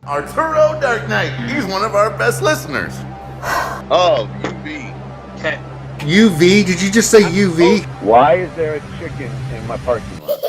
Arturo Dark Knight. He's one of our best listeners. Oh, UV. Okay. UV? Did you just say UV? Why is there a chicken in my parking lot?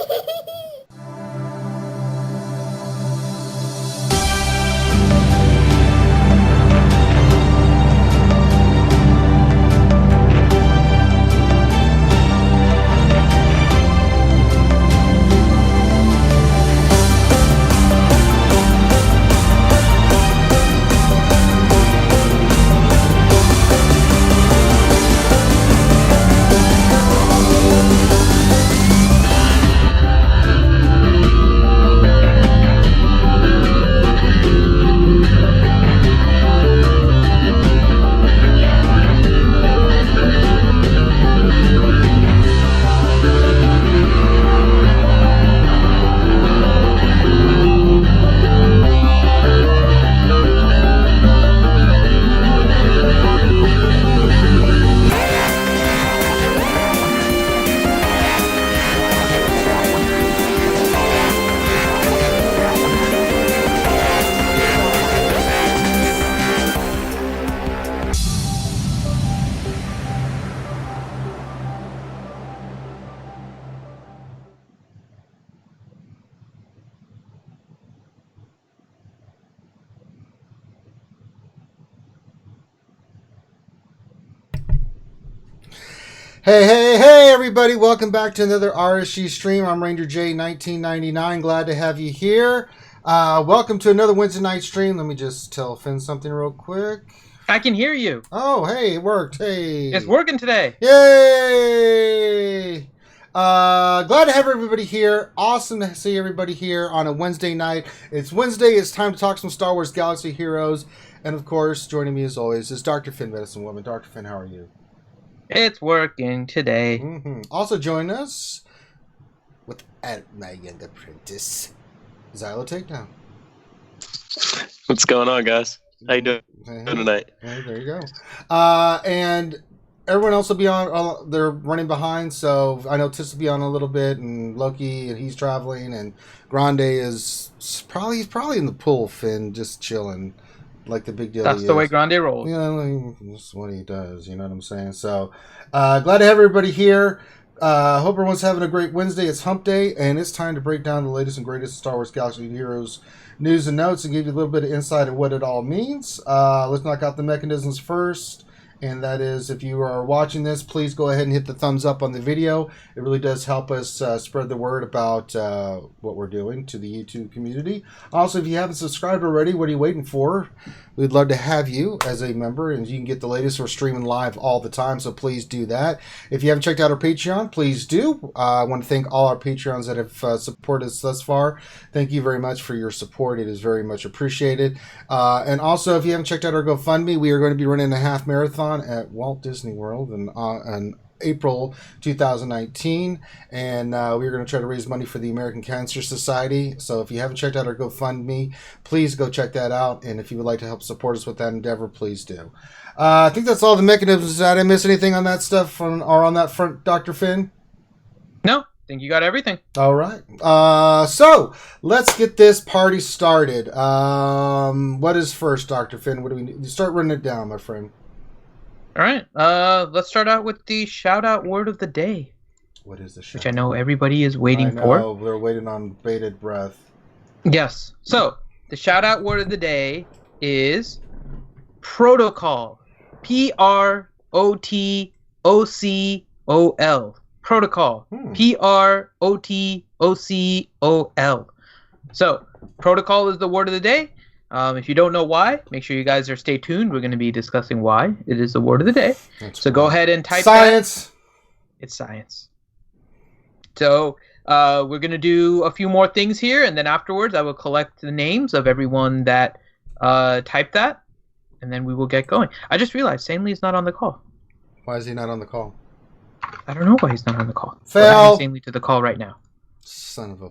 Hey, everybody. Welcome back to another RSG stream. I'm Ranger J 1999. Glad to have you here. Welcome to another Wednesday night stream. Let me just tell Finn something real quick. I can hear you. Oh, hey, it worked. Hey. It's working today. Yay! Glad to have everybody here. Awesome to see everybody here on a Wednesday night. It's Wednesday. It's time to talk some Star Wars Galaxy heroes. And, of course, joining me as always is Dr. Finn, Medicine Woman. Dr. Finn, how are you? It's working today. Also join us with my young apprentice, Xylo Takedown. What's going on, guys? How you doing tonight? Hey, there you go. And everyone else will be on. They're running behind, so I know Tis will be on a little bit, and Loki, and he's traveling, and Grande is probably in the pool, Finn, just chilling. Like the big deal. That's the way Grande rolls. Yeah, that's what he does. You know what I'm saying? So, glad to have everybody here. Hope everyone's having a great Wednesday. It's Hump Day, and it's time to break down the latest and greatest Star Wars Galaxy Heroes news and notes and give you a little bit of insight of what it all means. Let's knock out the mechanisms first. And that is, if you are watching this, please go ahead and hit the thumbs up on the video. It really does help us spread the word about what we're doing to the YouTube community. Also, if you haven't subscribed already, what are you waiting for? We'd love to have you as a member, and you can get the latest. We're streaming live all the time, so please do that. If you haven't checked out our Patreon, please do. I want to thank all our Patreons that have supported us thus far. Thank you very much for your support. It is very much appreciated. And also, if you haven't checked out our GoFundMe, we are going to be running a half marathon at Walt Disney World in April 2019, and we're going to try to raise money for the American Cancer Society. So if you haven't checked out our GoFundMe, please go check that out, and if you would like to help support us with that endeavor, please do. I think that's all the mechanisms. Did I miss anything on that stuff or on that front, Dr. Finn? No, I think you got everything. All right. So let's get this party started. What is first, Dr. Finn? What do we need? Start running it down, my friend. All right. Let's start out with the Shoutout Word of the Day. What is the shout? Which I know everybody is waiting for. We're waiting on bated breath. Yes. So, the Shoutout Word of the Day is Protocol. Protocol. Protocol. Protocol. So, Protocol is the word of the day. If you don't know why, make sure you guys are stay tuned. We're going to be discussing why it is the word of the day. So go ahead and type science. That. It's science. So we're going to do a few more things here, and then afterwards I will collect the names of everyone that typed that, and then we will get going. I just realized Sanely is not on the call. Why is he not on the call? I don't know why he's not on the call. Fail. We're adding Sanely to the call right now. Son of a...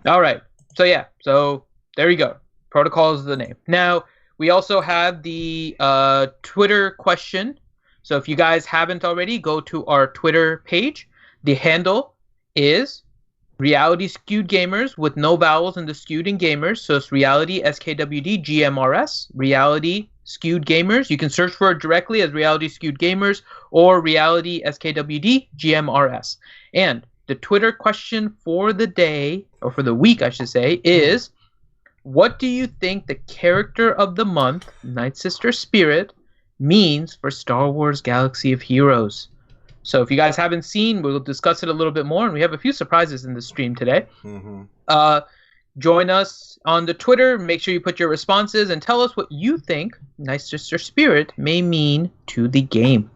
All right. So, yeah. So, there you go. Protocol is the name. Now, we also have the Twitter question. So, if you guys haven't already, go to our Twitter page. The handle is Reality Skewed Gamers with no vowels in the Skewed and Gamers. So it's Reality SKWD GMRS. Reality Skewed Gamers. You can search for it directly as Reality Skewed Gamers or Reality SKWD GMRS. And the Twitter question for the day, or for the week, I should say, is what do you think the character of the month, Nightsister Spirit, means for Star Wars Galaxy of Heroes? So if you guys haven't seen, we'll discuss it a little bit more, and we have a few surprises in the stream today. Join us on the Twitter. Make sure you put your responses and tell us what you think Nightsister Spirit may mean to the game.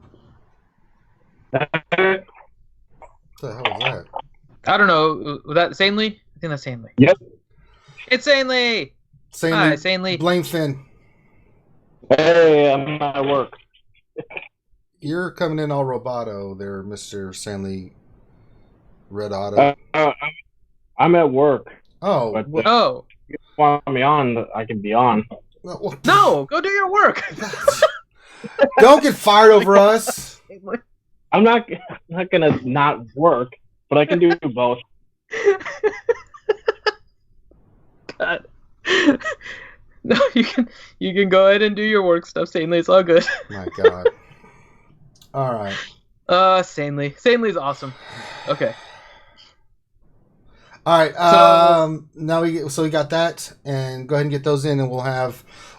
What the hell was that? I don't know. Was that Sanely? I think that's Sanely. Yep. It's Sanely! Hi, Sanely. Blame Finn. Hey, I'm at work. You're coming in all roboto there, Mr. Stanley Red Auto. I'm at work. Oh. But, Oh. if you want me on, I can be on. No, go do your work. Don't get fired over us. I'm not gonna not work, but I can do both. God. No, you can go ahead and do your work stuff, Sanely. It's all good. My God. All right. Sanely. Sanely's awesome. Okay. All right. Now we got that, and go ahead and get those in, and we'll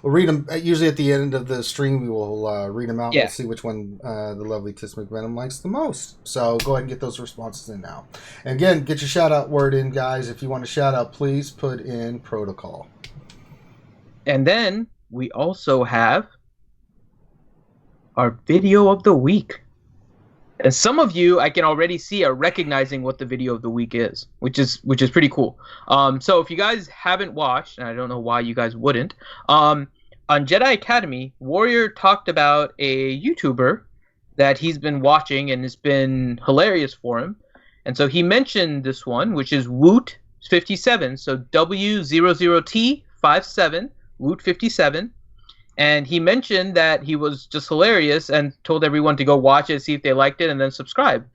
read them. Usually at the end of the stream, we will read them out. Yeah. We'll see which one the lovely Tis McVenom likes the most. So go ahead and get those responses in now. And again, get your shout out word in, guys. If you want a shout out, please put in protocol. And then we also have our video of the week. And some of you I can already see are recognizing what the video of the week is, which is pretty cool. So if you guys haven't watched, and I don't know why you guys wouldn't, on Jedi Academy, Warrior talked about a YouTuber that he's been watching and it's been hilarious for him. And so he mentioned this one, which is Woot57, so W00T57, Woot57. And he mentioned that he was just hilarious and told everyone to go watch it, see if they liked it, and then subscribe.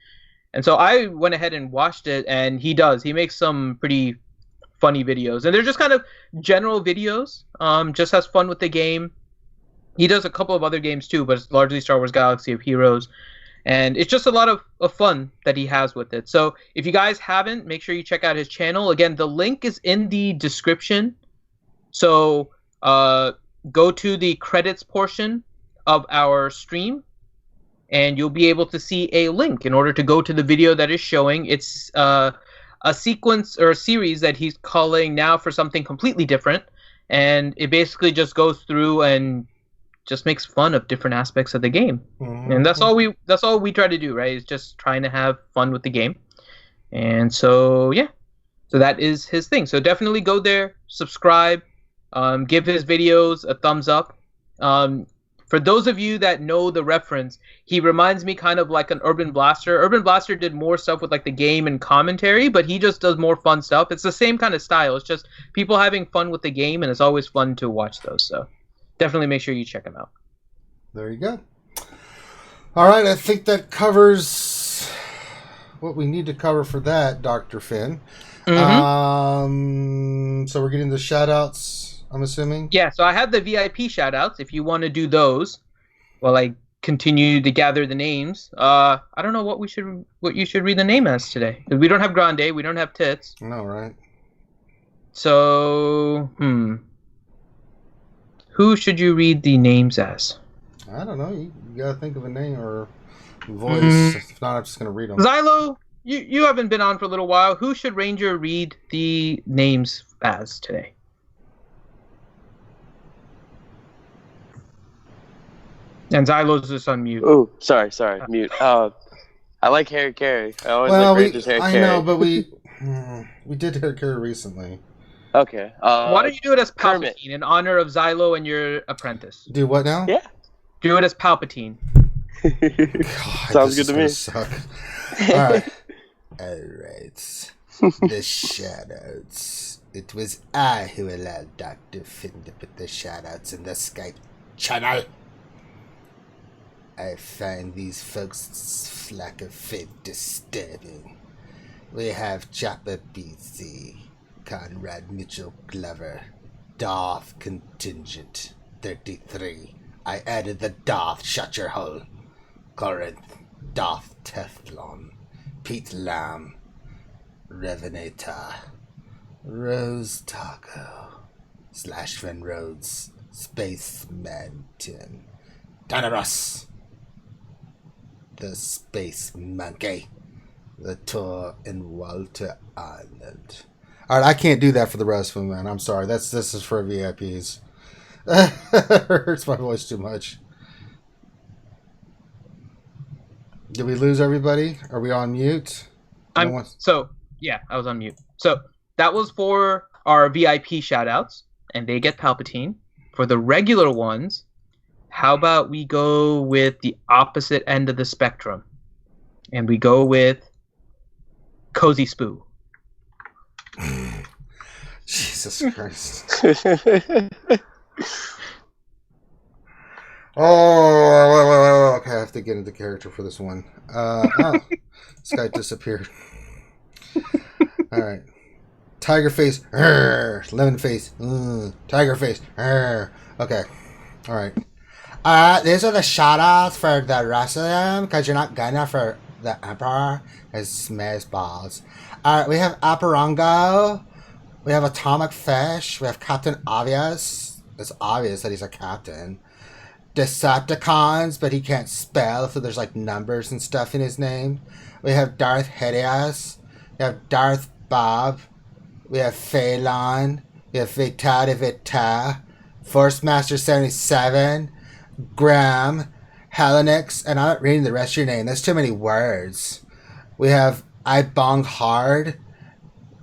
And so I went ahead and watched it, and he makes some pretty funny videos. And they're just kind of general videos, just has fun with the game. He does a couple of other games too, but it's largely Star Wars Galaxy of Heroes. And it's just a lot of fun that he has with it. So if you guys haven't, make sure you check out his channel. Again, the link is in the description. So go to the credits portion of our stream, and you'll be able to see a link in order to go to the video that is showing. It's a sequence or a series that he's calling Now for Something Completely Different, and it basically just goes through and just makes fun of different aspects of the game. Mm-hmm. And that's all we try to do, right? Is just trying to have fun with the game. And so yeah, so that is his thing. So definitely go there, subscribe. Give his videos a thumbs up. For those of you that know the reference, he reminds me kind of like an Urban Blaster. Urban Blaster did more stuff with like the game and commentary, but he just does more fun stuff. It's the same kind of style. It's just people having fun with the game, and it's always fun to watch those. So definitely make sure you check him out. There you go. All right, I think that covers what we need to cover for that, Dr. Finn. Mm-hmm. So we're getting the shout-outs, I'm assuming? Yeah, so I have the VIP shout-outs if you want to do those while I continue to gather the names. I don't know what you should read the name as today. Because we don't have Grande, we don't have Tits. No, right? So, who should you read the names as? I don't know. You gotta think of a name or voice. If not, I'm just gonna read them. Xylo, you haven't been on for a little while. Who should Ranger read the names as today? And Xylo's just on mute. Oh, sorry, mute. I like Harry Carey. I always like Ranger's Harry Carey. I know, but we did Harry Carey recently. Okay. Why don't you do it as Kermit. Palpatine in honor of Xylo and your apprentice? Do what now? Yeah. Do it as Palpatine. God, sounds good to me. Suck. All right. All right. The shoutouts. It was I who allowed Dr. Finn to put the shoutouts in the Skype channel. I find these folks' lack of faith disturbing. We have Chopper BC, Conrad Mitchell Glover, Darth Contingent 33. I added the Darth Shut Your Hole. Corinth, Darth Teflon, Pete Lamb, Revenator, Rose Taco, / Fen Rhodes, Space Manton, Danaros, the Space Monkey, the Tour in Walter Island. All right, I can't do that for the rest of them, man. I'm sorry. This is for VIPs. It hurts my voice too much. Did we lose everybody? Are we on mute? I was on mute. So that was for our VIP shoutouts, and they get Palpatine. For the regular ones, how about we go with the opposite end of the spectrum, and we go with Cozy Spoo. Jesus Christ. Oh, okay, I have to get into character for this one. This guy disappeared. All right. Tiger face, lemon face, tiger face. Okay. All right. These are the shoutouts for the rest of them because you're not gonna for the Emperor. It's smash balls. All right, we have Aparongo. We have Atomic Fish. We have Captain Obvious. It's obvious that he's a captain. Decepticons, but he can't spell, so there's like numbers and stuff in his name. We have Darth Hideous. We have Darth Bob. We have Phelan. We have Vita de Vita. Force Master 77. Graham. Helenix. And I'm not reading the rest of your name. There's too many words. We have I Bong Hard.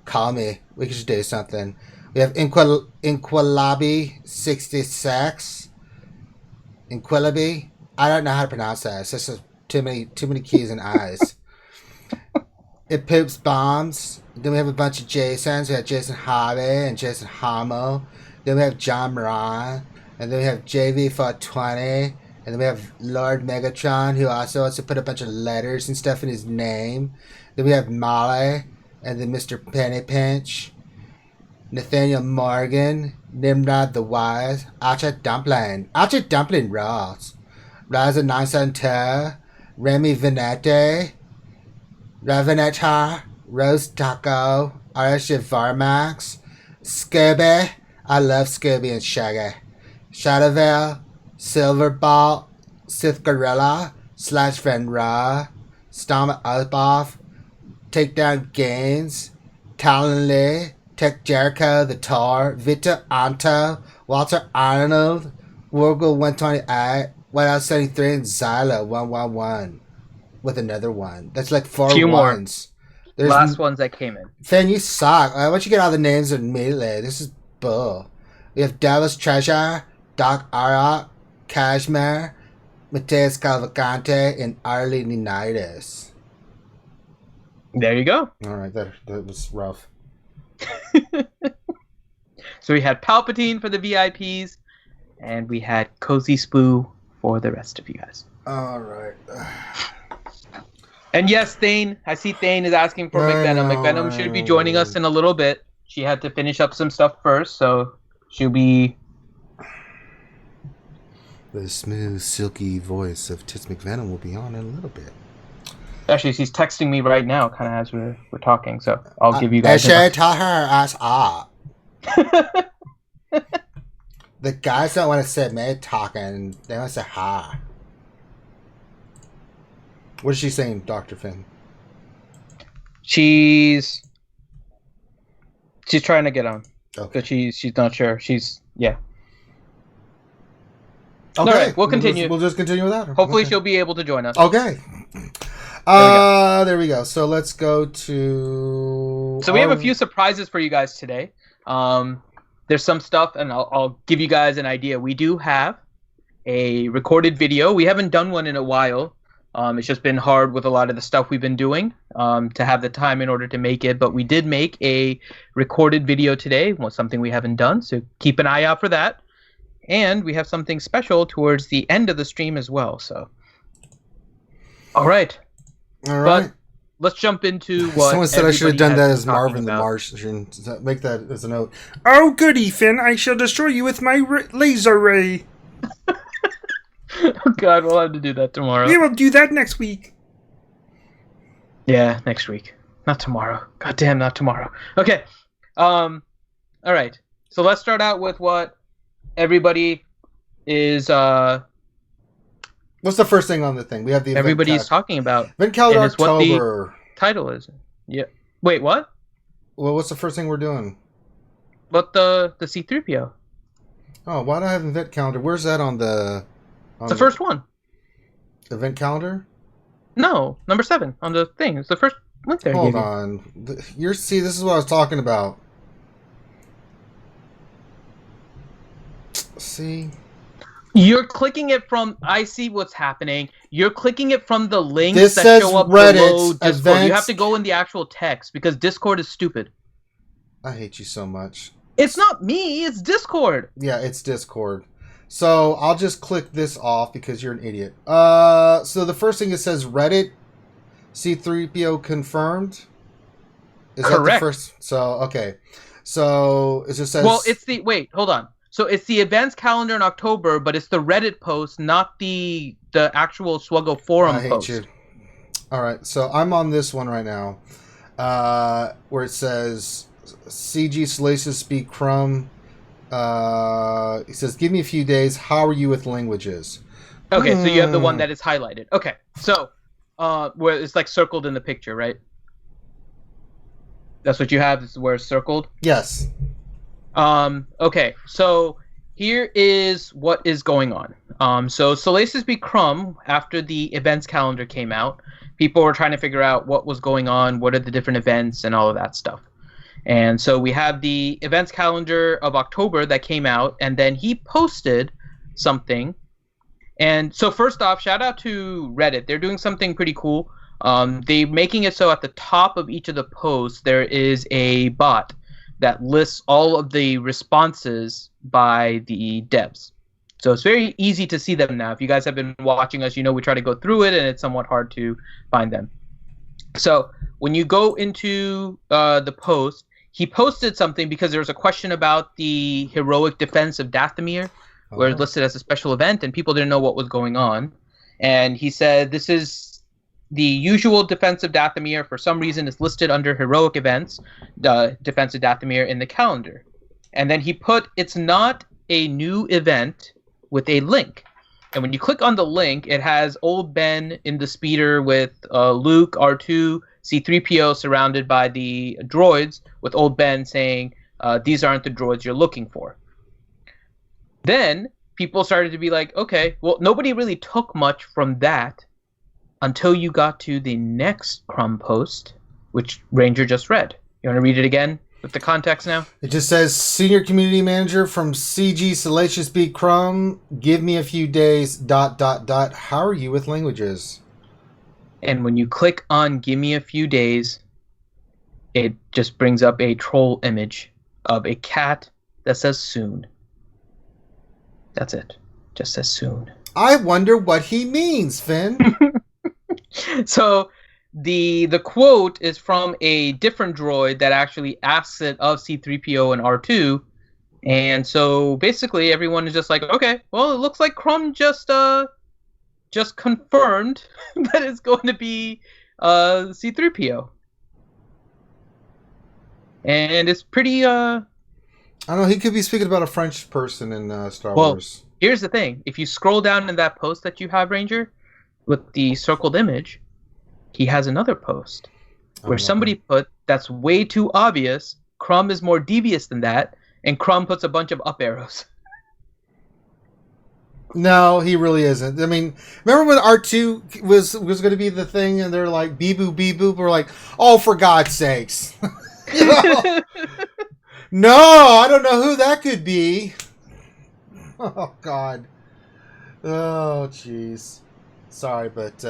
Call me. We could just do something. We have Inquilabi 66. Inquilabi. I don't know how to pronounce that. It's just too many keys and eyes. It Poops Bombs. Then we have a bunch of Jasons. We have Jason Habe and Jason Hamo. Then we have John Moran. And then we have JV420. And then we have Lord Megatron, who also wants to put a bunch of letters and stuff in his name. Then we have Molly. And then Mr. Penny Pinch. Nathaniel Morgan. Nimrod the Wise. Archer Dumpling. Archer Dumpling Ross. Raza 972. Remy Venete. Ravenetar. Rose Taco. Arisha Varmax. Scooby. I love Scooby and Shaggy. Shadowvale. Silverball. Sith Gorilla. / Venra. Stomach Outboff. Takedown Gaines. Talon Lee. Tech Jericho, The Tar, Victor Anto, Walter Arnold, Wargle 128, Whiteout 73, and Zyla 111 with another one. That's like four Few ones. More. Last ones that came in. Finn, you suck. Why don't you get all the names immediately? This is bull. We have Devil's Treasure, Doc Arak, Cashmere, Mateus Cavalcante, and Arlie Ninitis. There you go. All right, that was rough. So we had Palpatine for the VIPs, and we had Cozy Spoo for the rest of you guys. All right. And yes, Thane, I see Thane is asking for McVenom. McVenom should be joining us in a little bit. She had to finish up some stuff first, so she'll be... The smooth, silky voice of Tits McVenom will be on in a little bit. Actually, she's texting me right now, kind of as we're talking, so I'll give you guys... I should tell her ass up. The guys don't want to sit me talking. They want to say hi. What is she saying, Dr. Finn? She's trying to get on. Okay. But she's not sure. Yeah. Okay. All right, we'll continue. We'll just continue with that. Hopefully she'll be able to join us. Okay. There we go. So let's go to... So we have a few surprises for you guys today. There's some stuff, and I'll give you guys an idea. We do have a recorded video. We haven't done one in a while. It's just been hard with a lot of the stuff we've been doing to have the time in order to make it. But we did make a recorded video today. Well, something we haven't done, so keep an eye out for that. And we have something special towards the end of the stream as well. So, all right. All right. But let's jump into what. Someone said I should have done everybody that has as been talking Marvin the about. Martian. Make that as a note. Oh, goody, Finn. I shall destroy you with my laser ray. Oh God, we'll have to do that tomorrow. We will do that next week. Yeah, next week, not tomorrow. God damn, not tomorrow. Okay. All right. So let's start out with what everybody is. What's the first thing on the thing? We have the event Everybody's talking about. event calendar and it's what the- October. Title is. Yeah. Wait, what? Well, what's the first thing we're doing? What the C3PO? Oh, why do I have event calendar? Where's that on the? It's the first one. Event calendar. No, number 7 on the thing. It's the first link there. Hold on. See, this is what I was talking about. See. You're clicking it from. I see what's happening. You're clicking it from the links This that says show up Reddit below Discord. events. You have to go in the actual text because Discord is stupid. I hate you so much. It's not me. It's Discord. Yeah, it's Discord. So I'll just click this off because you're an idiot. So the first thing it says Reddit C3PO confirmed. Is Correct. that the first? So okay. So it just says. Well, it's the wait. Hold on. So it's the events calendar in October, but it's the Reddit post, not the actual SWGOH forum I hate post. you. All right, so I'm on this one right now, where it says CG Salacious Speak Crumb. He says, "Give me a few days. How are you with languages?" Okay, so you have the one that is highlighted. Okay, so where it's like circled in the picture, right? That's what you have. This is where it's circled. Yes. Okay, so here is what is going on. So Salacious Be Crumb, after the events calendar came out, people were trying to figure out what was going on, what are the different events, and all of that stuff. And so we have the events calendar of October that came out, and then he posted something. And so first off, shout out to Reddit. They're doing something pretty cool. They're making it so at the top of each of the posts, there is a bot that lists all of the responses by the devs. So it's very easy to see them now. If you guys have been watching us, you know we try to go through it, and it's somewhat hard to find them. So when you go into the post, he posted something because there was a question about the heroic defense of Dathomir, where it's listed as a special event, and people didn't know what was going on. And he said, this is the usual defense of Dathomir. For some reason, it's listed under heroic events, the defense of Dathomir in the calendar. And then he put, it's not a new event with a link. And when you click on the link, it has old Ben in the speeder with Luke, R2, C3PO surrounded by the droids, with old Ben saying, these aren't the droids you're looking for. Then people started to be like, okay, well, nobody really took much from that until you got to the next Crumb post, which Ranger just read. You want to read it again with the context now? It just says, Senior Community Manager from CG Salacious B. Crumb, give me a few days, ... How are you with languages? And when you click on give me a few days, it just brings up a troll image of a cat that says soon. That's it. Just says soon. I wonder what he means, Finn. So the quote is from a different droid that actually asks it of C3PO and R2. And so basically everyone is just like, okay, well, it looks like Crumb just confirmed that it's going to be C3PO. And it's pretty I don't know, he could be speaking about a French person in Star Wars. Here's the thing. If you scroll down in that post that you have, Ranger, with the circled image, he has another post where somebody put, that's way too obvious, Crumb is more devious than that, and Crumb puts a bunch of up arrows. No, he really isn't. I mean, remember when R2 was going to be the thing, and they're like, beep boop, beep boop? We're like, oh, for God's sakes. You know? No, I don't know who that could be. Oh, God. Oh, jeez. Sorry, but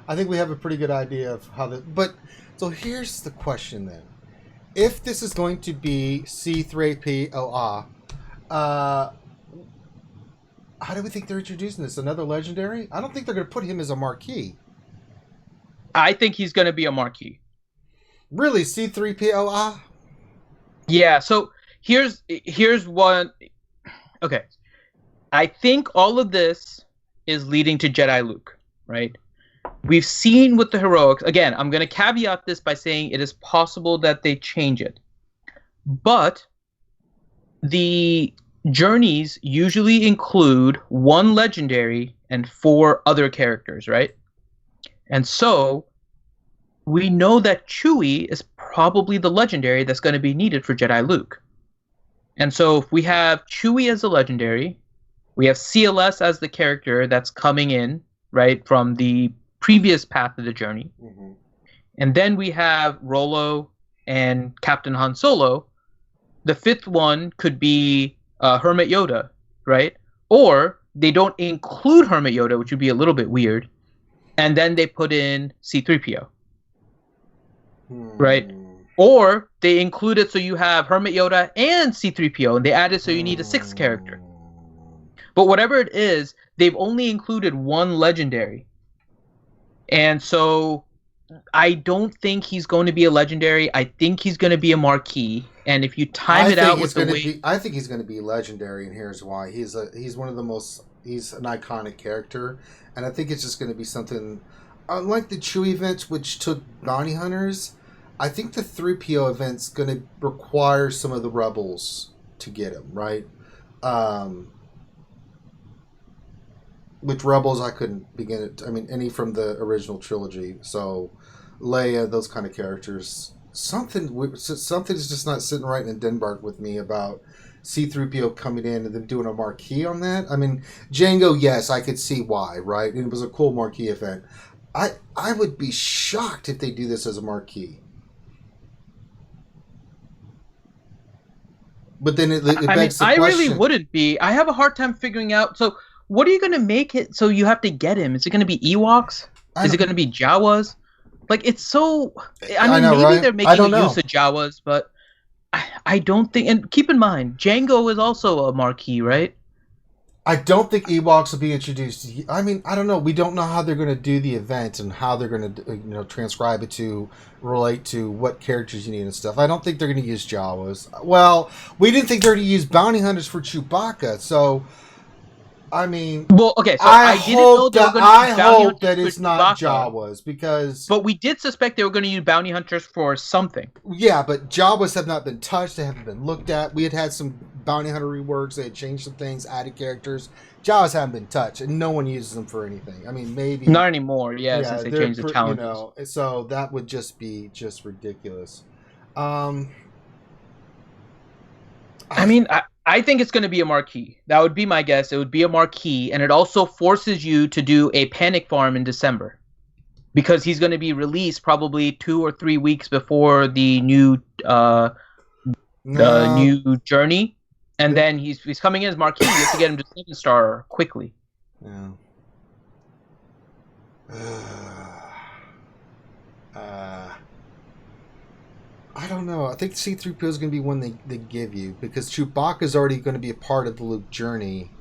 I think we have a pretty good idea of how the... But, so here's the question then. If this is going to be C3PO, how do we think they're introducing this? Another legendary? I don't think they're going to put him as a Marquee. I think he's going to be a Marquee. Really, C3PO? Yeah. So here's one. Okay, I think all of this is leading to Jedi Luke, right? We've seen with the heroics. Again, I'm going to caveat this by saying it is possible that they change it, but the journeys usually include 1 legendary and 4 other characters, right? And so we know that Chewie is probably the legendary that's going to be needed for Jedi Luke. And so if we have Chewie as a legendary, we have CLS as the character that's coming in, right, from the previous path of the journey. Mm-hmm. And then we have Rolo and Captain Han Solo. The 5th one could be Hermit Yoda, right? Or they don't include Hermit Yoda, which would be a little bit weird. And then they put in C-3PO, right? Or they include it so you have Hermit Yoda and C-3PO, and they add it so you need a 6th character. But whatever it is, they've only included 1 legendary. And so I don't think he's going to be a legendary. I think he's going to be a Marquee. And if you time it out with the way... I think he's going to be legendary, and here's why. He's one of the most... He's an iconic character, and I think it's just going to be something... Unlike the Chewie event, which took bounty hunters, I think the 3PO event's going to require some of the rebels to get him, right? With Rebels, I couldn't begin it. I mean, any from the original trilogy. So, Leia, those kind of characters. Something's just not sitting right in Denmark with me about C-3PO coming in and then doing a Marquee on that. I mean, Django, yes, I could see why, right? It was a cool Marquee event. I would be shocked if they do this as a Marquee. But then it begs the question. I really wouldn't be. I have a hard time figuring out. So, what are you going to make it so you have to get him? Is it going to be Ewoks? Is it going to be Jawas? Like, it's so... I mean, maybe right? They're making use of Jawas, but I don't think... And keep in mind, Django is also a Marquee, right? I don't think Ewoks will be introduced. I mean, I don't know. We don't know how they're going to do the event and how they're going to transcribe it to relate to what characters you need and stuff. I don't think they're going to use Jawas. Well, we didn't think they're going to use bounty hunters for Chewbacca, so... I mean, well, okay. So I hope that it's not Jawas because. But we did suspect they were going to use bounty hunters for something. Yeah, but Jawas have not been touched. They haven't been looked at. We had some bounty hunter reworks. They had changed some things, added characters. Jawas haven't been touched, and no one uses them for anything. I mean, maybe not anymore. Yeah, since they changed the challenges. So that would just be ridiculous. I mean, I think it's going to be a Marquee. That would be my guess. It would be a Marquee, and it also forces you to do a panic farm in December because he's going to be released probably 2 or 3 weeks before the new new journey, and then he's coming in as Marquee. You have to get him to 7-star quickly. Yeah. I don't know. I think C-3PO is going to be one they give you because Chewbacca is already going to be a part of the Luke journey.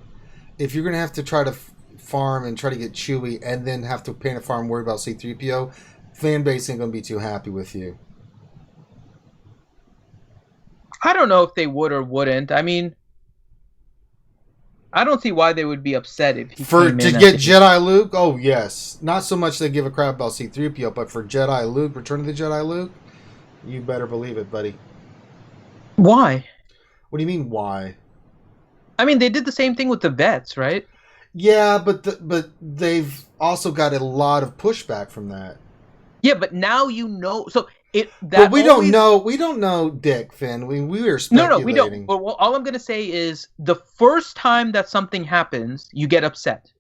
If you're going to have to try to farm and try to get Chewie and then have to paint a farm and worry about C-3PO, fan base ain't going to be too happy with you. I don't know if they would or wouldn't. I mean, I don't see why they would be upset if he to get Jedi Luke. Oh yes, not so much they give a crap about C-3PO, but for Jedi Luke, Return of the Jedi Luke. You better believe it, buddy. Why? What do you mean, why? I mean, they did the same thing with the vets, right? Yeah, but they've also got a lot of pushback from that. Yeah, but now you know. So but we don't know. We don't know, Dick Finn. We were speculating. No, we don't. But all I'm gonna say is the first time that something happens, you get upset.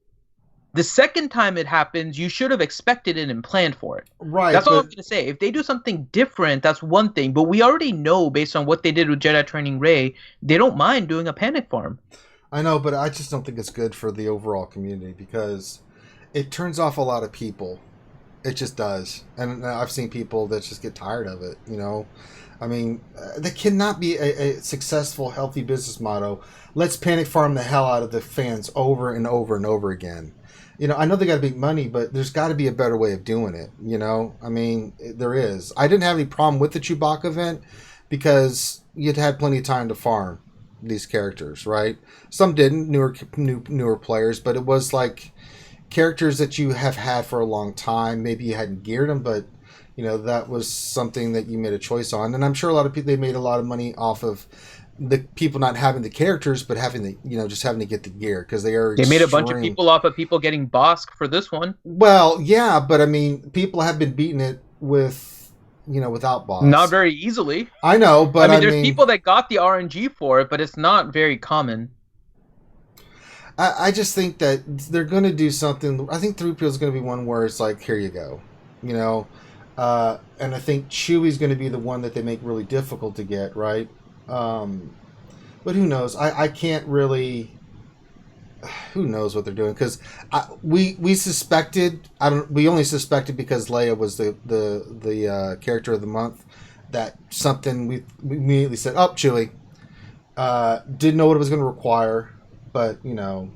The second time it happens, you should have expected it and planned for it. Right. That's all I'm going to say. If they do something different, that's one thing. But we already know, based on what they did with Jedi Training Rey, they don't mind doing a panic farm. I know, but I just don't think it's good for the overall community because it turns off a lot of people. It just does. And I've seen people that just get tired of it, you know? I mean, that cannot be a successful, healthy business motto. Let's panic farm the hell out of the fans over and over and over again. You know, I know they got to make money, but there's got to be a better way of doing it, you know? I mean, there is. I didn't have any problem with the Chewbacca event because you'd had plenty of time to farm these characters, right? Some didn't, newer players, but it was like characters that you have had for a long time. Maybe you hadn't geared them, but you know, that was something that you made a choice on. And I'm sure a lot of people, they made a lot of money off of the people not having the characters, but having the, you know, just having to get the gear because they are. They made a bunch of people off of people getting bosk for this one. Well, yeah, but I mean, people have been beating it with, you know, without boss. Not very easily. I know, but I mean, there's people that got the RNG for it, but it's not very common. I just think that they're going to do something. I think 3PO is going to be one where it's like, here you go, you know. And I think Chewie's going to be the one that they make really difficult to get, right? But who knows? I can't really. Who knows what they're doing? Because we suspected. We only suspected because Leia was the character of the month. That something we immediately said, "Oh, Chewie." Didn't know what it was going to require, but you know,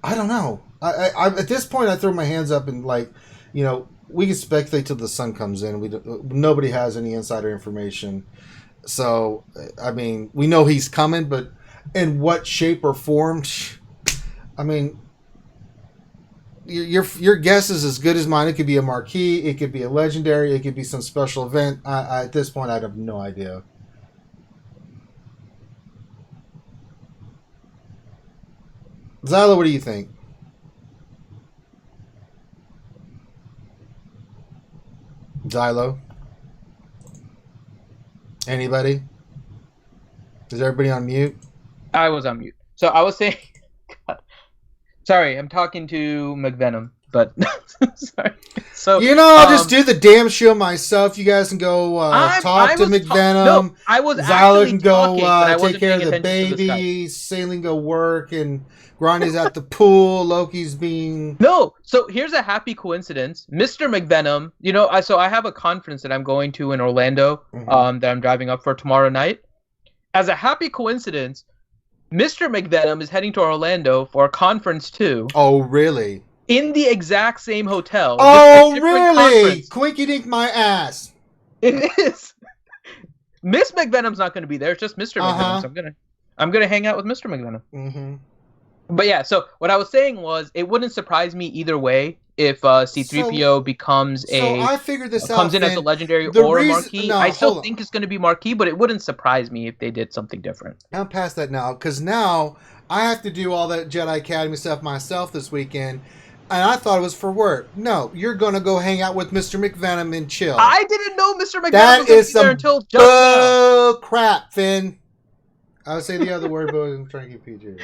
I don't know. I at this point I throw my hands up and like, you know. We can speculate till the sun comes in. Nobody has any insider information. So, I mean, we know he's coming, but in what shape or form? I mean, your guess is as good as mine. It could be a marquee. It could be a legendary. It could be some special event. At this point, I have no idea. Zyla, what do you think? Zylo? Anybody? Is everybody on mute? I was on mute. So I was saying... God. Sorry, I'm talking to McVenom, but... Sorry. So, you know, I'll just do the damn show myself. You guys can go talk to McVenom. No, I was Zylo can talking, go take care of the baby. Sailing go work, and Granny's at the pool. Loki's being... No, so here's a happy coincidence. Mr. McVenom, you know, I have a conference that I'm going to in Orlando that I'm driving up for tomorrow night. As a happy coincidence, Mr. McVenom is heading to Orlando for a conference too. Oh, really? In the exact same hotel. Oh, really? Quinky dink my ass. It is. Miss McVenom's not going to be there. It's just Mr. McVenom. So I'm gonna hang out with Mr. McVenom. Mm-hmm. But yeah, so what I was saying was, it wouldn't surprise me either way if C-3PO becomes I figured this comes out, in as a legendary or a marquee. No, I still think it's going to be marquee, but it wouldn't surprise me if they did something different. I'm past that now, because now I have to do all that Jedi Academy stuff myself this weekend, and I thought it was for work. No, you're going to go hang out with Mr. McVenom and chill. I didn't know Mr. McVenom was going to be there until just now. Crap, Finn. I would say the other word, but I'm trying to keep PG.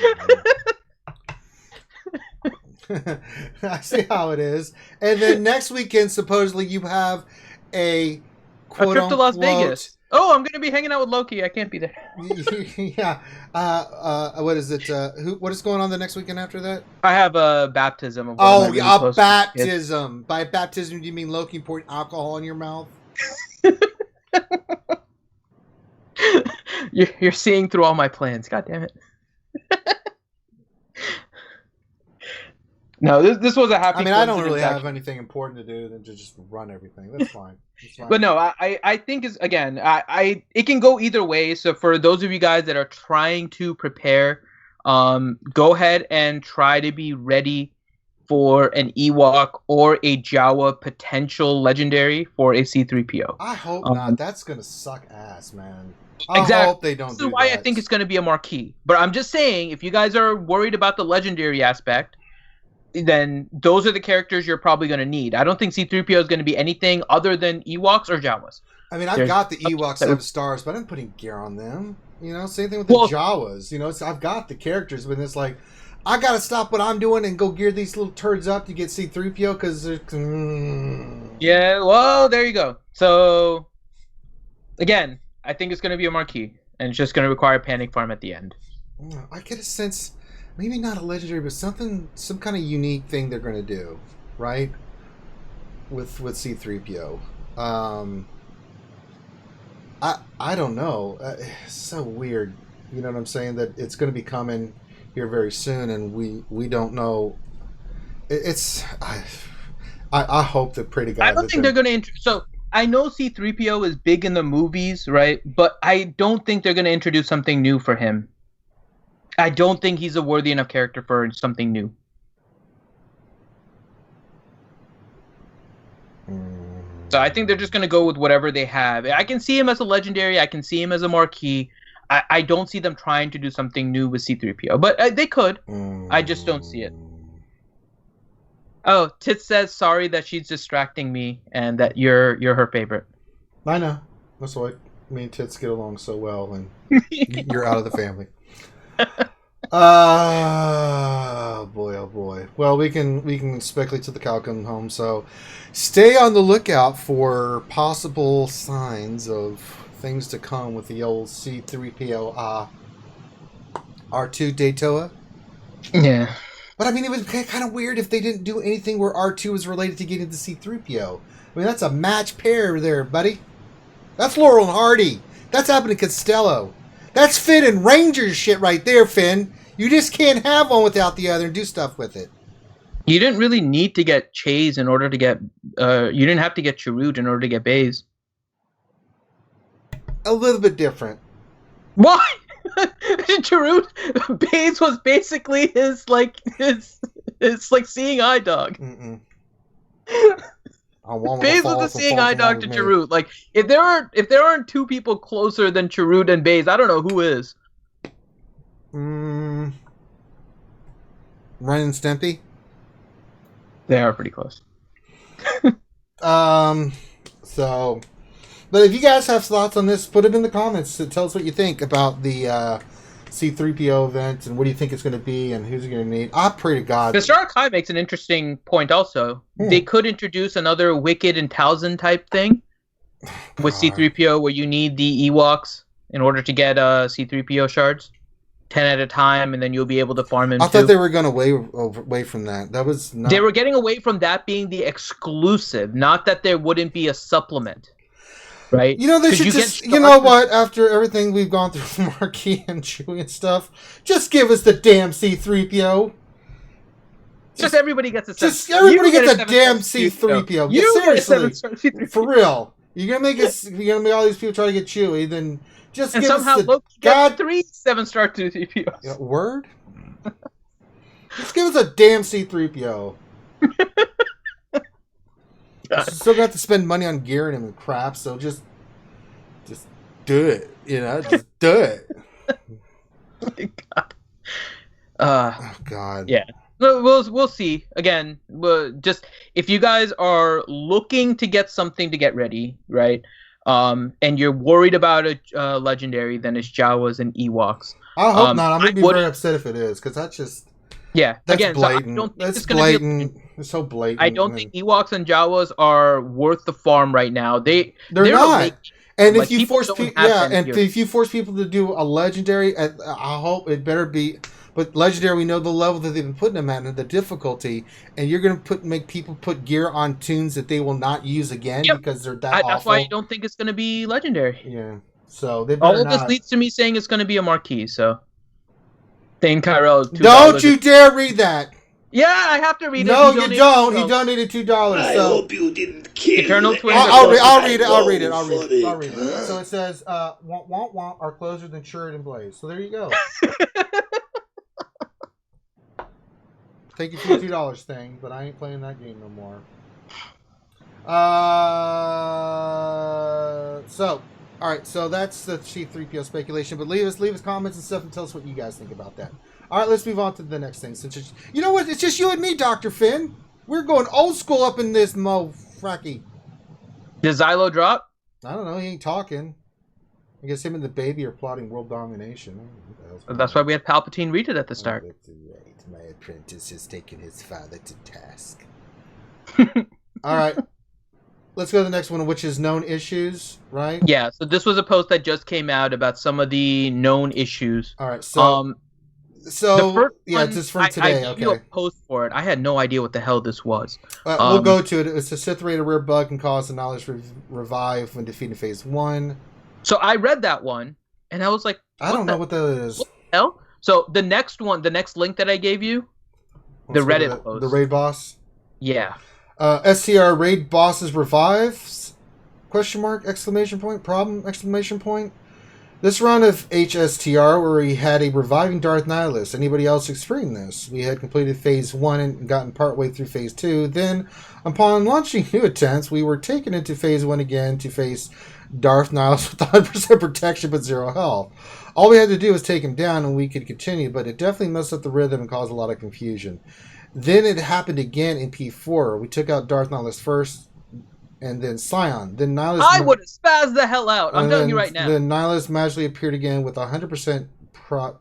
I see how it is. And then next weekend, supposedly, you have a trip to Las Vegas. Oh, I'm going to be hanging out with Loki. I can't be there. Yeah. What is it? What is going on the next weekend after that? I have a baptism. Of a baptism. By baptism, do you mean Loki pouring alcohol in your mouth? You're seeing through all my plans. God damn it. No, this was a happy. I mean, I don't really have anything important to do than to just run everything. That's fine. But no, I think is again, it can go either way. So for those of you guys that are trying to prepare, go ahead and try to be ready for an Ewok or a Jawa potential legendary for a C-3PO. I hope not. That's gonna suck ass, man. Exactly. I hope they don't. This is why I think it's gonna be a marquee. But I'm just saying, if you guys are worried about the legendary aspect, then those are the characters you're probably going to need. I don't think C-3PO is going to be anything other than Ewoks or Jawas. I mean, I've got the Ewoks 7 stars, but I'm putting gear on them. You know, same thing with the Jawas. You know, I've got the characters, but it's like, I got to stop what I'm doing and go gear these little turds up to get C-3PO because they're... Yeah, well, there you go. So, again, I think it's going to be a marquee, and it's just going to require a panic farm at the end. I get a sense... Maybe not a legendary, but some kind of unique thing they're going to do, right? with C-3PO. I don't know. It's so weird. You know what I'm saying? That it's going to be coming here very soon, and we don't know. I hope that, pray to God. I don't think they're going to. So I know C-3PO is big in the movies, right? But I don't think they're going to introduce something new for him. I don't think he's a worthy enough character for something new. So I think they're just going to go with whatever they have. I can see him as a legendary. I can see him as a Marquee. I don't see them trying to do something new with C-3PO. But they could. I just don't see it. Oh, Tits says sorry that she's distracting me and that you're her favorite. I know. That's why me and Tits get along so well, and you're out of the family. Oh boy. Well, we can speculate to the cow come home. So, stay on the lookout for possible signs of things to come with the old C-3PO R2 Daytona. Yeah. But I mean, it was kind of weird if they didn't do anything where R2 was related to getting the C-3PO. I mean, that's a match pair there, buddy. That's Laurel and Hardy. That's happening to Costello. That's Finn and Rangers shit right there, Finn. You just can't have one without the other and do stuff with it. You didn't really need to get Chase in order to get... you didn't have to get Chirrut in order to get Baze. A little bit different. Why? Chirrut, Baze was basically his seeing eye dog. Mm-mm. Baze was the seeing eye dog to Chirrut. Like, if there aren't two people closer than Chirrut and Baze, I don't know who is. Ren and Stimpy? They are pretty close. So, but if you guys have thoughts on this, put it in the comments to tell us what you think about the C-3PO event and what do you think it's going to be and who's it going to need. I pray to God. Mr. Kai makes an interesting point also. They could introduce another Wicked and Talzin type thing with C-3PO where you need the Ewoks in order to get C-3PO shards. 10 at a time, and then you'll be able to farm him. I thought they were going away from that. That was not... They were getting away from that being the exclusive, not that there wouldn't be a supplement. Right? You know, they should just... You know what? After everything we've gone through from Marquee and Chewie and stuff, just give us the damn C-3PO. Just everybody gets a... Just everybody gets a damn C-3PO. Seriously. For real. You're going to make all these people try to get Chewie, then... Just and give somehow us the Luke gets 3 7-star 2-3POs. Yeah, word? Just give us a damn C-3PO. Still got to spend money on gearing him and crap, so just do it. You know, just do it. Oh, God. Oh, God. Yeah. We'll see. Again, just if you guys are looking to get something to get ready, right? And you're worried about a legendary, then it's Jawas and Ewoks. I hope not. I'm going to be very upset if it is, because that's just... Yeah, that's again, blatant. So I don't think that's it's blatant. It's so blatant. I don't think Ewoks and Jawas are worth the farm right now. They're not. And like, if you force people, if you force people to do a legendary, I hope it better be... But legendary, we know the level that they've been putting them at and the difficulty, and you're going to make people put gear on tunes that they will not use again because they're that awful. That's why I don't think it's going to be legendary. Yeah, so they all of this leads to me saying it's going to be a Marquee. So, Thane Kyrell. Don't you dare read that. Yeah, I have to read it. No, you don't. He donated $2. I hope you didn't kill Eternal Twins. I'll read it. So it says, "Want are closer than Shoutout and Blaze." So there you go. Thank you for the $2 thing, but I ain't playing that game no more. All right, so that's the C-3PO speculation. But leave us comments and stuff and tell us what you guys think about that. All right, let's move on to the next thing. Since you know what, it's just you and me, Dr. Finn. We're going old school up in this fracky. Does Xylo drop? I don't know. He ain't talking. I guess him and the baby are plotting world domination. That's why we had Palpatine read it at the start. My apprentice has taken his father to task. All right. Let's go to the next one, which is known issues, right? Yeah, so this was a post that just came out about some of the known issues. All right, so So first yeah, one, it's just from I today. gave you a Okay. post for it. I had no idea what the hell this was. We'll go to it. It's a Sith Raider rare bug can cause the knowledge revive when defeating phase 1. So I read that one, and I was like, I don't know what that is. What the hell? So the next one, the next link that I gave you, the Reddit post. The raid boss? Yeah. STR raid bosses revives? Question mark, exclamation point, problem, exclamation point. This run of HSTR where we had a reviving Darth Nihilus. Anybody else experienced this? We had completed phase 1 and gotten partway through phase 2. Then, upon launching new attempts, we were taken into phase 1 again to face Darth Nihilus with 100% protection but 0 health. All we had to do was take him down and we could continue, but it definitely messed up the rhythm and caused a lot of confusion. Then it happened again in P4. We took out Darth Nihilus first, and then Scion. Then Nihilus. I would have spazzed the hell out. I'm telling you right now. Then Nihilus magically appeared again with 100% 0%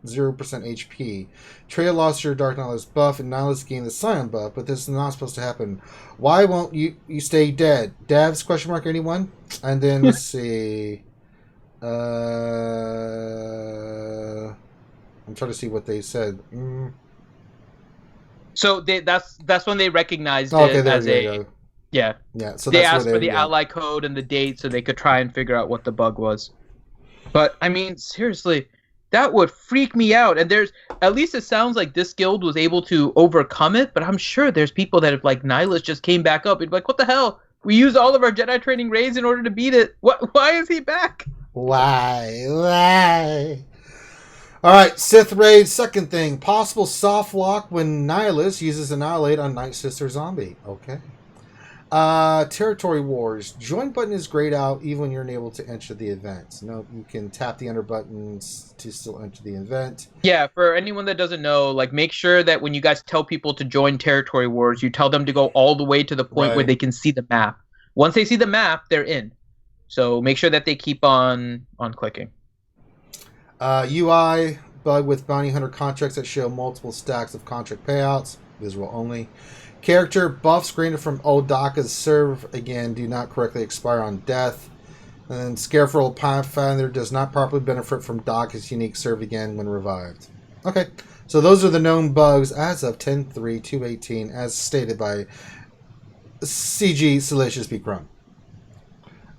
HP. Traya lost your Dark Nihilus buff, and Nihilus gained the Scion buff, but this is not supposed to happen. Why won't you stay dead? Davs, question mark, anyone? And then, let's see. I'm trying to see what they said. So that's when they recognized it as a... Yeah. Yeah. So they asked for the ally code and the date so they could try and figure out what the bug was. But I mean, seriously, that would freak me out. And there's, at least it sounds like this guild was able to overcome it. But I'm sure there's people that have like Nihilus just came back up and be like, what the hell? We used all of our Jedi training raids in order to beat it. What? Why is he back? Why? All right, Sith raid. Second thing, possible soft lock when Nihilus uses Annihilate on Nightsister Zombie. Okay. Territory Wars. Join button is grayed out even when you're unable to enter the event. No, you can tap the enter buttons to still enter the event. Yeah, for anyone that doesn't know, like make sure that when you guys tell people to join Territory Wars, you tell them to go all the way to the point where they can see the map. Once they see the map, they're in. So make sure that they keep on clicking. UI bug with bounty hunter contracts that show multiple stacks of contract payouts. Visual only. Character buffs granted from old Daka's serve again do not correctly expire on death. And Scareful Pathfinder does not properly benefit from Daka's unique serve again when revived. Okay, so those are the known bugs as of 10/3/2018 as stated by CG Salacious Be Crumb.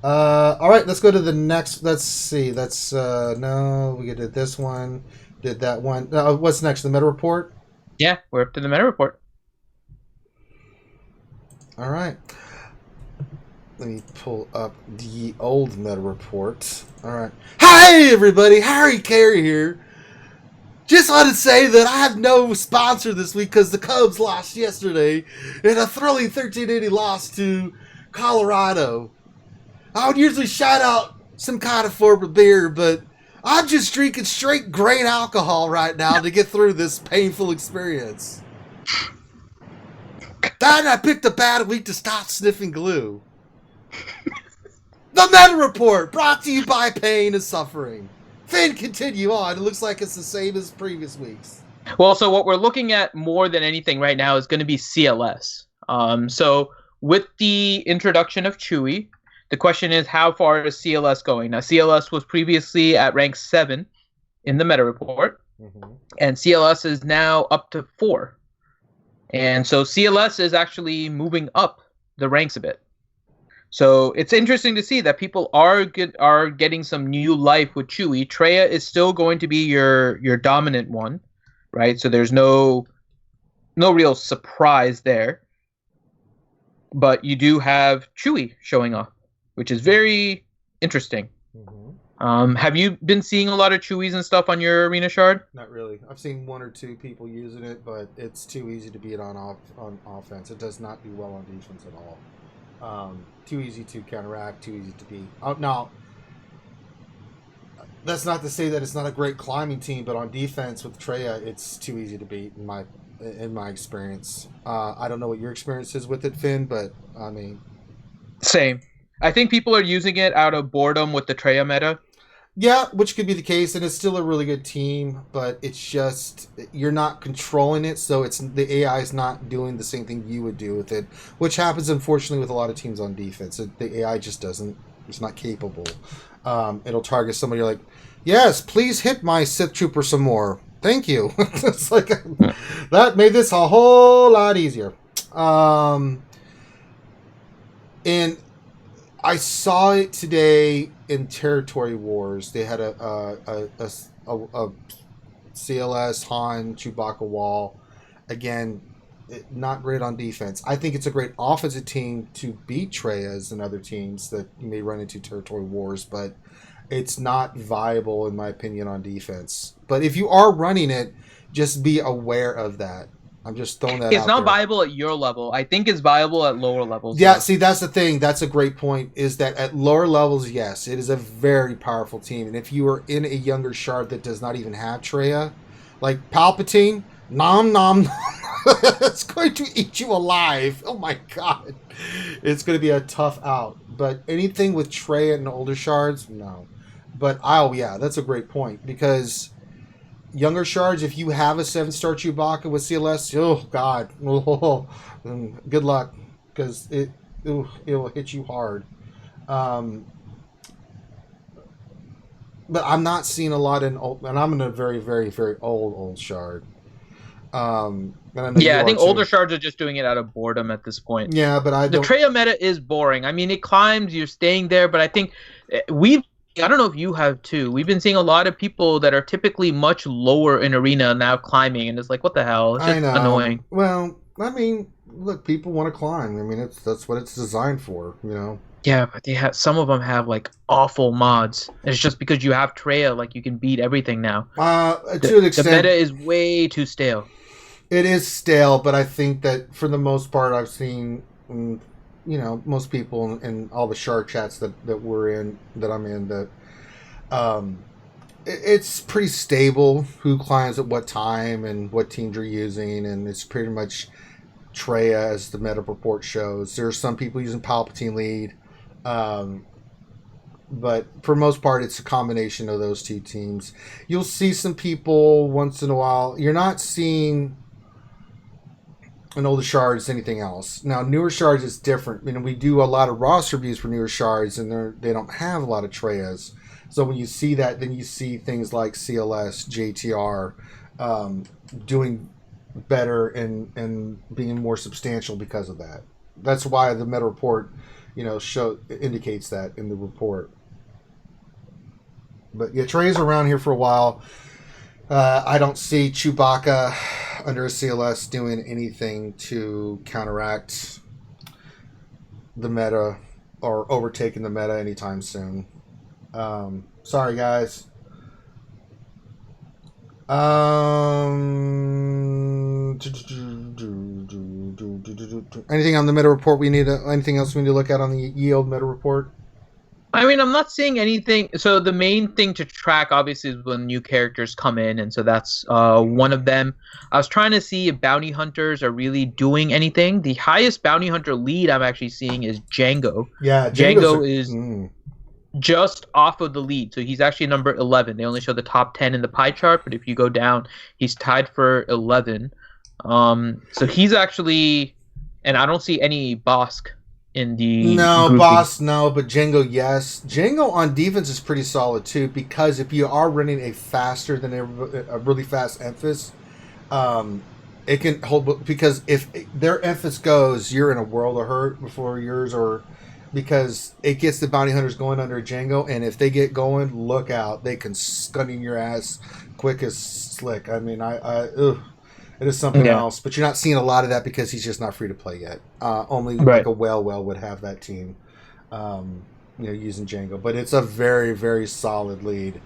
Alright, let's go to the next. Let's see. That's no, we did this one. Did that one. What's next? The meta report? Yeah, we're up to the meta report. All right. Let me pull up the old meta report. All right. Hi, everybody. Harry Carey here. Just want to say that I have no sponsor this week because the Cubs lost yesterday in a thrilling 13-80 loss to Colorado. I would usually shout out some kind of form of beer, but I'm just drinking straight grain alcohol right now to get through this painful experience. Then I picked a bad week to stop sniffing glue. The meta report brought to you by pain and suffering. Finn, continue on. It looks like it's the same as previous weeks. Well, so what we're looking at more than anything right now is going to be CLS. So with the introduction of Chewie, the question is how far is CLS going? Now, CLS was previously at rank 7 in the meta report, and CLS is now up to 4. And so CLS is actually moving up the ranks a bit. So it's interesting to see that people are getting some new life with Chewie. Traya is still going to be your dominant one, right? So there's no real surprise there. But you do have Chewie showing up, which is very interesting. Have you been seeing a lot of Chewies and stuff on your arena shard? Not really. I've seen 1 or 2 people using it, but it's too easy to beat on offense. It does not do well on defense at all. Too easy to counteract, too easy to beat. Now, that's not to say that it's not a great climbing team, but on defense with Traya, it's too easy to beat in my experience. I don't know what your experience is with it, Finn, but I mean, same. I think people are using it out of boredom with the Traya meta. Yeah, which could be the case, and it's still a really good team, but it's just you're not controlling it, so it's the AI is not doing the same thing you would do with it, which happens unfortunately with a lot of teams on defense. The AI just it's not capable. It'll target somebody like, yes, please hit my Sith Trooper some more. Thank you. It's like that made this a whole lot easier. And I saw it today in Territory Wars. They had a CLS Han Chewbacca wall. Again, not great on defense. I think it's a great offensive team to beat Treyas and other teams that you may run into Territory Wars, but it's not viable in my opinion on defense. But if you are running it, just be aware of that. I'm just throwing that out there. It's not viable at your level. I think it's viable at lower levels. Yeah, see, that's the thing. That's a great point, is that at lower levels, yes, it is a very powerful team. And if you are in a younger shard that does not even have Traya, like Palpatine, nom nom, it's going to eat you alive. Oh my god. It's going to be a tough out. But anything with Traya and older shards, no. But, yeah, that's a great point, because younger shards, if you have a 7-star Chewbacca with CLS, oh god, good luck, because it will hit you hard. But I'm not seeing a lot in old, and I'm in a very, very, very old shard. And I think older shards are just doing it out of boredom at this point. Yeah, but the Traya meta is boring. I mean, it climbs, you're staying there, but I think I don't know if you have too. We've been seeing a lot of people that are typically much lower in arena now climbing, and it's like, what the hell? It's just annoying. Well, I mean, look, people want to climb. I mean, that's what it's designed for, you know. Yeah, but some of them have like awful mods. It's just because you have Traya, like you can beat everything now. To an extent, the meta is way too stale. It is stale, but I think that for the most part, I've seen. Most people in all the shard chats that I'm in, that it's pretty stable who climbs at what time and what teams are using, and it's pretty much Traya as the meta report shows. There are some people using Palpatine lead, but for most part, it's a combination of those two teams. You'll see some people once in a while. You're not seeing an older shards anything else. Now, newer shards is different. I mean, we do a lot of roster reviews for newer shards, and they don't have a lot of Treyas. So when you see that, then you see things like CLS, JTR doing better and being more substantial because of that. That's why the meta report, indicates that in the report. But yeah, Trey's around here for a while. I don't see Chewbacca under a CLS doing anything to counteract the meta or overtaking the meta anytime soon. Sorry, guys. Anything on the meta report anything else we need to look at on the yield meta report? I mean, I'm not seeing anything. So the main thing to track, obviously, is when new characters come in, and so that's one of them. I was trying to see if bounty hunters are really doing anything. The highest bounty hunter lead I'm actually seeing is Django. Yeah, Django is just off of the lead, so he's actually number 11. They only show the top 10 in the pie chart, but if you go down, he's tied for 11. So he's actually, and I don't see any Bosk in the grouping. Boss, no, but Django, yes. Django on defense is pretty solid too, because if you are running a faster than a really fast Emphas, it can hold, because if their Emphas goes, you're in a world of hurt before yours, or because it gets the bounty hunters going under Django, and if they get going, look out, they can stunning your ass quick as slick. I mean, it is something else, but you're not seeing a lot of that because he's just not free to play yet. Only like a well would have that team, using Django. But it's a very, very solid lead,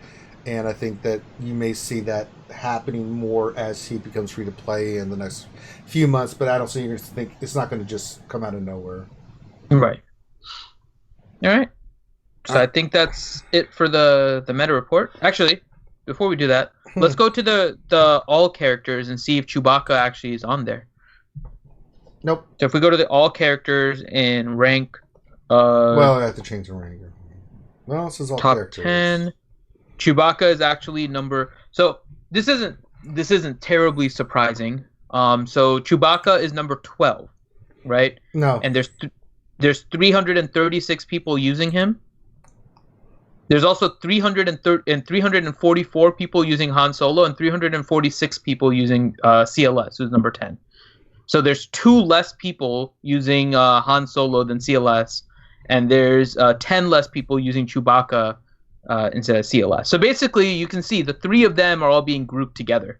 and I think that you may see that happening more as he becomes free to play in the next few months. But I don't see you're going to think it's not going to just come out of nowhere. Right. All right. So I think that's it for the meta report. Actually, before we do that, let's go to the all characters and see if Chewbacca actually is on there. Nope. So if we go to the all characters and rank, I have to change the rank. Well, this is all top characters. 10. Chewbacca is actually number. So this isn't terribly surprising. So Chewbacca is number 12, right? No. And there's 336 people using him. There's also 344 people using Han Solo and 346 people using CLS, who's number 10. So there's 2 less people using Han Solo than CLS, and there's 10 less people using Chewbacca instead of CLS. So basically, you can see the 3 of them are all being grouped together.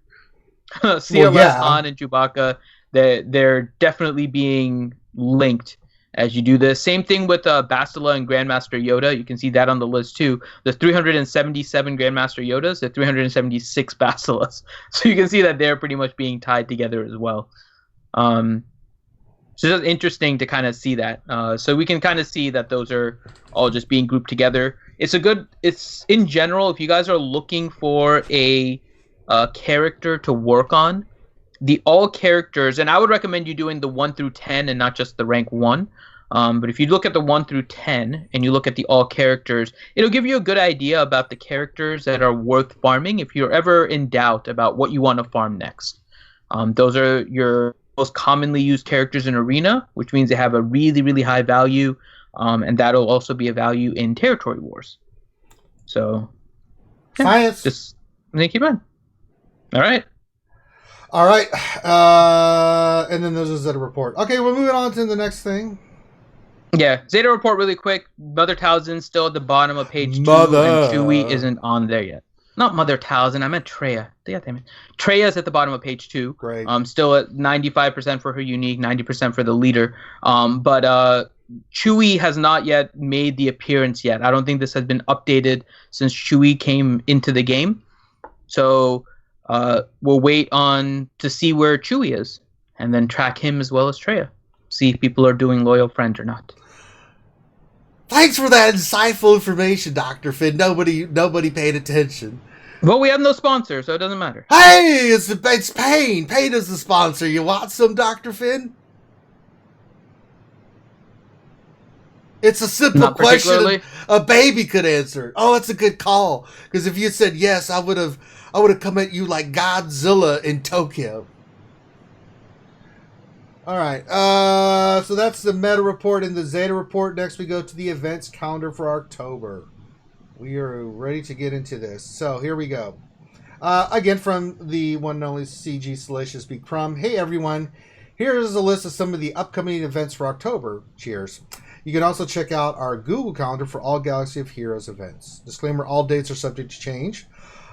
CLS, Han, and Chewbacca, they're definitely being linked as you do this. Same thing with Bastila and Grandmaster Yoda. You can see that on the list too. There's 377 Grandmaster Yodas, there's 376 Bastilas. So you can see that they're pretty much being tied together as well. So it's just interesting to kind of see that. So we can kind of see that those are all just being grouped together. It's in general, if you guys are looking for a character to work on, the all characters, and I would recommend you doing the 1 through 10 and not just the rank 1. But if you look at the 1 through 10 and you look at the all characters, it'll give you a good idea about the characters that are worth farming if you're ever in doubt about what you want to farm next. Those are your most commonly used characters in Arena, which means they have a really, really high value, and that'll also be a value in Territory Wars. So, yeah, Science. Just keep on. All right. All right. And then there's a Zeta Report. Okay, we're moving on to the next thing. Yeah, Zeta Report really quick. Mother Talzin's still at the bottom of page 2, Mother. and Chewie isn't on there yet. Not Mother Talzin, I meant Traya. Traya's at the bottom of page 2. Great. Still at 95% for her unique, 90% for the leader. But Chewie has not yet made the appearance yet. I don't think this has been updated since Chewie came into the game. So we'll wait on to see where Chewie is, and then track him as well as Traya. See if people are doing Loyal Friend or not. Thanks for that insightful information, Dr. Finn. Nobody paid attention. Well, we have no sponsor, so it doesn't matter. Hey, it's Pain. Pain is the sponsor. You want some, Dr. Finn? It's a simple Not question particularly. a baby could answer. Oh, it's a good call. Because if you said yes, I would have come at you like Godzilla in Tokyo. All right. So that's the meta report and the Zeta report. Next, we go to the events calendar for October. We are ready to get into this. So here we go. Again, from the one and only CG Salacious B. Crumb. Hey, everyone. Here is a list of some of the upcoming events for October. Cheers. You can also check out our Google Calendar for all Galaxy of Heroes events. Disclaimer, all dates are subject to change.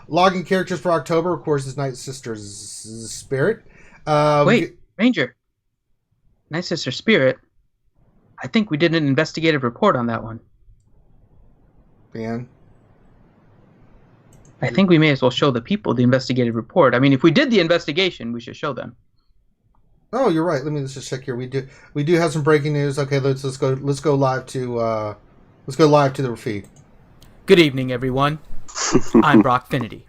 Login characters for October, of course, is Nightsister Spirit. Wait, Ranger. Nightsister Spirit. I think we did an investigative report on that one. Man. I think we may as well show the people the investigative report. I mean, if we did the investigation, we should show them. Oh, you're right. Let's just check here. We do have some breaking news. Okay, let's go live to the feed. Good evening, everyone. I'm Brock Finity.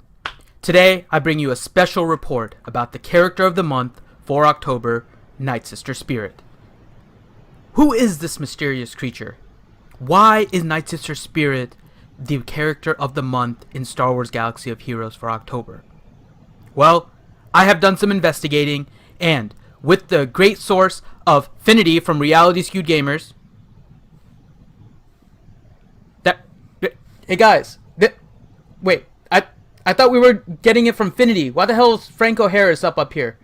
Today, I bring you a special report about the character of the month for October, Nightsister Spirit. Who is this mysterious creature? Why is Nightsister Spirit the character of the month in Star Wars Galaxy of Heroes for October? Well, I have done some investigating, and with the great source of Finity from Reality Skewed Gamers... Hey guys, wait, I thought we were getting it from Finity. Why the hell is Franco Harris up here?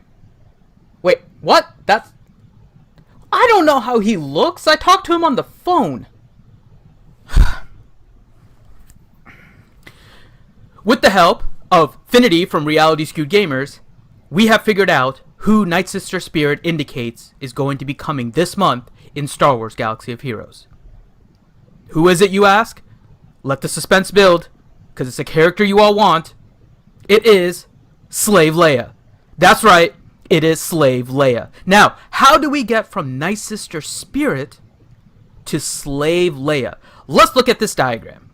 Wait, what? I don't know how he looks. I talked to him on the phone. With the help of Finity from Reality Skewed Gamers, we have figured out who Nightsister Spirit indicates is going to be coming this month in Star Wars Galaxy of Heroes. Who is it, you ask? Let the suspense build, because it's a character you all want. It is Slave Leia. That's right, it is Slave Leia. Now, how do we get from Nightsister Spirit to Slave Leia? Let's look at this diagram.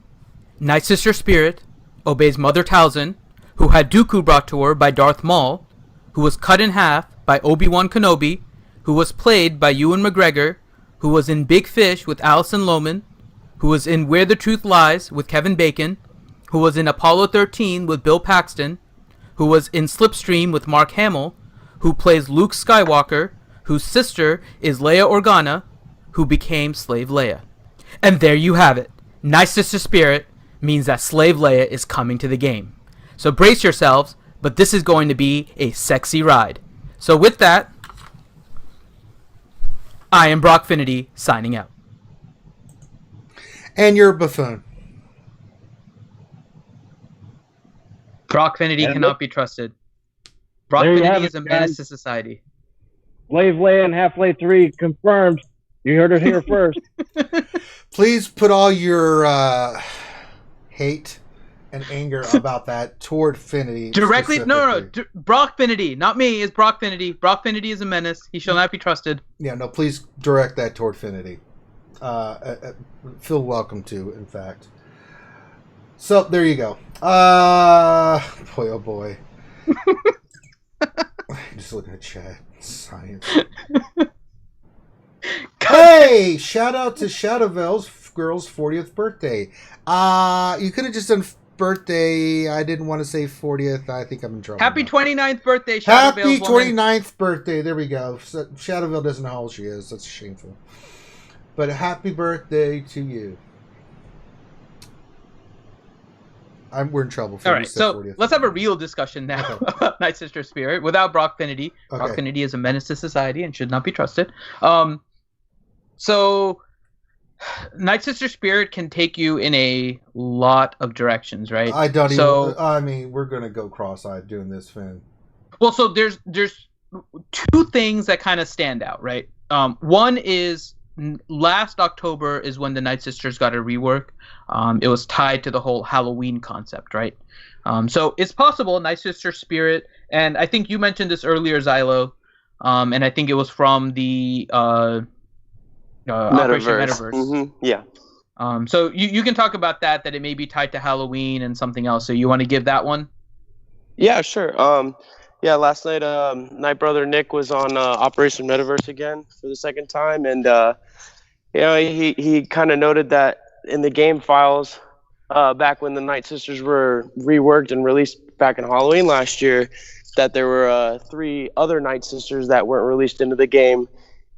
Nightsister Spirit obeys Mother Talzin, who had Dooku brought to her by Darth Maul, who was cut in half by Obi-Wan Kenobi, who was played by Ewan McGregor, who was in Big Fish with Alison Lohman, who was in Where the Truth Lies with Kevin Bacon, who was in Apollo 13 with Bill Paxton, who was in Slipstream with Mark Hamill, who plays Luke Skywalker, whose sister is Leia Organa, who became Slave Leia. And there you have it. Nightsister Spirit, means that Slave Leia is coming to the game. So brace yourselves, but this is going to be a sexy ride. So with that, I am Brock Finity, signing out. And you're a buffoon. Brock Finity And cannot be trusted. Brock There you have Finity it, is a guys. menace to society. Slave Leia and Half-Life 3 confirmed. You heard it here first. Please put all your hate and anger about that toward Finity. Directly, no. specifically. Brock Finity, not me. It's Brock Finity. Brock Finity is a menace. He shall not be trusted. Yeah, no, please direct that toward Finity. Feel welcome to, in fact. So, there you go. Boy, oh boy. Just looking at chat. Science. Hey! Shout out to Shadowville's girl's 40th birthday. You could have just done birthday. I didn't want to say 40th. I think I'm in trouble. Happy now. 29th birthday, Happy Shadowville's woman. 29th birthday. There we go. Shadowville doesn't know how old she is. That's shameful. But happy birthday to you. We're in trouble. All right, so 40th. let's have a real discussion now about Nightsister Spirit without Brock Finity. Brock Okay. Finity is a menace to society and should not be trusted. So Nightsister Spirit can take you in a lot of directions, right? I don't So- even. I mean, we're gonna go cross-eyed doing this, Finn. Well, so there's two things that kind of stand out, right? One is last October is when the Nightsisters got a rework. It was tied to the whole Halloween concept, right? So it's possible Nightsister Spirit, and I think you mentioned this earlier, Xylo, and I think it was from the Operation Metaverse. Yeah. So you can talk about that it may be tied to Halloween and something else. So you want to give that one? Yeah, sure. Yeah, last night, Night Brother Nick was on Operation Metaverse again for the second time, and he kind of noted that in the game files, back when the Nightsisters were reworked and released back in Halloween last year, that there were 3 other Nightsisters that weren't released into the game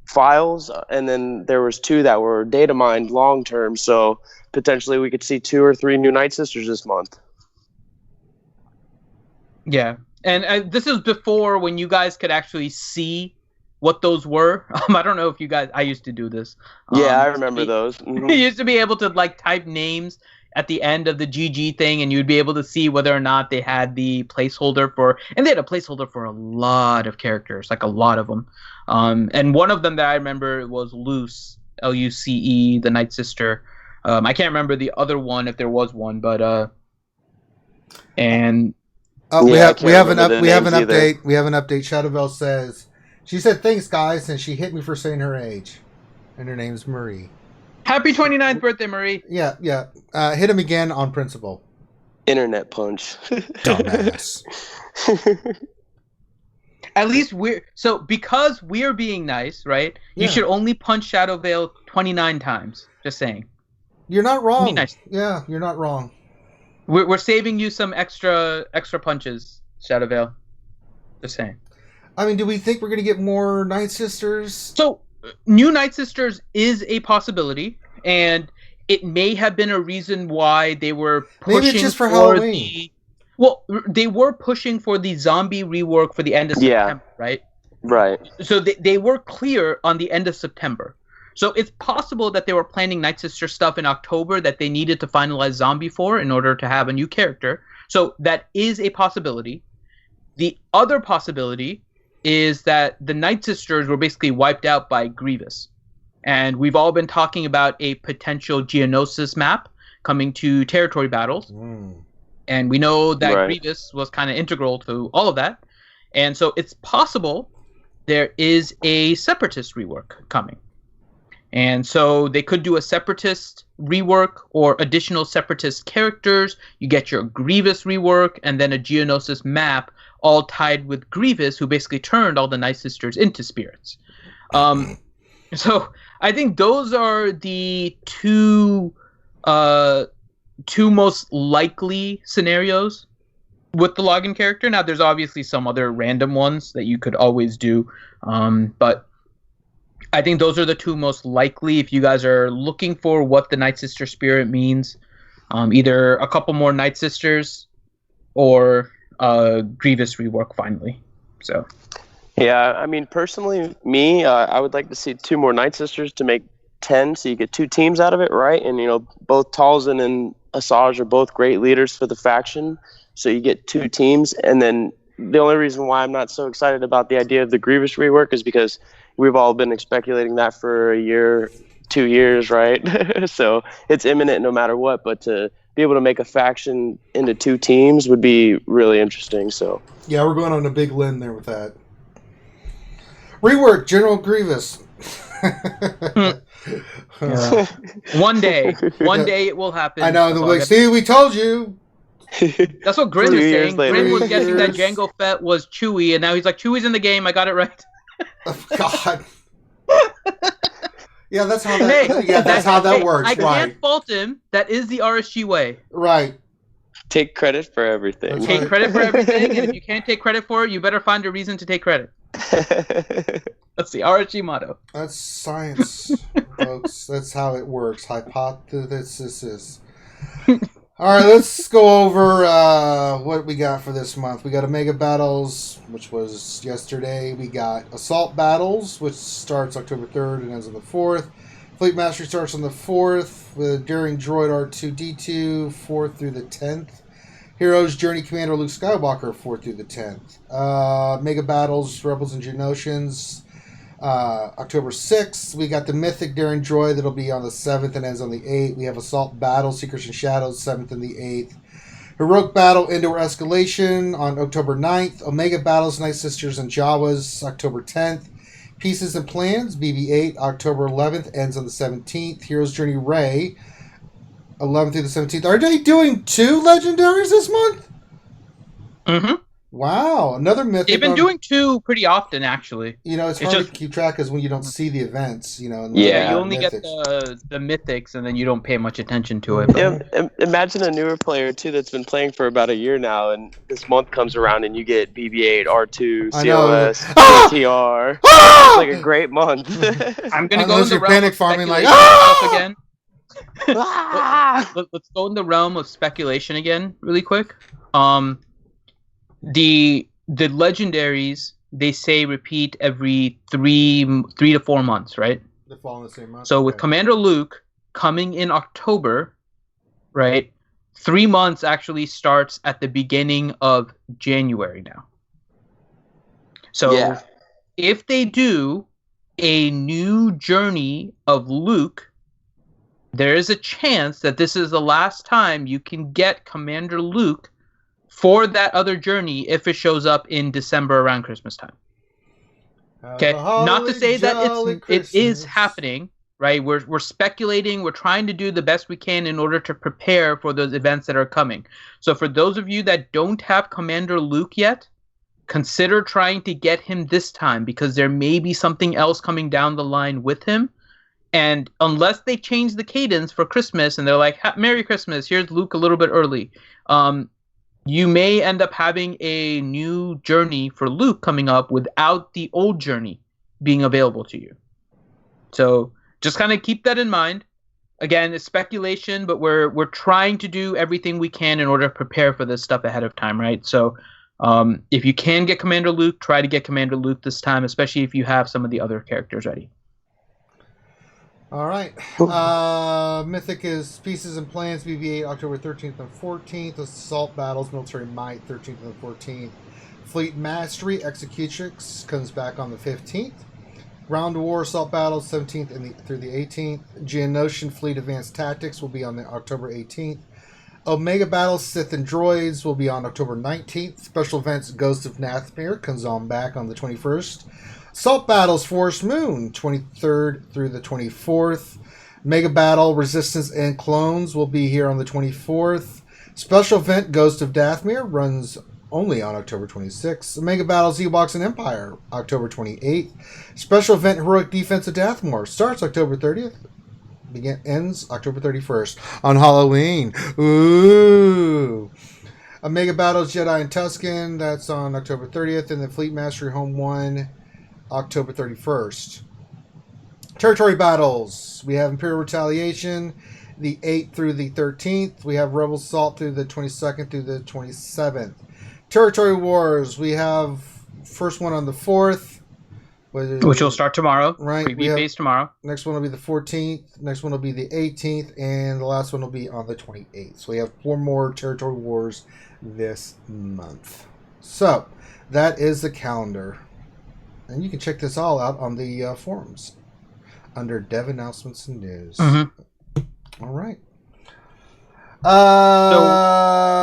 files, and then there was 2 that were data mined long term. So potentially we could see 2 or 3 new Nightsisters this month. Yeah. And this is before when you guys could actually see what those were. I don't know if you guys. I used to do this. Yeah, I remember those. Mhm. You used to be able to type names at the end of the GG thing, and you'd be able to see whether or not they had the placeholder for. And they had a placeholder for a lot of characters, like a lot of them. And one of them that I remember was Luce, Luce, the Nightsister. I can't remember the other one if there was one, but and. We Yeah, I have can't an remember the names either. update. We have an update. Shadowville says she said thanks guys, and she hit me for saying her age, and her name's Marie. Happy 29th birthday, Marie. Yeah. Hit him again on principle. Internet punch. Dumbass. At least because we're being nice, right? Yeah. You should only punch Shadow Veil 29 times. Just saying. You're not wrong. Be nice. Yeah, you're not wrong. We're saving you some extra punches, Shadow Veil. Just saying. I mean, do we think we're gonna get more Nightsisters? So, new Nightsisters is a possibility, and it may have been a reason why they were pushing Maybe it's just for Halloween. they were pushing for the zombie rework for the end of Yeah. September, right? Right. So they were clear on the end of September. So it's possible that they were planning Nightsister stuff in October that they needed to finalize Zombie for in order to have a new character. So that is a possibility. The other possibility is that the Nightsisters were basically wiped out by Grievous. And we've all been talking about a potential Geonosis map coming to territory battles. And we know that Right. Grievous was kind of integral to all of that. And so it's possible there is a Separatist rework coming. And so they could do a Separatist rework or additional Separatist characters. You get your Grievous rework and then a Geonosis map all tied with Grievous, who basically turned all the Nightsisters into spirits. So I think those are the two most likely scenarios with the login character. Now, there's obviously some other random ones that you could always do, but I think those are the two most likely. If you guys are looking for what the Nightsister Spirit means, Either a couple more Nightsisters or Grievous rework finally. So. Yeah, I mean, personally, I would like to see 2 more Nightsisters to make 10, so you get 2 teams out of it, right? And, both Talzin and Asajj are both great leaders for the faction, so you get 2 teams. And then the only reason why I'm not so excited about the idea of the Grievous rework is because we've all been speculating that for a year, 2 years, right? So it's imminent no matter what, but to be able to make a faction into 2 teams would be really interesting. So Yeah, we're going on a big limb there with that. Rework General Grievous. One day it will happen. I know. They're like, see, we told you. That's what Grin was saying. Grin was guessing that years. Jango Fett was Chewie, and now he's like, Chewie's in the game. I got it right. Oh, God. Yeah, that's how that works. I right. can't fault him. That is the RSG way. Right. take credit for everything. That's Take right. credit for everything, and if you can't take credit for it, you better find a reason to take credit. That's the RSG motto. That's science, folks. That's how it works. Hypothesis. All right, let's go over what we got for this month. We got Omega Battles, which was yesterday. We got Assault Battles, which starts October 3rd and ends on the 4th. Fleet Mastery starts on the 4th with Daring Droid R2-D2, 4th through the 10th. Heroes Journey Commander Luke Skywalker, 4th through the 10th. Mega Battles, Rebels and Geonosians, October 6th. We got the Mythic Daring Droid that'll be on the 7th and ends on the 8th. We have Assault Battle, Secrets and Shadows, 7th and the 8th. Heroic Battle, Indoor Escalation on October 9th. Omega Battles, Nightsisters and Jawas, October 10th. Pieces and Plans, BB-8, October 11th, ends on the 17th. Heroes Journey Ray, 11th through the 17th. Are they doing 2 legendaries this month? Mm-hmm. Wow, another mythic. They've been doing 2 pretty often, actually. You know, it's hard to keep track because when you don't see the events, you know. And Yeah, you only mythics. get the mythics, and then you don't pay much attention to it. But... Yeah, imagine a newer player too that's been playing for about a year now, and this month comes around and you get BB-8, R2, I know. COS, Ah! TR. Ah! It's like a great month. I'm gonna go Unless in the you're realm panic of farming, like, speculation ah! again. Let's go in the realm of speculation again, really quick. The legendaries, they say repeat every 3 to 4 months, right? They fall in the same month. So with Commander Luke coming in October, right? 3 months actually starts at the beginning of January now. So Yeah. if they do a new journey of Luke, there is a chance that this is the last time you can get Commander Luke for that other journey if it shows up in December around Christmas time. Okay, not to say that it is happening, right? We're speculating. We're trying to do the best we can in order to prepare for those events that are coming. So for those of you that don't have Commander Luke yet, consider trying to get him this time because there may be something else coming down the line with him. And unless they change the cadence for Christmas and they're like, Merry Christmas, here's Luke a little bit early, you may end up having a new journey for Luke coming up without the old journey being available to you. So just kind of keep that in mind. Again, it's speculation, but we're trying to do everything we can in order to prepare for this stuff ahead of time, right? So if you can get Commander Luke, try to get Commander Luke this time, especially if you have some of the other characters ready. All right. Mythic is Pieces and Plans, BB-8, October 13th and 14th. Assault Battles, Military Might, 13th and 14th. Fleet Mastery, Executrix, comes back on the 15th. Ground War, Assault Battles, 17th through the 18th. Geonosian Fleet Advanced Tactics will be on the October 18th. Omega Battles, Sith and Droids will be on October 19th. Special Events, Ghost of Nathmir comes on back on the 21st. Assault Battles, Forest Moon, 23rd through the 24th. Mega Battle, Resistance and Clones will be here on the 24th. Special Event, Ghost of Dathmir runs only on October 26th. Mega Battles, Ewoks and Empire, October 28th. Special Event, Heroic Defense of Dathmor starts October 30th. Ends October 31st on Halloween. Ooh. Mega Battles, Jedi and Tusken, that's on October 30th. And the Fleet Mastery Home 1, October 31st. Territory Battles. We have Imperial Retaliation, the 8th through the 13th. We have Rebel Assault through the 22nd through the 27th. Territory Wars, we have first one on the 4th. Which will start tomorrow. Right. Preview phase tomorrow. Next one will be the 14th. Next one will be the 18th. And the last one will be on the 28th. So we have 4 more Territory Wars this month. So that is the calendar. And you can check this all out on the forums under Dev Announcements and News. Mm-hmm. All right.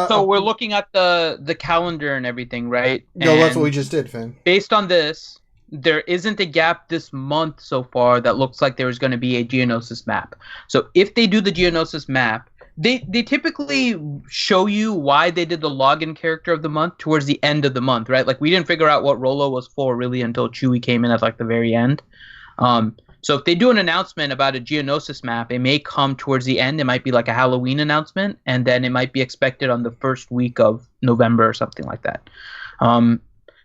So we're looking at the calendar and everything, right? No, and that's what we just did, Finn. Based on this, there isn't a gap this month so far that looks like there was going to be a Geonosis map. So if they do the Geonosis map, they typically show you why they did the login character of the month towards the end of the month, right? Like we didn't figure out what Rolo was for really until Chewie came in at like the very end. So if they do an announcement about a Geonosis map, it may come towards the end. It might be like a Halloween announcement, and then it might be expected on the first week of November or something like that.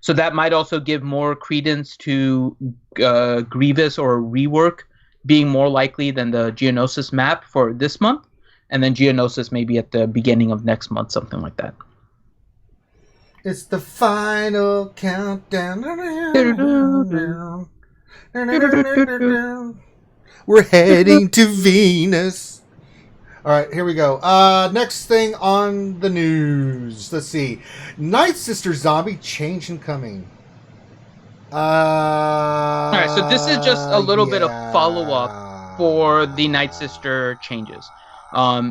So that might also give more credence to Grievous or Rework being more likely than the Geonosis map for this month, and then Geonosis maybe at the beginning of next month, something like that. It's the final countdown. We're heading to Venus. All right, here we go. Next thing on the news. Let's see. Nightsister Zombie change and coming. All right, so this is just a little bit of follow-up for the Nightsister changes.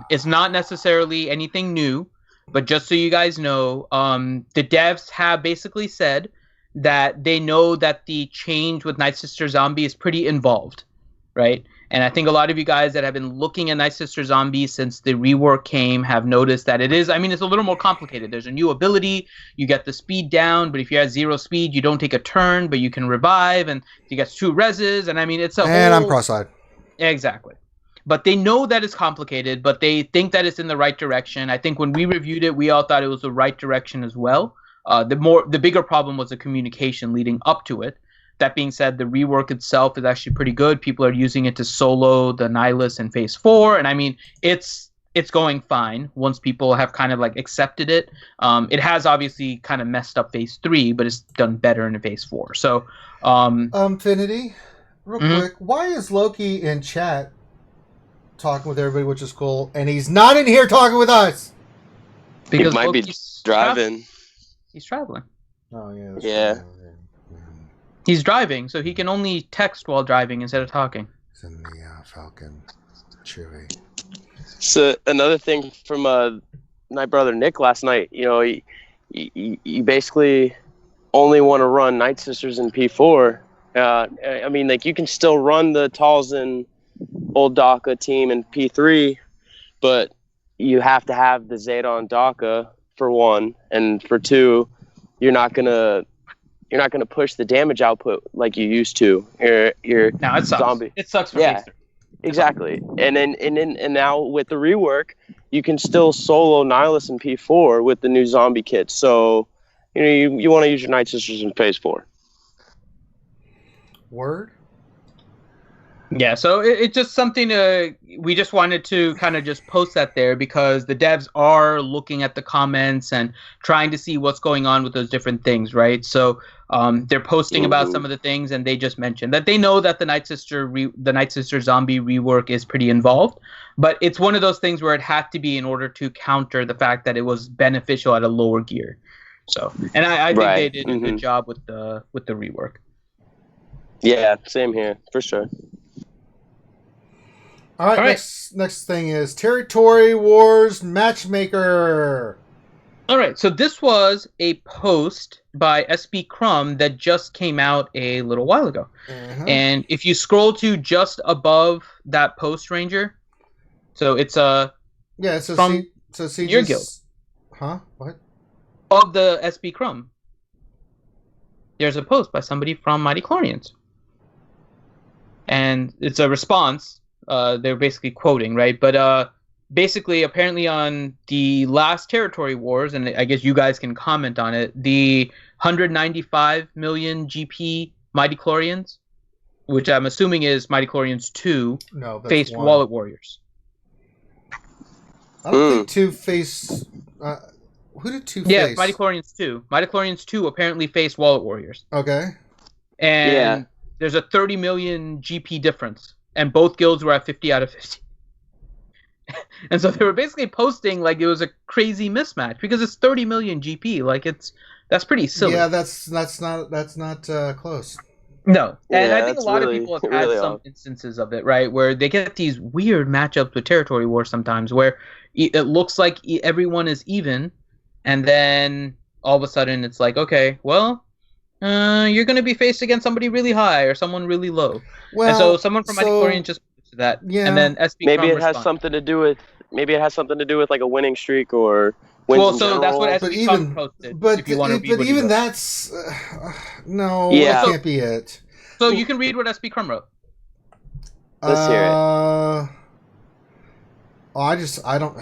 It's not necessarily anything new, but just so you guys know, the devs have basically said that they know that the change with Nightsister Zombie is pretty involved, right? And I think a lot of you guys that have been looking at Nightsister Zombie since the rework came have noticed that it is, I mean, it's a little more complicated. There's a new ability, you get the speed down, but if you have 0 speed, you don't take a turn, but you can revive, and you get 2 reses, and I mean, it's a And whole... I'm cross-eyed. Exactly. But they know that it's complicated, but they think that it's in the right direction. I think when we reviewed it, we all thought it was the right direction as well. The bigger problem was the communication leading up to it. That being said, the rework itself is actually pretty good. People are using it to solo the Nihilus in Phase 4, and I mean, it's going fine once people have kind of like accepted it. It has obviously kind of messed up Phase 3, but it's done better in Phase 4. So, Finity, real quick, why is Loki in chat talking with everybody, which is cool, and he's not in here talking with us? Because he might be driving. He's traveling. Oh yeah. Yeah. True. He's driving, so he can only text while driving instead of talking. He's in the Falcon Chewie. So another thing from my brother Nick last night, you know, you basically only want to run Nightsisters in P4. I mean, like you can still run the Talzin old Daka team in P3, but you have to have the Zeta on Daka for one, and for two, you're not gonna push the damage output like you used to. Your now it sucks. Zombie. It sucks for yeah, Phase 3. Exactly. And now with the rework, you can still solo Nihilus in P4 with the new zombie kit. So, you know, you want to use your Nightsisters in Phase 4. Word? Yeah, so it's just something we just wanted to kind of just post that there because the devs are looking at the comments and trying to see what's going on with those different things, right? So they're posting about some of the things, and they just mentioned that they know that the Nightsister Zombie rework is pretty involved, but it's one of those things where it had to be in order to counter the fact that it was beneficial at a lower gear. So, and I think they did a good job with the rework. Yeah, same here, for sure. All right. Next thing is Territory Wars Matchmaker. All right, so this was a post by SB Crumb that just came out a little while ago. And if you scroll to just above that post, Ranger, so it's from your guild. Huh? What? Of the SB Crumb, there's a post by somebody from Mighty Chlorians. And it's a response. They're basically quoting, right? But basically, apparently on the last Territory Wars, and I guess you guys can comment on it, the 195 million GP Mighty Chlorians, which I'm assuming is Mighty Chlorians 2, faced one. Wallet Warriors. I don't think 2 face. Who did 2 face? Yeah, Midichlorians 2. Midichlorians 2 apparently face Wallet Warriors. Okay. And there's a 30 million GP difference. And both guilds were at 50 out of 50. And so they were basically posting like it was a crazy mismatch because it's 30 million GP. Like that's pretty silly. Yeah, that's not close. No, and Yeah, I think a lot of people have had some instances of it, right, where they get these weird matchups with territory wars sometimes, where it looks like everyone is even, and then all of a sudden it's like, okay, well, you're going to be faced against somebody really high or someone really low. Well, and so someone from Midichlorian just posted that, and then SB maybe it has something to do with like a winning streak or. Well, so that's what SB posted. But if you want to read but even that's no, that can't be it. So you can read what SB Crumb wrote. Let's hear it. I don't.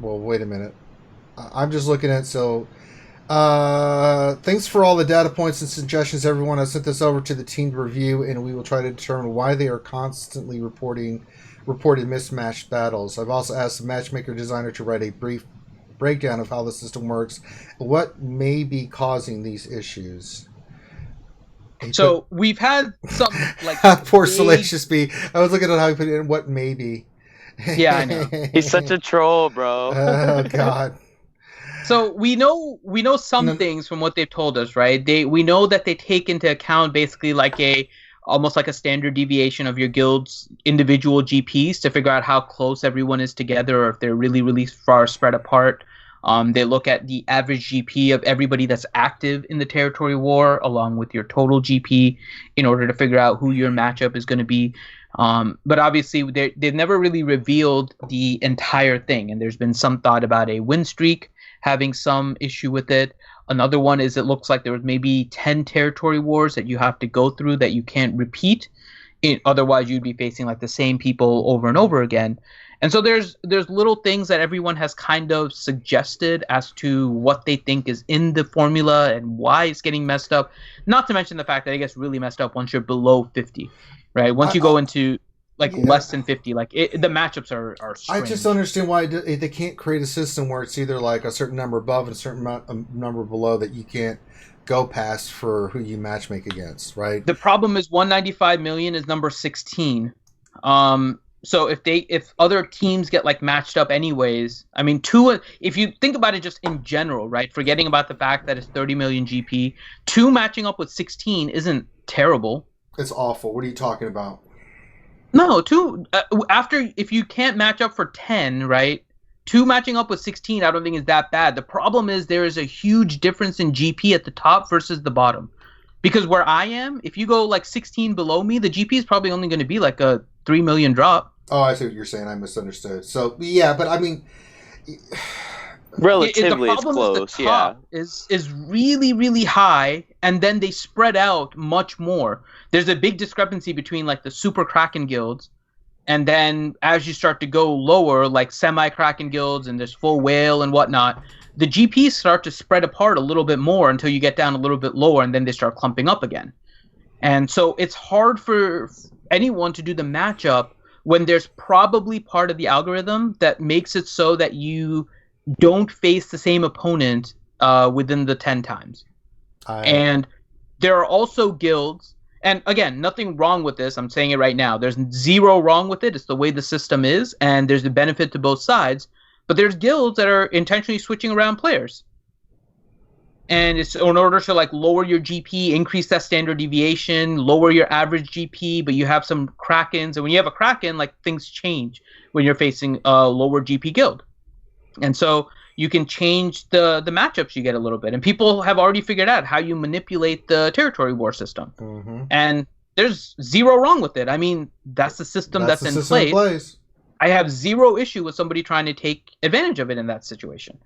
Well, wait a minute. I'm just looking at thanks for all the data points and suggestions, everyone. I sent this over to the team to review, and we will try to determine why they are constantly reported mismatched battles. I've also asked the matchmaker designer to write a brief breakdown of how the system works, what may be causing these issues. So we've had some like poor Salacious B. I was looking at how he put it in. What may be. Yeah, I know. He's such a troll, bro. Oh God. So we know some things from what they've told us, right? We know that they take into account basically like almost like a standard deviation of your guild's individual GPs to figure out how close everyone is together or if they're really, really far spread apart. They look at the average GP of everybody that's active in the territory war along with your total GP in order to figure out who your matchup is going to be. But obviously they've never really revealed the entire thing, and there's been some thought about a win streak having some issue with it. Another one is it looks like there was maybe 10 territory wars that you have to go through that you can't repeat. Otherwise, you'd be facing like the same people over and over again. And so there's little things that everyone has kind of suggested as to what they think is in the formula and why it's getting messed up. Not to mention the fact that it gets really messed up once you're below 50, right? Once you go into less than 50, the matchups are strange. I just don't understand why they can't create a system where it's either like a certain number above and a certain number below that you can't go past for who you matchmake against, right? The problem is 195 million is number 16. So if other teams get like matched up anyways, I mean, if you think about it just in general, right? Forgetting about the fact that it's 30 million GP, 2 matching up with 16 isn't terrible. It's awful. What are you talking about? No, 2 if you can't match up for 10, right? 2 matching up with 16, I don't think is that bad. The problem is there is a huge difference in GP at the top versus the bottom. Because where I am, if you go like 16 below me, the GP is probably only going to be like a 3 million drop. Oh, I see what you're saying. I misunderstood. So, yeah, but I mean... Relatively, it's close, is really, really high, and then they spread out much more. There's a big discrepancy between like the super Kraken guilds, and then as you start to go lower, like semi-Kraken guilds, and there's full whale and whatnot, the GPs start to spread apart a little bit more until you get down a little bit lower, and then they start clumping up again. And so it's hard for anyone to do the matchup when there's probably part of the algorithm that makes it so that you don't face the same opponent within the 10 times. And there are also guilds, and again, nothing wrong with this. I'm saying it right now. There's zero wrong with it. It's the way the system is, and there's a benefit to both sides. But there's guilds that are intentionally switching around players. And it's in order to like lower your GP, increase that standard deviation, lower your average GP, but you have some Krakens. And when you have a Kraken, like things change when you're facing a lower GP guild. And so you can change the matchups you get a little bit. And people have already figured out how you manipulate the territory war system. Mm-hmm. And there's zero wrong with it. I mean, that's the system that's in place. I have zero issue with somebody trying to take advantage of it in that situation.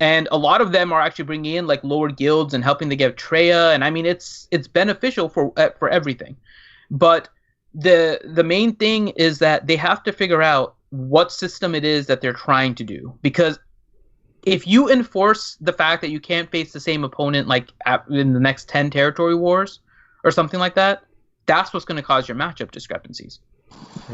And a lot of them are actually bringing in like lower guilds and helping to get Treya. And I mean, it's beneficial for everything. But the main thing is that they have to figure out what system it is that they're trying to do, because if you enforce the fact that you can't face the same opponent like in the next 10 territory wars or something like that, that's what's going to cause your matchup discrepancies.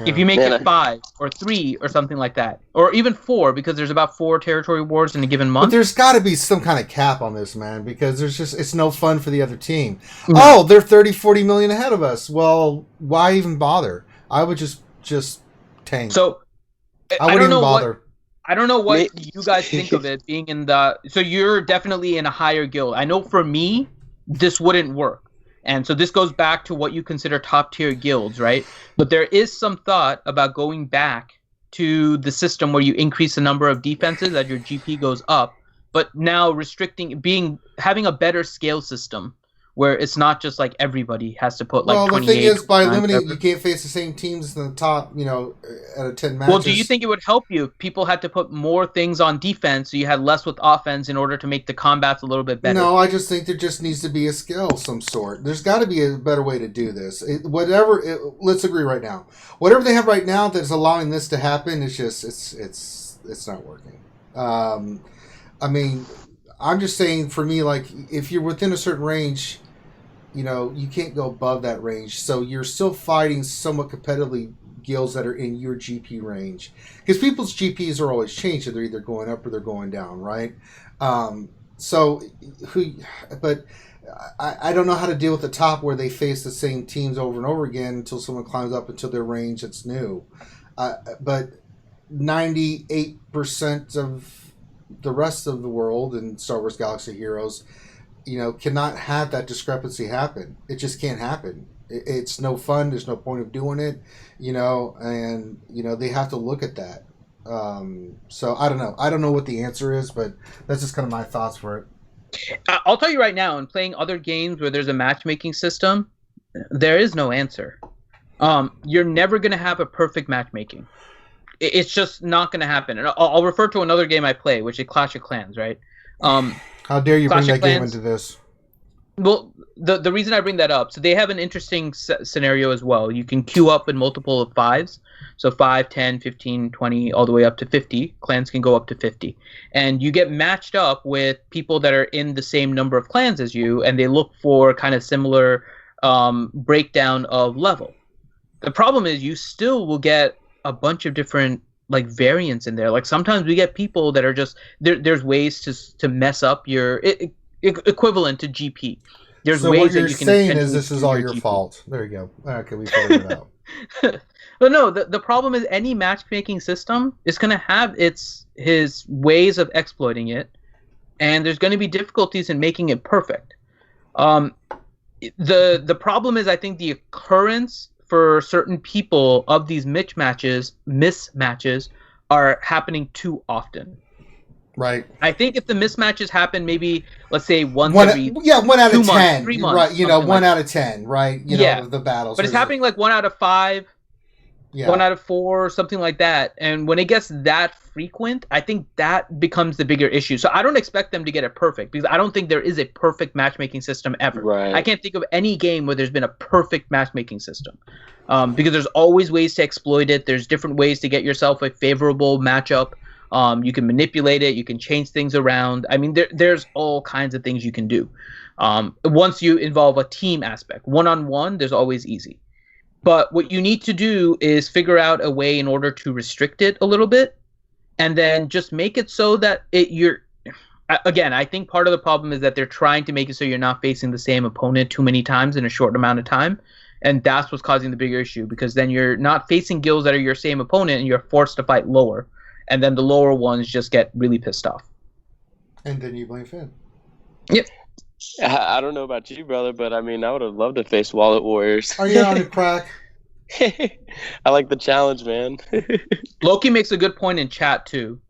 If you make Man, it 5 or 3 or something like that, or even 4, because there's about 4 territory wars in a given But month. there's got to be some kind of cap on this, man, because it's no fun for the other team. Oh, they're 30, 40 million ahead of us. Well, why even bother? I would just tank. So I wouldn't even bother. I don't know what you guys think of it being in the. So you're definitely in a higher guild. I know for me, this wouldn't work. And so this goes back to what you consider top tier guilds, right? But there is some thought about going back to the system where you increase the number of defenses as your GP goes up, but now having a better scale system where it's not just like everybody has to put like 28. Well, the thing is, by limiting, you can't face the same teams in the top, out of 10 matches. Well, do you think it would help you if people had to put more things on defense so you had less with offense in order to make the combats a little bit better? No, I just think there just needs to be a skill of some sort. There's got to be a better way to do this. Let's agree right now. Whatever they have right now that's allowing this to happen, it's just it's not working. I mean, I'm just saying, for me, like, if you're within a certain range, you can't go above that range. So you're still fighting somewhat competitively guilds that are in your GP range. Because people's GPs are always changing. They're either going up or they're going down, right? But I don't know how to deal with the top where they face the same teams over and over again until someone climbs up into their range that's new. But 98% of the rest of the world in Star Wars Galaxy of Heroes, cannot have that discrepancy happen. It just can't happen. It's no fun. There's no point of doing it, and they have to look at that. So I don't know. I don't know what the answer is, but that's just kind of my thoughts for it. I'll tell you right now, in playing other games where there's a matchmaking system, there is no answer. You're never going to have a perfect matchmaking. It's just not going to happen. And I'll refer to another game I play, which is Clash of Clans, right? How dare you bring that game into this? Well, the reason I bring that up, so they have an interesting scenario as well. You can queue up in multiple of 5s. So 5, 10, 15, 20, all the way up to 50. Clans can go up to 50. And you get matched up with people that are in the same number of clans as you, and they look for kind of similar breakdown of level. The problem is you still will get a bunch of different like variants in there. Like sometimes we get people that are just there's ways to mess up your equivalent to GP. There's so ways what you're that you can saying is this is all your GP. fault. There you go. Okay, we figured it out. But no, the problem is any matchmaking system is going to have his ways of exploiting it, and there's going to be difficulties in making it perfect. The problem is, I think, the occurrence for certain people of these mismatches are happening too often. Right. I think if the mismatches happen, maybe let's say one out of of 10, 3 months, right? One out of 10, right? The battles. But it's happening like 1 out of 5, 1 out of 4, something like that. And when it gets that frequent, I think that becomes the bigger issue. So I don't expect them to get it perfect because I don't think there is a perfect matchmaking system ever. Right. I can't think of any game where there's been a perfect matchmaking system because there's always ways to exploit it. There's different ways to get yourself a favorable matchup. You can manipulate it. You can change things around. I mean, there's all kinds of things you can do. Once you involve a team aspect, one-on-one, there's always easy. But what you need to do is figure out a way in order to restrict it a little bit, and then just make it so that again, I think part of the problem is that they're trying to make it so you're not facing the same opponent too many times in a short amount of time. And that's what's causing the bigger issue, because then you're not facing guilds that are your same opponent and you're forced to fight lower. And then the lower ones just get really pissed off. And then you blame Finn. Yep. I don't know about you, brother, but I mean, I would have loved to face Wallet Warriors. Are you on the crack? I like the challenge, man. Loki makes a good point in chat too.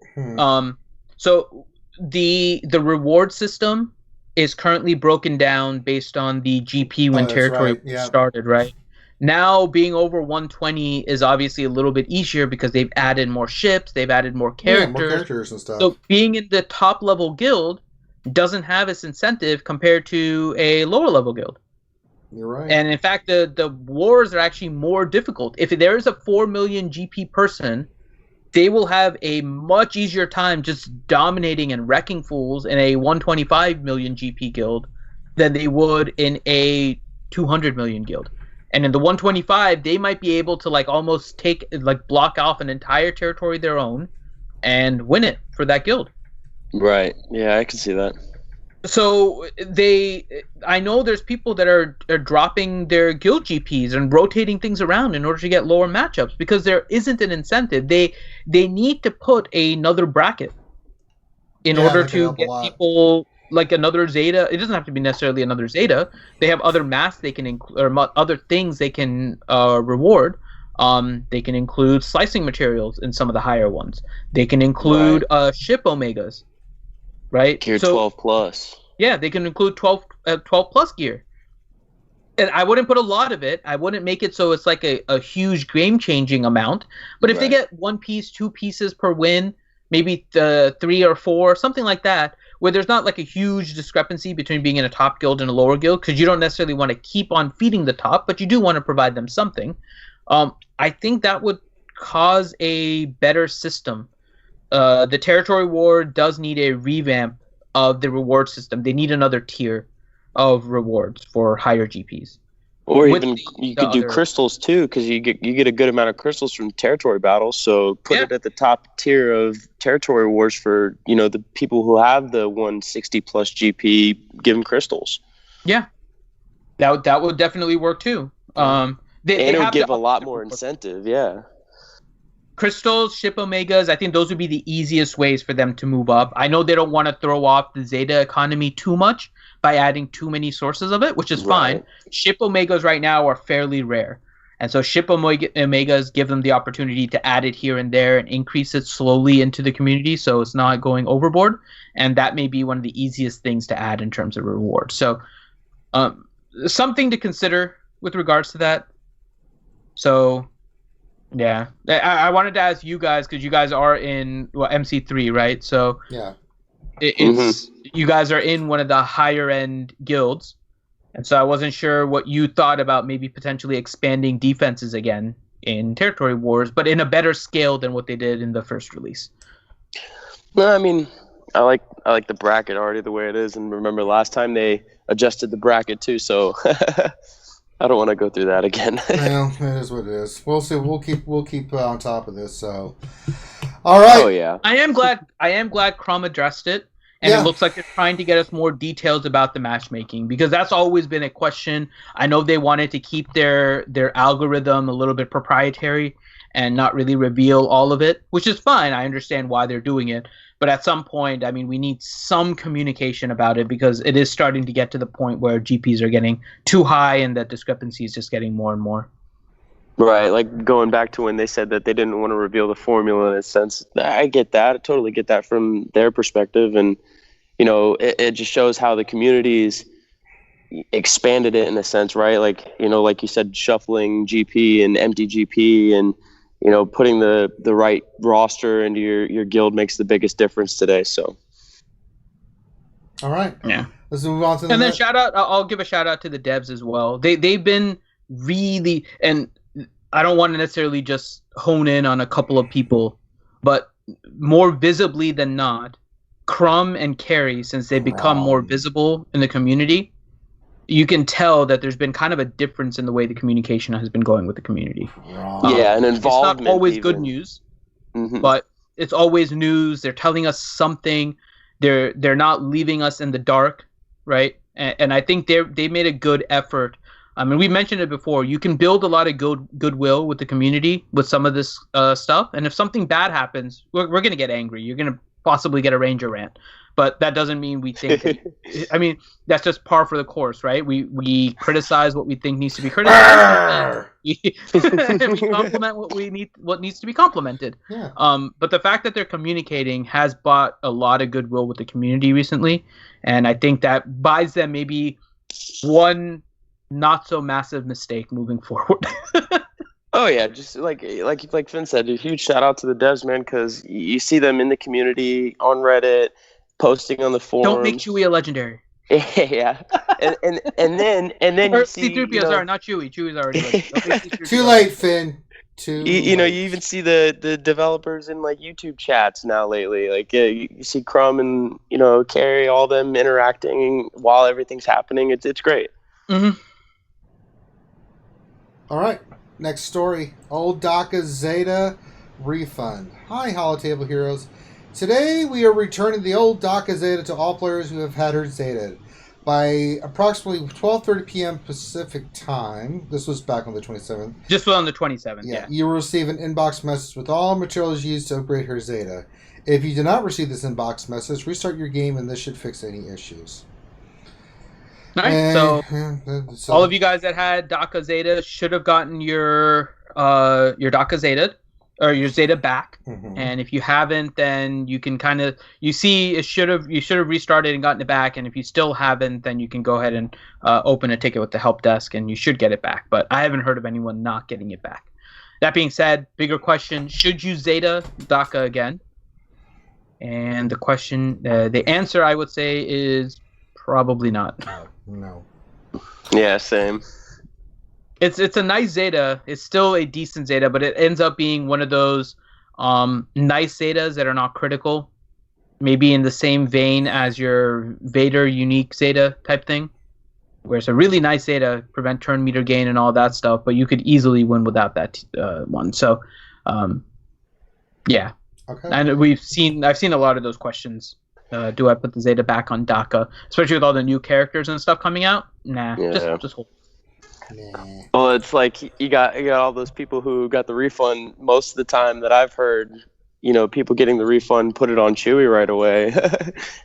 So the reward system is currently broken down based on the GP when territory started, right? Now being over 120 is obviously a little bit easier because they've added more ships, they've added more characters. Yeah, more characters and stuff. So being in the top level guild doesn't have its incentive compared to a lower level guild. You're right. And in fact, the wars are actually more difficult. If there is a 4 million GP person, they will have a much easier time just dominating and wrecking fools in a 125 million GP guild than they would in a 200 million guild. And in the 125, they might be able to like almost take like block off an entire territory of their own and win it for that guild. Right. Yeah, I can see that. So I know there's people that are dropping their guild GPs and rotating things around in order to get lower matchups because there isn't an incentive. They need to put another bracket in order to get people like another Zeta. It doesn't have to be necessarily another Zeta. They have other masks they can include or other things they can reward. They can include slicing materials in some of the higher ones. They can include ship omegas. Right? Gear 12 plus. Yeah, they can include 12 plus gear. And I wouldn't put a lot of it. I wouldn't make it so it's like a huge game-changing amount. But if they get 1 piece, 2 pieces per win, maybe 3 or 4, something like that, where there's not like a huge discrepancy between being in a top guild and a lower guild, because you don't necessarily want to keep on feeding the top, but you do want to provide them something. I think that would cause a better system. The territory war does need a revamp of the reward system. They need another tier of rewards for higher GPs. Or even you could do crystals too, because you get a good amount of crystals from territory battles. So put it at the top tier of territory wars for the people who have the 160 plus GP. Give them crystals. Yeah, that would definitely work too. And it would give a lot more incentive. Yeah. Crystals, ship omegas, I think those would be the easiest ways for them to move up. I know they don't want to throw off the Zeta economy too much by adding too many sources of it, which is fine. Ship omegas right now are fairly rare. And so ship omegas give them the opportunity to add it here and there and increase it slowly into the community so it's not going overboard. And that may be one of the easiest things to add in terms of reward. So something to consider with regards to that. So... yeah, I wanted to ask you guys because you guys are in MC3, right? So yeah, it's you guys are in one of the higher end guilds, and so I wasn't sure what you thought about maybe potentially expanding defenses again in territory wars, but in a better scale than what they did in the first release. No, I mean I like the bracket already the way it is, and remember last time they adjusted the bracket too, so. I don't want to go through that again. Well, it is what it is. We'll see. We'll keep on top of this. So, all right. Oh yeah. I am glad Crum addressed it, and it looks like they're trying to get us more details about the matchmaking because that's always been a question. I know they wanted to keep their algorithm a little bit proprietary and not really reveal all of it, which is fine. I understand why they're doing it. But at some point, I mean, we need some communication about it because it is starting to get to the point where GPs are getting too high and that discrepancy is just getting more and more. Right, like going back to when they said that they didn't want to reveal the formula in a sense. I get that. I totally get that from their perspective. And, it just shows how the communities expanded it in a sense, right? Like, like you said, shuffling GP and empty GP and, putting the right roster into your guild makes the biggest difference today. So, all right, yeah. Let's move on to and then I'll give a shout out to the devs as well. They've been really, and I don't want to necessarily just hone in on a couple of people, but more visibly than not, Crum and Carrie, since they've become more visible in the community, you can tell that there's been kind of a difference in the way the communication has been going with the community. Yeah, and involvement. It's not always good news, but it's always news. They're telling us something. They're not leaving us in the dark, right? And I think they made a good effort. I mean, we mentioned it before. You can build a lot of goodwill with the community with some of this stuff. And if something bad happens, we're going to get angry. You're going to possibly get a Ranger rant. But that doesn't mean we think. I mean, that's just par for the course, right? We criticize what we think needs to be criticized, and we compliment what needs to be complimented. Yeah. But the fact that they're communicating has brought a lot of goodwill with the community recently, and I think that buys them maybe one not so massive mistake moving forward. Oh yeah, just like Finn said, a huge shout out to the devs, man, because you see them in the community on Reddit. Posting on the forums. Don't make Chewie a legendary. Yeah, and then you see C-3PO, sorry, not Chewie. Chewie's already legendary. Too late, Finn. You even see the developers in like YouTube chats now lately. Like you see Crum and Carrie, all them interacting while everything's happening. It's great. Mm-hmm. All right, next story. Old Daka Zeta refund. Hi, Holotable Heroes. Today we are returning the old Daka Zeta to all players who have had her Zeta. By approximately 12:30 p.m. Pacific time, this was back on the 27th. Just on the 27th, yeah. You will receive an inbox message with all materials used to upgrade her Zeta. If you do not receive this inbox message, restart your game and this should fix any issues. Alright, so all of you guys that had Daka Zeta should have gotten your Daka Zeta or your Zeta back. Mm-hmm. And if you haven't, then you can you should have restarted and gotten it back. And if you still haven't, then you can go ahead and open a ticket with the help desk and you should get it back. But I haven't heard of anyone not getting it back. That being said, bigger question, should you Zeta Daka again? And the answer I would say is probably not. No. Yeah, same. It's a nice Zeta. It's still a decent Zeta, but it ends up being one of those nice Zetas that are not critical. Maybe in the same vein as your Vader unique Zeta type thing, where it's a really nice Zeta, prevent turn meter gain and all that stuff, but you could easily win without that one. So, yeah. Okay. And I've seen a lot of those questions. Do I put the Zeta back on Daka, especially with all the new characters and stuff coming out? Nah, Yeah. just hold. Nah. Well, it's like you got all those people who got the refund. Most of the time that I've heard, people getting the refund put it on Chewie right away.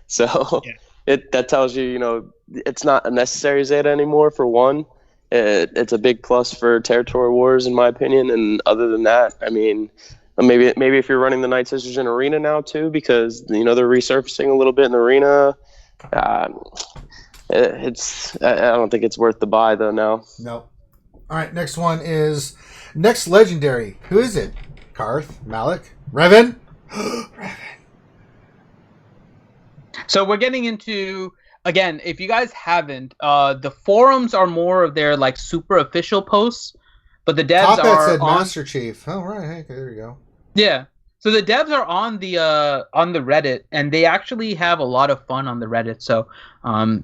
So that tells you, it's not a necessary Zeta anymore. For one, it's a big plus for territory wars, in my opinion. And other than that, I mean, maybe if you're running the Nightsisters in Arena now too, because they're resurfacing a little bit in the Arena. I don't think it's worth the buy though now. Nope. All right, next one is next legendary. Who is it? Karth, Malik, Revan. Revan. So we're getting into, again, if you guys haven't, the forums are more of their like super official posts, but the devs Top are said on Master Chief. Oh right, hey, there you go. Yeah. So the devs are on the Reddit, and they actually have a lot of fun on the Reddit. So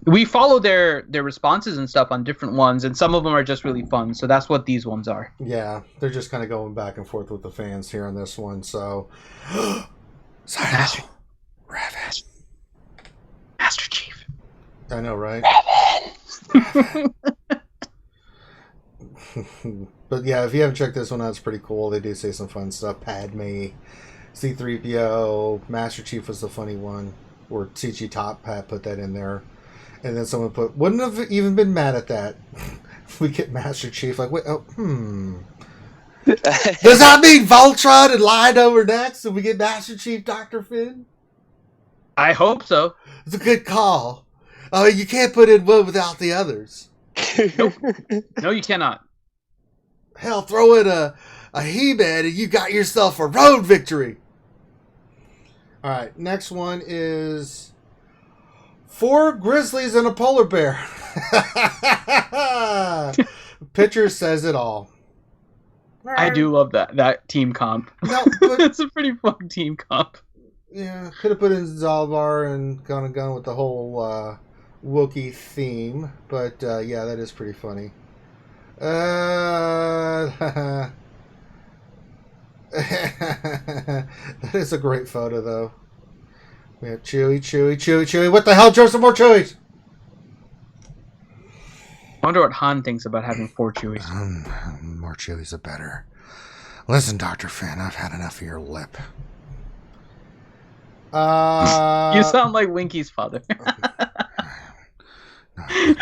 we follow their responses and stuff on different ones, and some of them are just really fun. So that's what these ones are. Yeah, they're just kind of going back and forth with the fans here on this one. So, Master, Revan, Master Chief. I know, right? Revan. But yeah, if you haven't checked this one out, it's pretty cool. They do say some fun stuff. Padme, C-3PO, Master Chief was the funny one. Or CG Top Pat put that in there. And then someone put, wouldn't have even been mad at that. We get Master Chief, like, wait, Does that mean Voltron and lied over next and we get Master Chief Dr. Finn? I hope so. It's a good call. Oh, you can't put in one without the others. Nope. No, you cannot. Hell, throw in a He-Man and you got yourself a road victory. All right, next one is 4 grizzlies and a polar bear. Picture says it all. I do love that team comp. No, but, it's a pretty fun team comp. Yeah, could have put in Zalbar and gone with the whole Wookiee theme, but yeah, that is pretty funny. That is a great photo, though. We have Chewie. What the hell? Draw some more Chewies! I wonder what Han thinks about having 4 Chewies. More Chewies are better. Listen, Dr. Finn, I've had enough of your lip. You sound like Winky's father.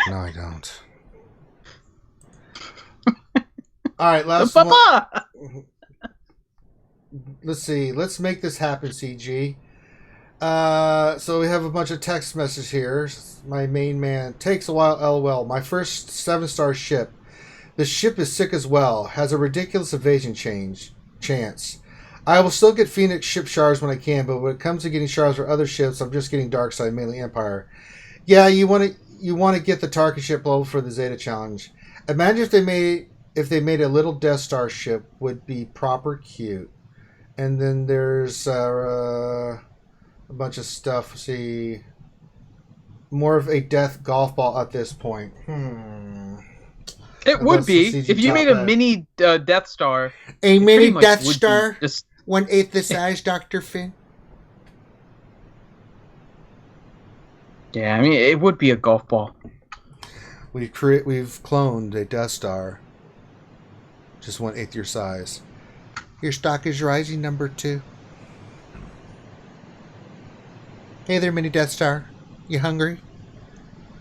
No, I don't. All right, last one. Let's see. Let's make this happen, CG. So we have a bunch of text messages here. My main man. Takes a while, LOL. My first 7-star ship. The ship is sick as well. Has a ridiculous evasion chance. I will still get Phoenix ship shards when I can, but when it comes to getting shards for other ships, I'm just getting Darkside, mainly Empire. Yeah, you want to get the Tarkin ship level for the Zeta challenge. Imagine if they made a little Death Star ship, would be proper cute. And then there's a bunch of stuff. See, more of a death golf ball at this point. It would That's the be CG if you top made a hat. mini Death Star. A it mini pretty much Death would be Star, just- 1/8 the size, Dr. Finn. Yeah, I mean, it would be a golf ball. We've cloned a Death Star. Just 1/8 your size. Your stock is rising, number 2. Hey there, mini Death Star. You hungry?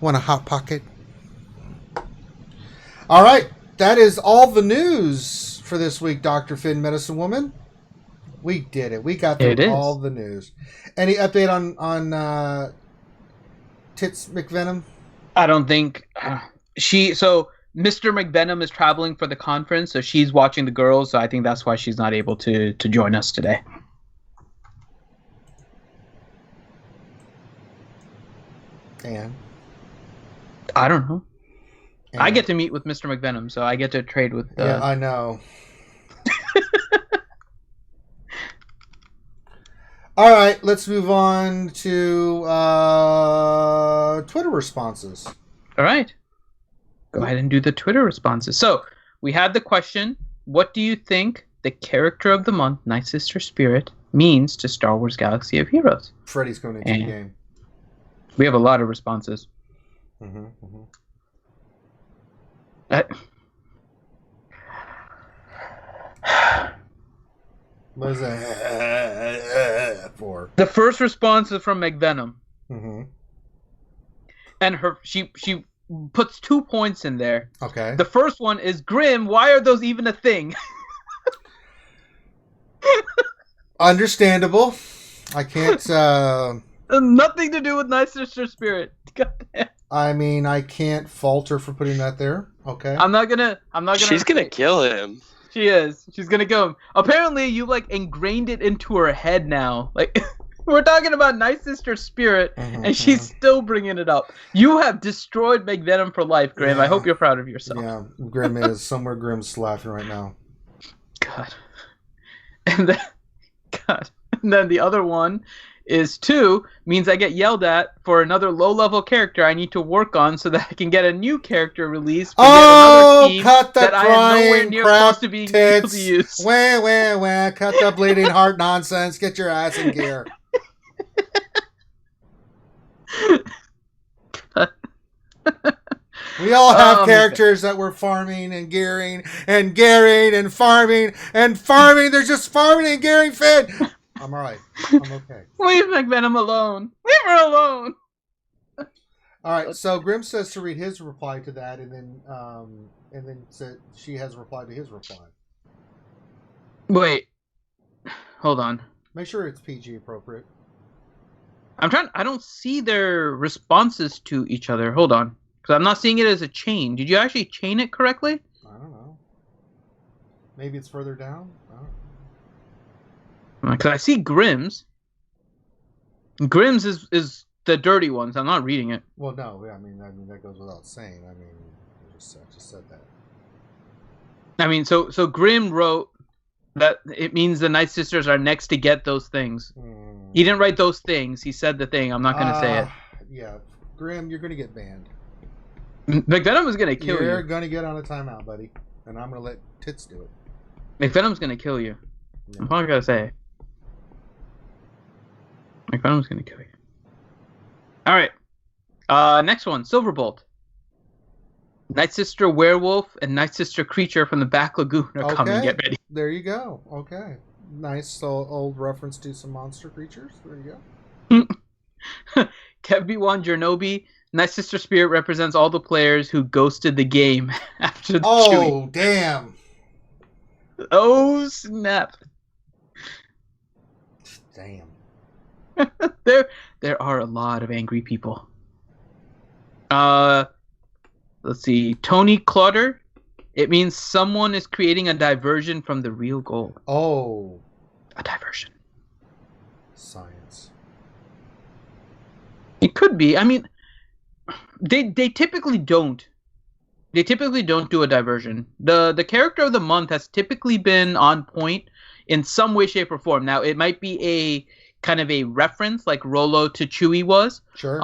Want a hot pocket? All right, that is all the news for this week, Dr. Finn, Medicine Woman. We did it. We got through all the news. Any update on Tits McVenom? I don't think so. Mr. McVenom is traveling for the conference, so she's watching the girls. So I think that's why she's not able to join us today. And I don't know. I get to meet with Mr. McVenom, so I get to trade with. Yeah, I know. All right, let's move on to Twitter responses. All right. Go ahead and do the Twitter responses. So we had the question: what do you think the character of the month, Nightsister Spirit, means to Star Wars Galaxy of Heroes? Freddy's going into the game. We have a lot of responses. What is that for? The first response is from McVenom. And she puts 2 points in there. Okay. The first one is Grim. Why are those even a thing? Understandable. I can't. Nothing to do with Nightsister Spirit. I mean, I can't fault her for putting that there. Okay. I'm not gonna. She's gonna kill him. She is. She's gonna kill him. Apparently, you ingrained it into her head now. We're talking about Nightsister Spirit, and she's still bringing it up. You have destroyed McVenom for life, Grim. Yeah. I hope you're proud of yourself. Yeah, Grim is somewhere. Grim's laughing right now. God. And then the other one is 2 means I get yelled at for another low-level character I need to work on so that I can get a new character released for yet another team cut the that I am nowhere near close to being able to use. Wah. Cut the bleeding heart nonsense. Get your ass in gear. We all have characters that we're farming and gearing and farming and farming. They're just farming and gearing fit. I'm all right. I'm okay. Leave McVenom alone. Leave her alone. All right. So Grim says to read his reply to that, and then said she has replied to his reply. Wait. Hold on. Make sure it's PG appropriate. I don't see their responses to each other. Hold on. Because I'm not seeing it as a chain. Did you actually chain it correctly? I don't know. Maybe it's further down? I don't know. Because I see Grimm's. Grimm's is the dirty ones. I'm not reading it. Well, no. I mean that goes without saying. I mean, I just said that. I mean, so Grimm wrote that it means the Night Sisters are next to get those things. He didn't write those things. He said the thing. I'm not going to say it. Yeah. Grim, you're going to get banned. McVenom is going to kill you. You're going to get on a timeout, buddy. And I'm going to let Tits do it. McVenom's going to kill you. Yeah. I'm probably going to say it. McVenom's going to kill you. All right. Next one. Silverbolt. Nightsister Werewolf and Nightsister Creature from the Back Lagoon are coming. Get ready. There you go. Okay. Nice old reference to some monster creatures. There you go. Kev-B1 Jernobi. Nightsister Spirit represents all the players who ghosted the game after the Chewie. Damn. Oh, snap. Damn. There are a lot of angry people. Let's see. Tony Clutter. It means someone is creating a diversion from the real goal. Oh. A diversion. Science. It could be. I mean, they typically don't. They typically don't do a diversion. The character of the month has typically been on point in some way, shape, or form. Now, it might be a kind of a reference like Rolo to Chewie was. Sure.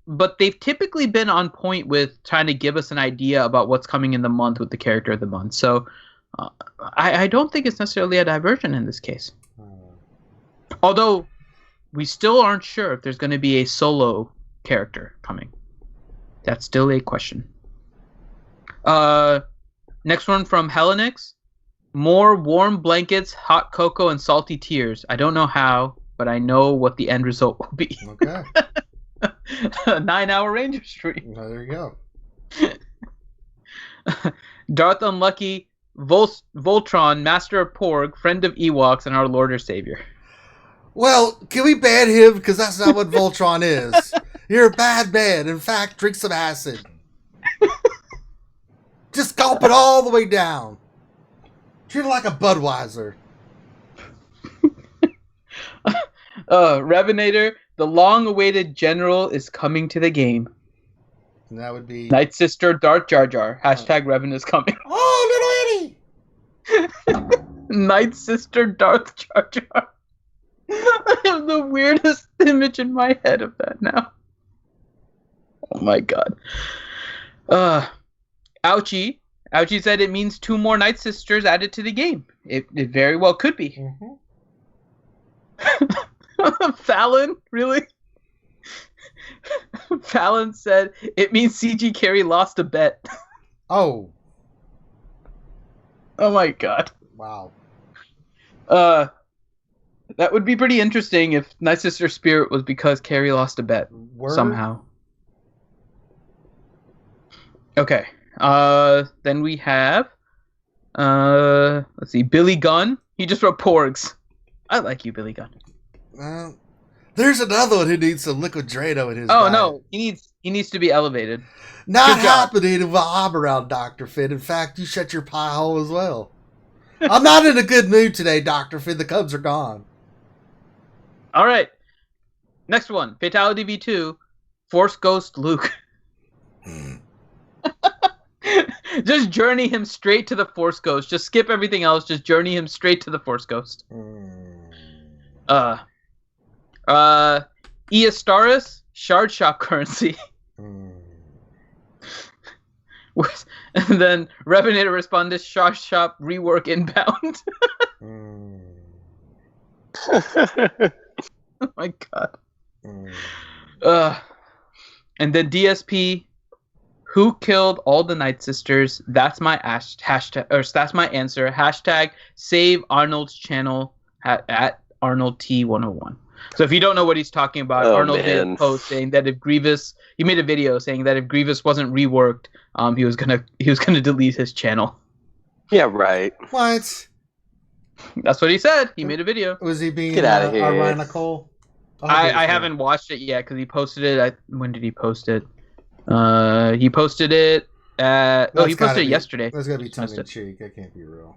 but they've typically been on point with trying to give us an idea about what's coming in the month with the character of the month. So I don't think it's necessarily a diversion in this case. Although we still aren't sure if there's going to be a solo character coming. That's still a question. Next one from Helenix. More warm blankets, hot cocoa, and salty tears. I don't know how, but I know what the end result will be. Okay. A 9-hour Ranger stream. Oh, there you go. Darth Unlucky, Voltron, Master of Porg, Friend of Ewoks, and our Lord or Savior. Well, can we ban him? Because that's not what Voltron is. You're a bad man. In fact, drink some acid. Just gulp it all the way down. Treat it like a Budweiser. Revenator, the long-awaited general is coming to the game. And that would be... Nightsister Darth Jar Jar. Hashtag Revan is coming. Oh, little Eddie! Nightsister Darth Jar Jar. I have the weirdest image in my head of that now. Oh my god. Ouchie. Ouchie said it means 2 more Nightsisters added to the game. It very well could be. Fallon, really? Fallon said it means CG Carey lost a bet. Oh. Oh my god. Wow. That would be pretty interesting if Nightsister Spirit was because Carrie lost a bet somehow. Okay. Then we have let's see, Billy Gunn. He just wrote Porgs. I like you, Billy Gunn. There's another one who needs some liquid Drano in his Oh diet. no, he needs to be elevated. Not happening while I'm around, Dr. Finn. In fact, you shut your pie hole as well. I'm not in a good mood today, Dr. Finn. The Cubs are gone. All right. Next one. Fatality V2. Force Ghost Luke. Just journey him straight to the Force Ghost. Just skip everything else. Just journey him straight to the Force Ghost. Eastaris, Shard Shop currency. And then Revenator responded, Shard Shop rework inbound. Oh my god. And then DSP, who killed all the Nightsisters? That's my hashtag, or that's my answer. Hashtag save Arnold's channel at ArnoldT101. So if you don't know what he's talking about, Arnold made a post saying that if Grievous, he made a video saying that if Grievous wasn't reworked, he was gonna delete his channel. Yeah, right. What? That's what he said. He made a video. Was he being Get out of here. ironical? I haven't watched it yet because he posted it. When did he post it? He posted it at. He posted it yesterday. That's gotta be tongue in cheek. That can't be real.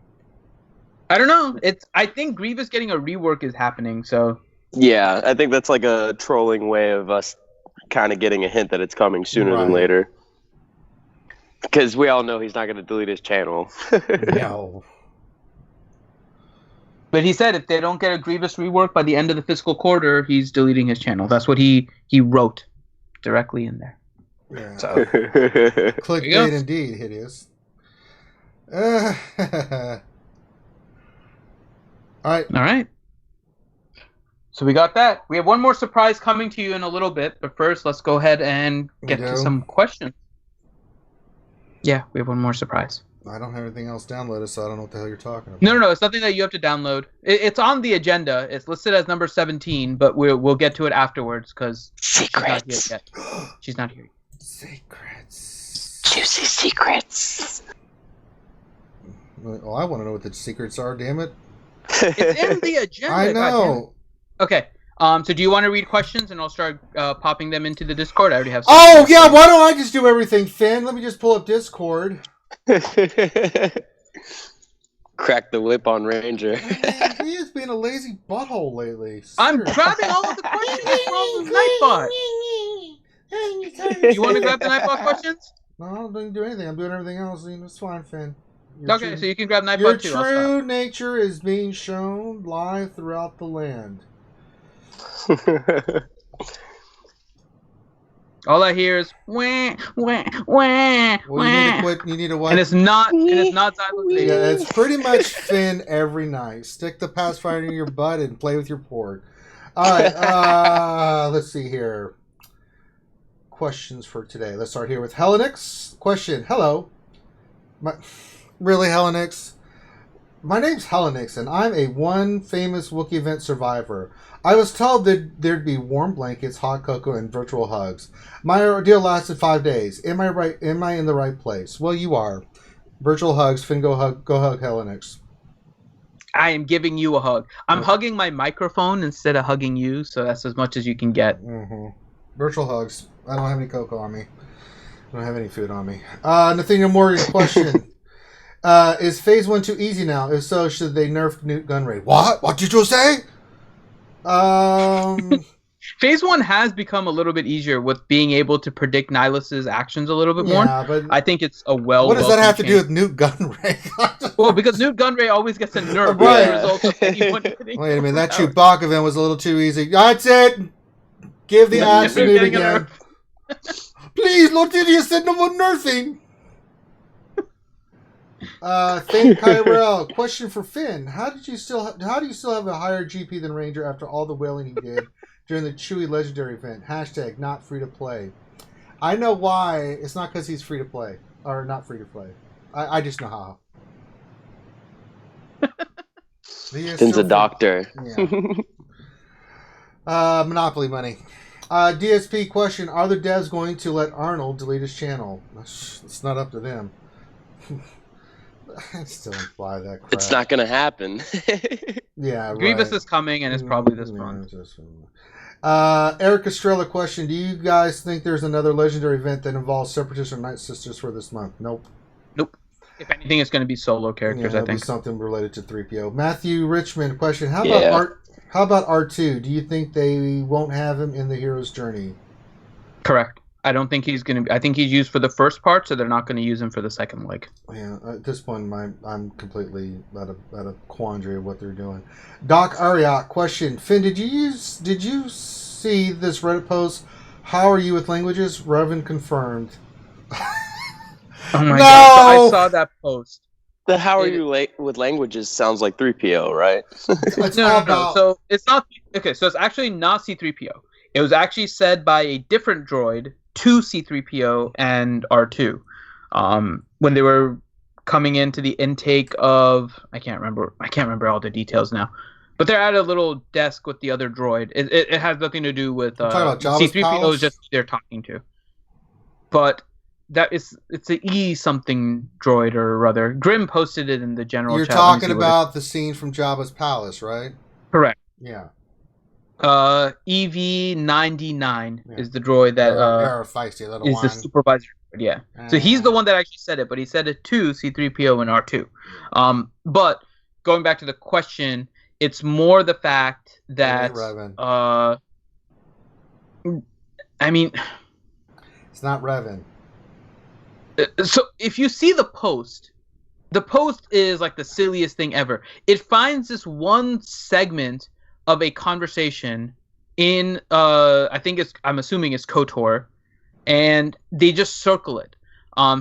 I don't know. I think Grievous getting a rework is happening. So. Yeah, I think that's like a trolling way of us kind of getting a hint that it's coming sooner than later. Because we all know he's not going to delete his channel. No. But he said if they don't get a Grievous rework by the end of the fiscal quarter, he's deleting his channel. That's what he wrote directly in there. Yeah. So. Clickbait indeed, hideous. All right. So we got that. We have one more surprise coming to you in a little bit, but first let's go ahead and get to some questions. Yeah, we have one more surprise. I don't have anything else downloaded, so I don't know what the hell you're talking about. No. It's nothing that you have to download. It's on the agenda. It's listed as number 17, but we'll get to it afterwards because she's not here yet. She's not here yet. Secrets. Juicy secrets. Well, I want to know what the secrets are, damn it. It's in the agenda. I know. Okay. So do you want to read questions and I'll start popping them into the Discord? I already have some. Oh, yeah, why don't I just do everything, Finn? Let me just pull up Discord. Crack the whip on Ranger. Man, he has been a lazy butthole lately. I'm grabbing all of the questions from Nightbot. You want to grab the Nightbot questions? No, I don't do anything. I'm doing everything else. It's fine, Finn. Okay, so you can grab Nightbot too. Your true nature is being shown live throughout the land. All I hear is wah wah wah Well, you need to wah, quit. You need to what? and it's not Xylo's baby. Yeah, it's pretty much Finn every night. Stick the pacifier in your butt and play with your port. All right, let's see here. Questions for today. Let's start here with Hellenix. Question. Hello. Really, Hellenix? My name's Hellenix, and I'm a one famous Wookiee event survivor. I was told that there'd be warm blankets, hot cocoa, and virtual hugs. My ordeal lasted 5 days. Am I right? Am I in the right place? Well, you are. Virtual hugs. Finn, go hug Hellenix. I am giving you a hug. I'm hugging my microphone instead of hugging you, so that's as much as you can get. Mm-hmm. Virtual hugs. I don't have any cocoa on me. I don't have any food on me. Nathaniel Morgan, question. Is Phase 1 too easy now? If so, should they nerf Newt Gunray? What? What did you say? Phase 1 has become a little bit easier with being able to predict Nihilus's actions a little bit more. But I think it's a what does that have to do with Newt Gunray? Well, because Newt Gunray always gets a nerf Right. as a result of anyone hitting. Wait a minute, that Chewbacca event was a little too easy. That's it! Give the axe to Newt again. Please, Lord Sidious said no more nerfing! Finn Kyrell, question for Finn. How do you still have a higher GP than Ranger after all the whaling he did during the Chewie Legendary event? # not free to play. I know why. It's not because he's free to play. Or not free to play. I just know how. Finn's a doctor. Yeah. Monopoly money. DSP question. Are the devs going to let Arnold delete his channel? It's not up to them. I still imply that crap. It's not going to happen. Yeah, Grievous right. is coming, and it's probably this month. Eric Estrella question. Do you guys think there's another legendary event that involves Separatists or Nightsisters for this month? Nope. If anything, it's going to be solo characters, I think. Be something related to 3PO. Matthew Richmond question. How about R2? Do you think they won't have him in the hero's journey? Correct. I don't think he's going to. I think he's used for the first part, so they're not going to use him for the second leg. Yeah, at this point, I'm completely at a quandary of what they're doing. Doc Ariat question: Finn, did you see this Reddit post? How are you with languages? Revan confirmed. Oh my No! god! I saw that post. The how are you with languages sounds like 3PO, right? No. So it's not. Okay, so it's actually not C-3PO. It was actually said by a different droid to C-3PO and R2 when they were coming into the intake of I can't remember all the details now, but they're at a little desk with the other droid. It has nothing to do with C-3PO is just who they're talking to, but it's an E something droid, or rather Grim posted it in the general You're chat. You're talking about the scene from Jabba's palace, right? Correct. Yeah. EV-99 is the droid that is the supervisor. Yeah. So he's the one that actually said it, but he said it to C-3PO and R2. But going back to the question, it's more the fact that I mean, it's not Revan. So if you see the post is like the silliest thing ever. It finds this one segment of a conversation in I'm assuming it's KOTOR, and they just circle it.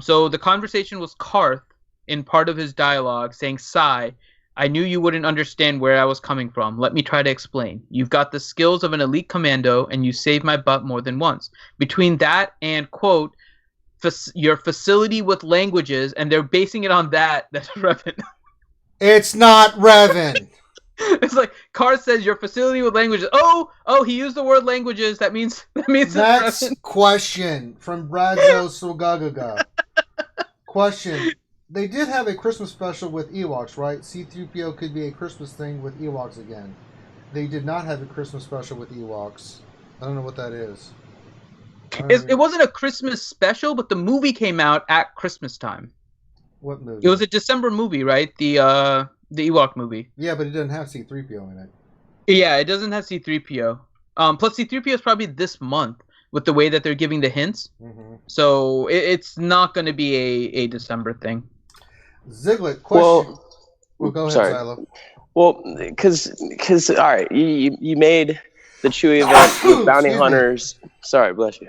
So the conversation was Karth in part of his dialogue saying, "Sai, I knew you wouldn't understand where I was coming from. Let me try to explain. You've got the skills of an elite commando, and you saved my butt more than once." Between that and quote your facility with languages, and they're basing it on that's Revan. It's not Revan. It's like Karth says your facility with languages. Oh, he used the word languages. That means Next question from Bradzo Sogagaga. Question. They did have a Christmas special with Ewoks, right? C-3PO could be a Christmas thing with Ewoks again. They did not have a Christmas special with Ewoks. I don't know what that is. It wasn't a Christmas special, but the movie came out at Christmas time. What movie? It was a December movie, right? The Ewok movie. Yeah, but it doesn't have C-3PO in it. Yeah, it doesn't have C-3PO. Plus C-3PO is probably this month with the way that they're giving the hints. Mm-hmm. So it's not going to be a December thing. Ziglet, question. Well, go ahead, sorry. Silo. Well, because all right, you made the Chewie event with bounty Excuse me. hunters. Sorry, bless you.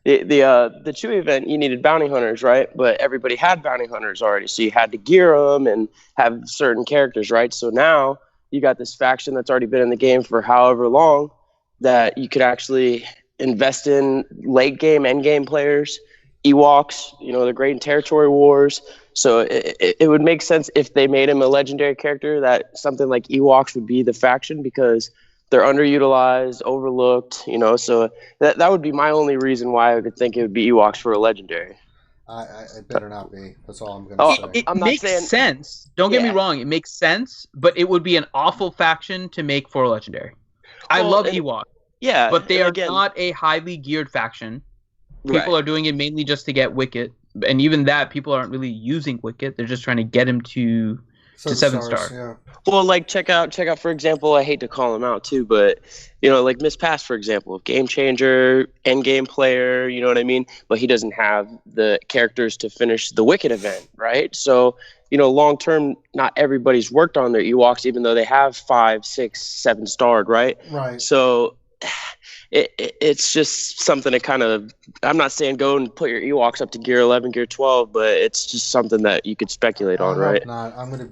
The Chewie event, you needed bounty hunters, right? But everybody had bounty hunters already, so you had to gear them and have certain characters, right? So now you got this faction that's already been in the game for however long that you could actually invest in late game, end game players, Ewoks. They're great in territory wars. So it would make sense if they made him a legendary character that something like Ewoks would be the faction because they're underutilized, overlooked, so that would be my only reason why I could think it would be Ewoks for a legendary. I better not be. That's all I'm going to say. It makes sense. Don't get me wrong. It makes sense, but it would be an awful faction to make for a legendary. I love Ewok. Yeah. But they are not a highly geared faction. People are doing it mainly just to get Wicket. And even that, people aren't really using Wicket. They're just trying to get him to 7-star. Yeah. Well, like check out for example, I hate to call him out too, but like Miss Pass, for example, game changer, end game player, you know what I mean? But he doesn't have the characters to finish the Wicked event, right? So, long term, not everybody's worked on their Ewoks, even though they have 5, 6, 7 starred, right? Right. So it's just something to kind of, I'm not saying go and put your Ewoks up to gear 11, gear 12, but it's just something that you could speculate on, right?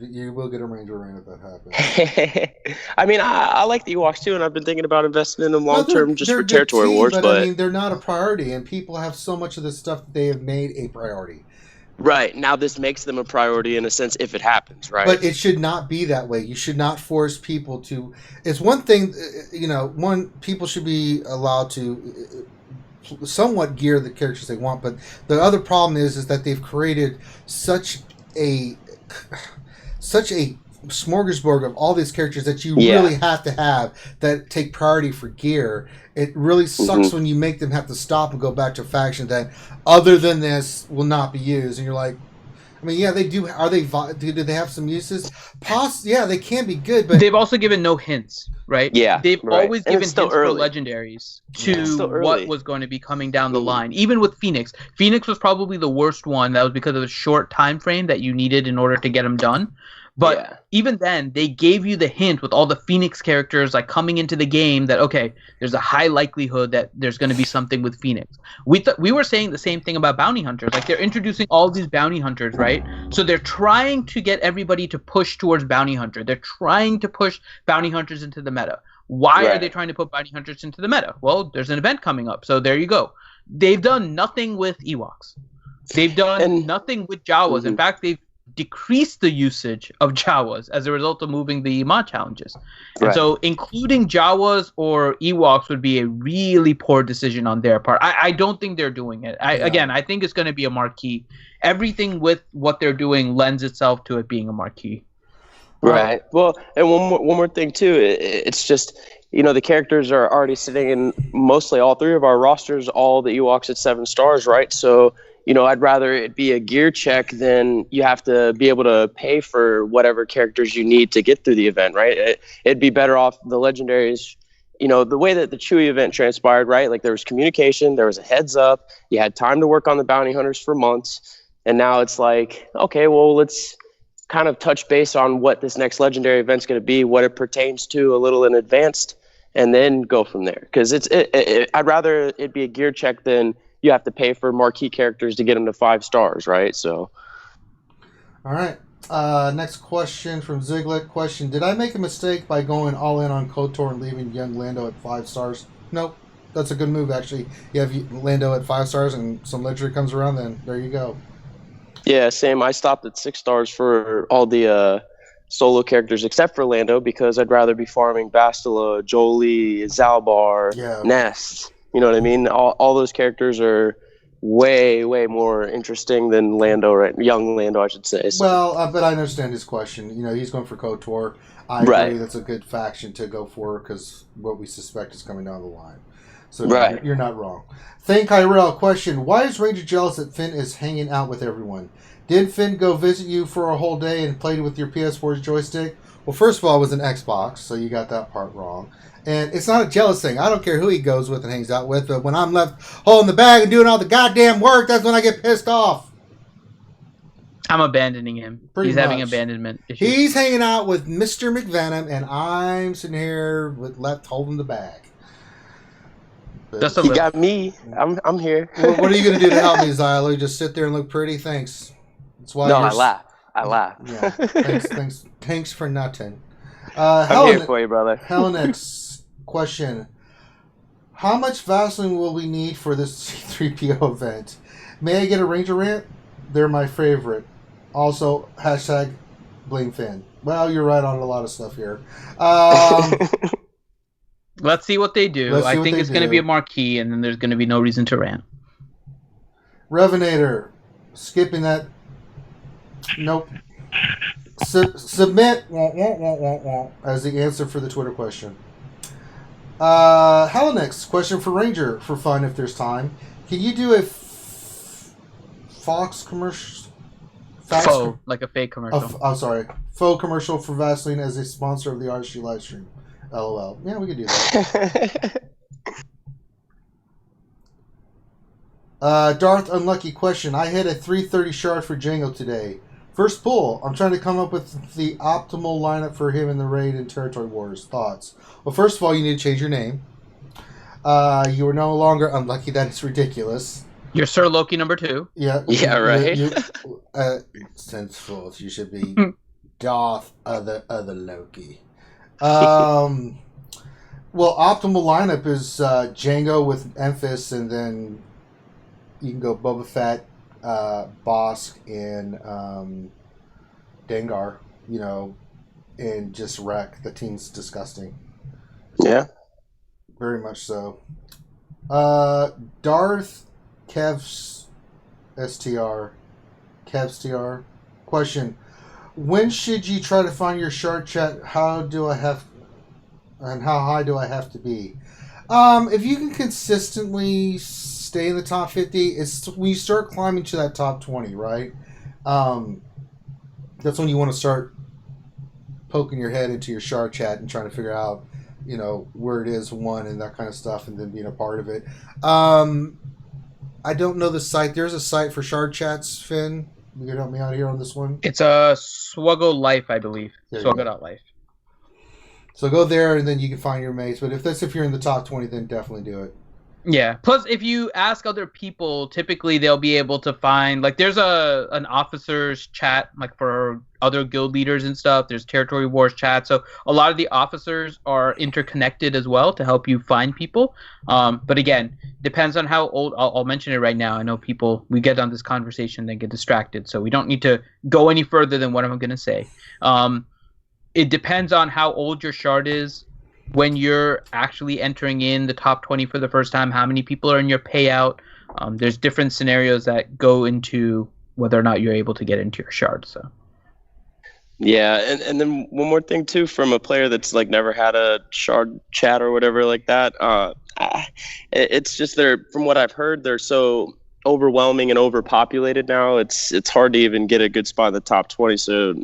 You will get a Ranger Rain if that happens. I mean, I like the Ewoks too, and I've been thinking about investing in them long term just for territory wars. But I mean, they're not a priority, and people have so much of this stuff that they have made a priority. Right. Now this makes them a priority in a sense if it happens, right? But it should not be that way. You should not force people to... It's one thing, people should be allowed to somewhat gear the characters they want, but the other problem is that they've created such a smorgasbord of all these characters that you really have to have that take priority for gear. It really sucks when you make them have to stop and go back to a faction that, other than this, will not be used. And you're like, I mean, yeah, they do. Do they have some uses? Yeah, they can be good, but they've also given no hints, right? Yeah, they've always given hints for legendaries to what was going to be coming down the line. Even with Phoenix was probably the worst one. That was because of the short time frame that you needed in order to get them done. But even then, they gave you the hint with all the Phoenix characters coming into the game that, okay, there's a high likelihood that there's going to be something with Phoenix. We were saying the same thing about bounty hunters. They're introducing all these bounty hunters, right? So they're trying to get everybody to push towards bounty hunter. They're trying to push bounty hunters into the meta. Why are they trying to put bounty hunters into the meta? Well, there's an event coming up, so there you go. They've done nothing with Ewoks. They've done nothing with Jawas. In fact, they've decrease the usage of Jawas as a result of moving the mod challenges. And so including Jawas or Ewoks would be a really poor decision on their part. I don't think they're doing it. Again, I think it's going to be a marquee. Everything with what they're doing lends itself to it being a marquee. Right. Well, and one more thing too. It's just, the characters are already sitting in mostly all 3 of our rosters, all the Ewoks at 7 stars, right? So I'd rather it be a gear check than you have to be able to pay for whatever characters you need to get through the event, right? It'd be better off the legendaries, the way that the Chewie event transpired, right? There was communication, there was a heads up, you had time to work on the bounty hunters for months, and now it's okay, well, let's kind of touch base on what this next legendary event's going to be, what it pertains to a little in advance, and then go from there. Because I'd rather it be a gear check than you have to pay for marquee characters to get them to 5 stars, right? So, all right. Next question from Ziglet. Question: did I make a mistake by going all in on KOTOR and leaving young Lando at 5 stars? Nope. That's a good move, actually. You have Lando at 5 stars, and some legendary comes around. Then there you go. Yeah, same. I stopped at 6 stars for all the solo characters except for Lando because I'd rather be farming Bastila, Jolie, Zalbar, Nest. You know what I mean? All those characters are way, way more interesting than Lando, right? Young Lando, I should say. So. Well, but I understand his question. He's going for KOTOR. I agree that's a good faction to go for because what we suspect is coming down the line. So you're not wrong. Thank Kyrell. Question: why is Ranger jealous that Finn is hanging out with everyone? Did Finn go visit you for a whole day and played with your PS4's joystick? Well, first of all, it was an Xbox, so you got that part wrong. And it's not a jealous thing. I don't care who he goes with and hangs out with, but when I'm left holding the bag and doing all the goddamn work, that's when I get pissed off. I'm abandoning him. Pretty He's having much. abandonment issues. He's hanging out with Mr. McVenom, and I'm sitting here with left holding the bag. But Just a He little. got me. I'm here. what are you going to do to help me, Xylo? Just sit there and look pretty? Thanks. That's why No, you're I laugh. I laugh. Yeah. Thanks for nothing. I'm here for you, brother. Hellnix question. How much Vaseline will we need for this C3PO event? May I get a Ranger rant? They're my favorite. Also, hashtag blame Finn. Well, you're right on a lot of stuff here. Let's see what they do. Let's see I what think they it's going to do. be a marquee, and then there's going to be no reason to rant. Revenator. Skipping that. Nope. Submit as the answer for the Twitter question. Hellnix, question for Ranger for fun if there's time. Can you do a Fox commercial? Faux, like a fake commercial. I'm sorry. Faux commercial for Vaseline as a sponsor of the RSG livestream. LOL. Yeah, we could do that. Darth Unlucky question. I hit a 330 shard for Django today. First pull. I'm trying to come up with the optimal lineup for him in the raid and Territory Wars. Thoughts? Well, first of all, you need to change your name. You are no longer unlucky. That is ridiculous. You're Sir Loki number 2. Yeah. Yeah, right. Sense you should be Darth other Loki. Well, optimal lineup is Django with Emphas, and then you can go Boba Fett, Bosk, and Dengar, and just wreck. The team's disgusting. Yeah. Very much so. Darth Kev's STR. Question. When should you try to find your shard chat? How high do I have to be? If you can consistently stay in the top 50, it's when you start climbing to that top 20, right? That's when you want to start poking your head into your shard chat and trying to figure out, where it is, and that kind of stuff, and then being a part of it. I don't know the site. There's a site for shard chats, Finn. You can help me out here on this one. It's a SWGOH Life, I believe. SWGOH.life. So go there, and then you can find your mates. But if you're in the top 20, then definitely do it. Yeah. Plus, if you ask other people, typically they'll be able to find, there's an officers chat, for other guild leaders and stuff. There's Territory Wars chat. So a lot of the officers are interconnected as well to help you find people. But again, depends on how old. I'll mention it right now. I know we get on this conversation and get distracted, so we don't need to go any further than what I'm going to say. It depends on how old your shard is. When you're actually entering in the top 20 for the first time, how many people are in your payout? There's different scenarios that go into whether or not you're able to get into your shard. So, yeah, and then one more thing too, from a player that's never had a shard chat or whatever like that. It's just from what I've heard, they're so overwhelming and overpopulated now. It's hard to even get a good spot in the top 20. So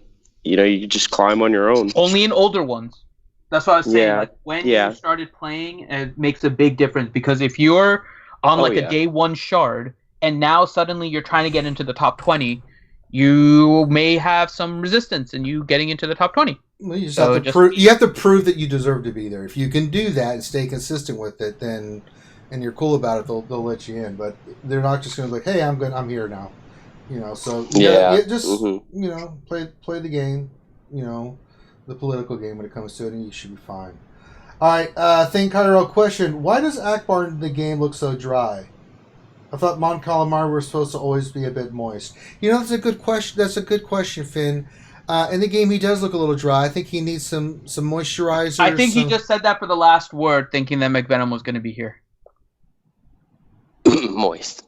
you just climb on your own. Only in older ones. That's what I was saying. Yeah. When you started playing, it makes a big difference, because if you're on a day 1 shard and now suddenly you're trying to get into the top 20, you may have some resistance in you getting into the top 20. Well, you have to prove that you deserve to be there. If you can do that and stay consistent with it, then and you're cool about it, they'll let you in. But they're not just going to hey, I'm here now. So just play the game. The political game when it comes to it, and you should be fine. All right, Thing Cairo question. Why does Akbar in the game look so dry? I thought Mon Calamari were supposed to always be a bit moist. That's a good question. That's a good question, Finn. In the game, he does look a little dry. I think he needs some moisturizer. I think he just said that for the last word, thinking that McVenom was going to be here. Moist.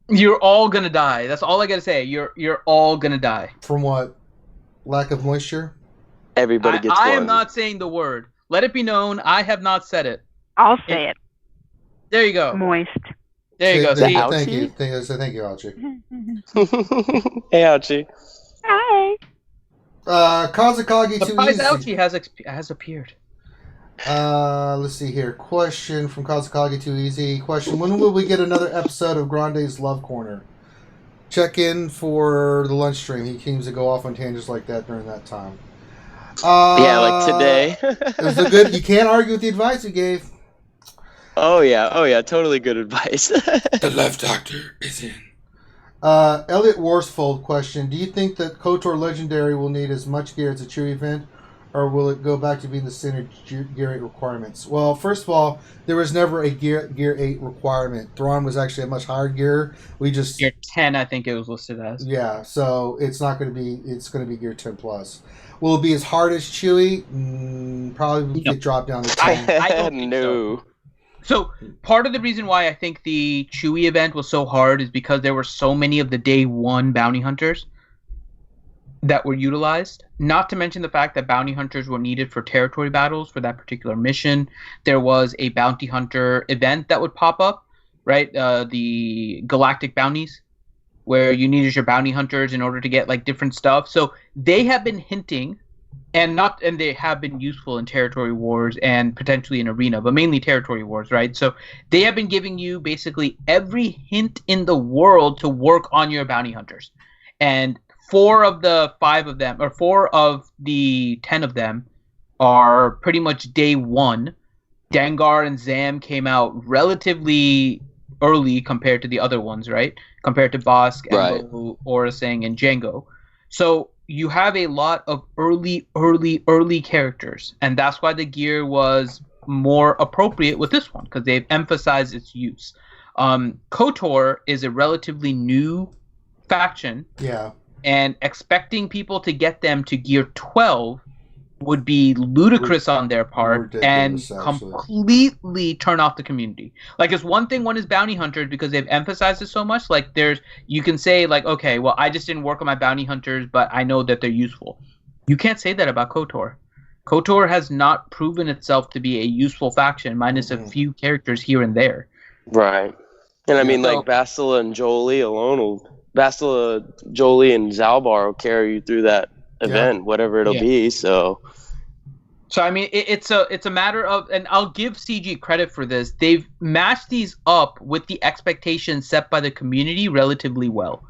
You're all going to die. That's all I got to say. You're all going to die. From what? Lack of moisture? Everybody gets I one. am not saying the word. Let it be known, I have not said it. I'll say it. There you go. Moist. There you go. Thank See? you. Thank you, Alchie. Hey, Ouchie. Hi. Kazakagi too Surprise easy. Ouchie has appeared. Let's see here. Question from Kazakagi too easy. Question: when will we get another episode of Grande's Love Corner? check in for the lunch stream. He seems to go off on tangents like that during that time. Yeah, like today. It was a good. You can't argue with the advice he gave. Oh yeah, totally good advice. The love doctor is in. Elliot Worsfold question: do you think that KOTOR Legendary will need as much gear as a Chewie event, or will it go back to being the standard Gear 8 requirements? Well, first of all, there was never a Gear 8 requirement. Thrawn was actually a much higher gear. We just Gear 10, I think it was listed as. Yeah, so it's not going to be. It's going to be Gear 10 plus. Will it be as hard as Chewie? Probably get dropped down to 10. I don't think so. So part of the reason why I think the Chewie event was so hard is because there were so many of the day one bounty hunters that were utilized. Not to mention the fact that bounty hunters were needed for territory battles for that particular mission. There was a bounty hunter event that would pop up, right? The galactic bounties, where you needed your bounty hunters in order to get like different stuff. So they have been hinting. And they have been useful in territory wars and potentially in arena, but mainly territory wars, right? So they have been giving you basically every hint in the world to work on your bounty hunters. And 4 of the 10 of them are pretty much day one. Dengar and Zam came out relatively early compared to the other ones, right? Compared to Bosk, Embo, Orasang, and Django. So you have a lot of early characters, and that's why the gear was more appropriate with this one, because they've emphasized its use. KOTOR is a relatively new faction, and expecting people to get them to gear 12 would be ludicrous on their part and completely turn off the community. Like, it's one thing when it's bounty hunters because they've emphasized it so much. Like, you can say like, okay, well, I just didn't work on my bounty hunters, but I know that they're useful. You can't say that about KOTOR. KOTOR has not proven itself to be a useful faction, minus a few characters here and there. Right. And I mean, like Bastila and Jolie and Zalbar will carry you through that event, whatever it'll be. So I mean, it's a matter of, and I'll give CG credit for this. They've matched these up with the expectations set by the community relatively well,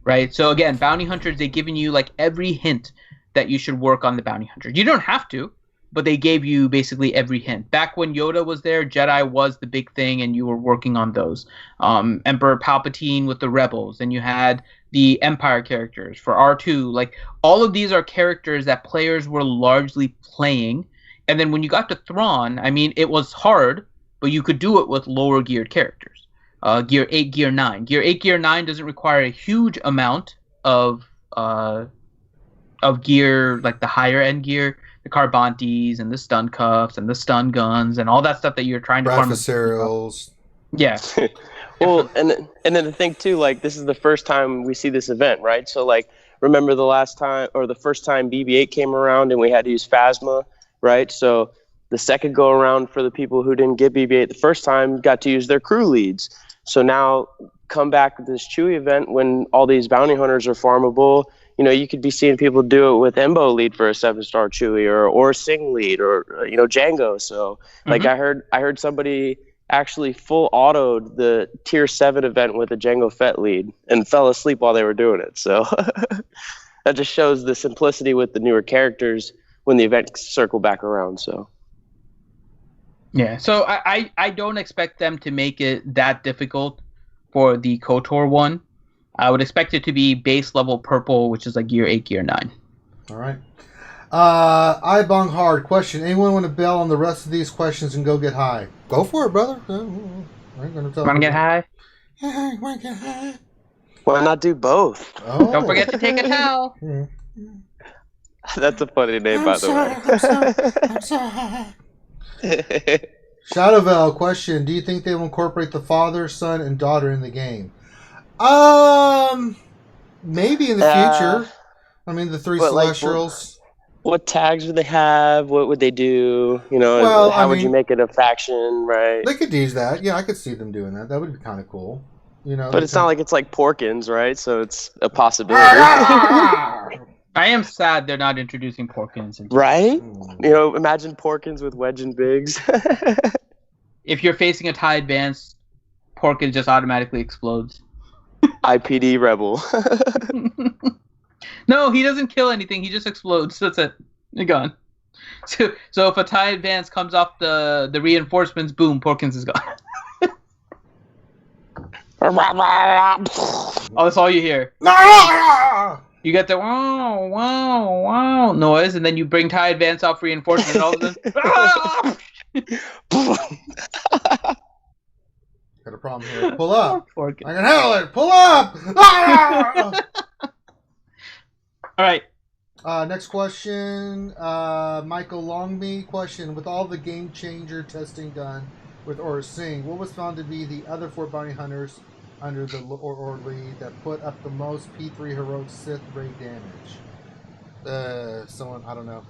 right? So again, bounty hunters, they've given you like every hint that you should work on the bounty hunter. You don't have to, but they gave you basically every hint. Back when Yoda was there, Jedi was the big thing, and you were working on those. Emperor Palpatine with the Rebels, and you had the Empire characters for R2. Like, all of these are characters that players were largely playing. And then when you got to Thrawn, I mean, it was hard, but you could do it with lower geared characters. Gear 8, Gear 9. Gear 8, Gear 9 doesn't require a huge amount of gear, like the higher end gear, the Carbantes and the stun cuffs and the stun guns and all that stuff that you're trying to farm. Adversarials. Yeah. Well, and then the thing too, like, this is the first time we see this event, right? So like, remember the last time or the first time BB-8 came around and we had to use Phasma, right? So the second go around for the people who didn't get BB-8 the first time got to use their crew leads. So now come back with this Chewie event when all these bounty hunters are farmable. You know, you could be seeing people do it with Embo lead for a 7-star Chewie or Sing lead or Django. So like I heard somebody actually full autoed the tier 7 event with a Django Fett lead and fell asleep while they were doing it. So that just shows the simplicity with the newer characters when the event circle back around. So yeah, so I don't expect them to make it that difficult for the KOTOR one. I would expect it to be base level purple, which is like Gear 8, Gear 9. All right. Ibong Hard question. Anyone want to bail on the rest of these questions and go get high? Go for it, brother. Want to get high? Yeah, want to get high. Why not do both? Oh. Don't forget to take a towel. That's a funny name, by the way. I'm so high. Shadowvel question. Do you think they will incorporate the father, son, and daughter in the game? Maybe in the future. I mean, the 3 Celestials. What tags would they have? What would they do? You know, how would you make it a faction, right? They could use that. Yeah, I could see them doing that. That would be kind of cool. You know, but it's not like it's like Porkins, right? So it's a possibility. I am sad they're not introducing Porkins. Right? You know, imagine Porkins with Wedge and Biggs. If you're facing a TIE Advance, Porkins just automatically explodes. IPD rebel. No, he doesn't kill anything. He just explodes. That's it. You're gone. So if a TIE advance comes off the reinforcements, boom, Porkins is gone. Oh, that's all you hear. You get the wow, wow, wow noise, and then you bring TIE advance off reinforcements, and all of a sudden, Got a problem here. Pull up. Porkins. I can handle it. Pull up. All right. Next question. Michael Longby question. With all the game changer testing done with Aura Singh, what was found to be the other 4 bounty hunters under the orderly that put up the most P3 heroic Sith raid damage? Someone, I don't know.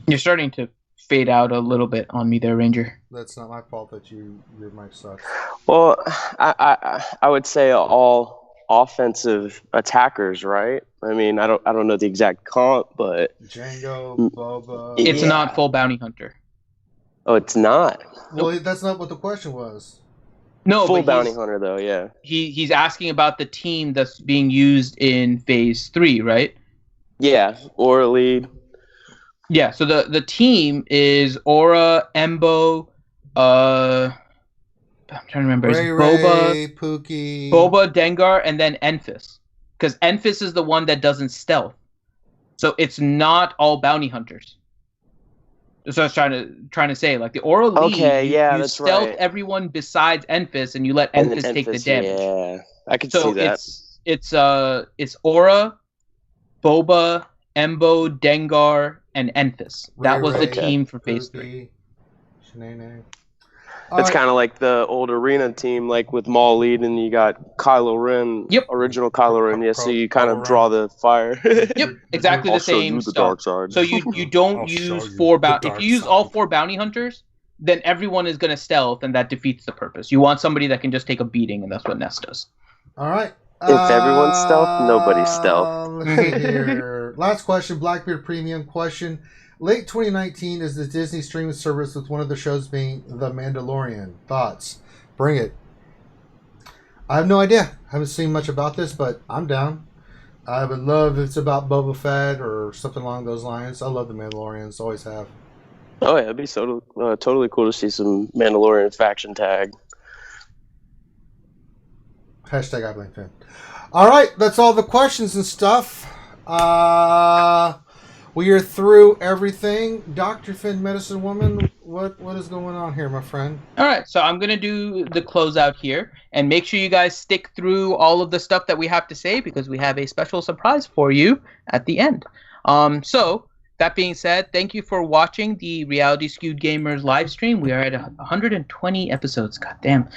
You're starting to fade out a little bit on me there, Ranger. That's not my fault that your mic sucks. Well, I would say all offensive attackers, right? I mean, I don't know the exact comp, but Django, Boba. It's not full bounty hunter. Oh, it's not. Well, that's not what the question was. No, Full but bounty hunter though, yeah. he's asking about the team that's being used in Phase 3, right? Yeah, or lead. Yeah, so the team is Aura, Embo, I'm trying to remember. It's Boba, Pookie. Boba, Dengar, and then Enfys. Because Enfys is the one that doesn't stealth. So it's not all bounty hunters. That's what I was trying to say. Like the Aura lead, Okay, yeah, you that's stealth right. everyone besides Enfys, and you let And then Enfys take the Enfys, damage. Yeah, I could So see that. it's Aura, Boba, Embo, Dengar, and Enfys. That was the team for Phase 3. It's kind of like the old arena team, like with Maul lead, and you got Kylo Ren, original Kylo Ren. Yeah, so you kind of draw the fire. Yep, exactly the same stuff. So you don't use 4 bounty. If you use all 4 bounty hunters, then everyone is going to stealth, and that defeats the purpose. You want somebody that can just take a beating, and that's what Ness does. All right. If everyone's stealth, nobody's stealth. Let's see here. Last question, Blackbeard Premium question. Late 2019 is the Disney streaming service with one of the shows being The Mandalorian. Thoughts? Bring it. I have no idea. I haven't seen much about this, but I'm down. I would love if it's about Boba Fett or something along those lines. I love The Mandalorians. Always have. Oh, yeah, it'd be totally cool to see some Mandalorian faction tag. Hashtag I blame Finn. All right, that's all the questions and stuff. We are through everything. Dr. Finn, Medicine Woman, what is going on here, my friend? All right, so I'm going to do the closeout here, and make sure you guys stick through all of the stuff that we have to say, because we have a special surprise for you at the end. So, that being said, thank you for watching the Reality Skewed Gamers live stream. We are at 120 episodes, goddamn.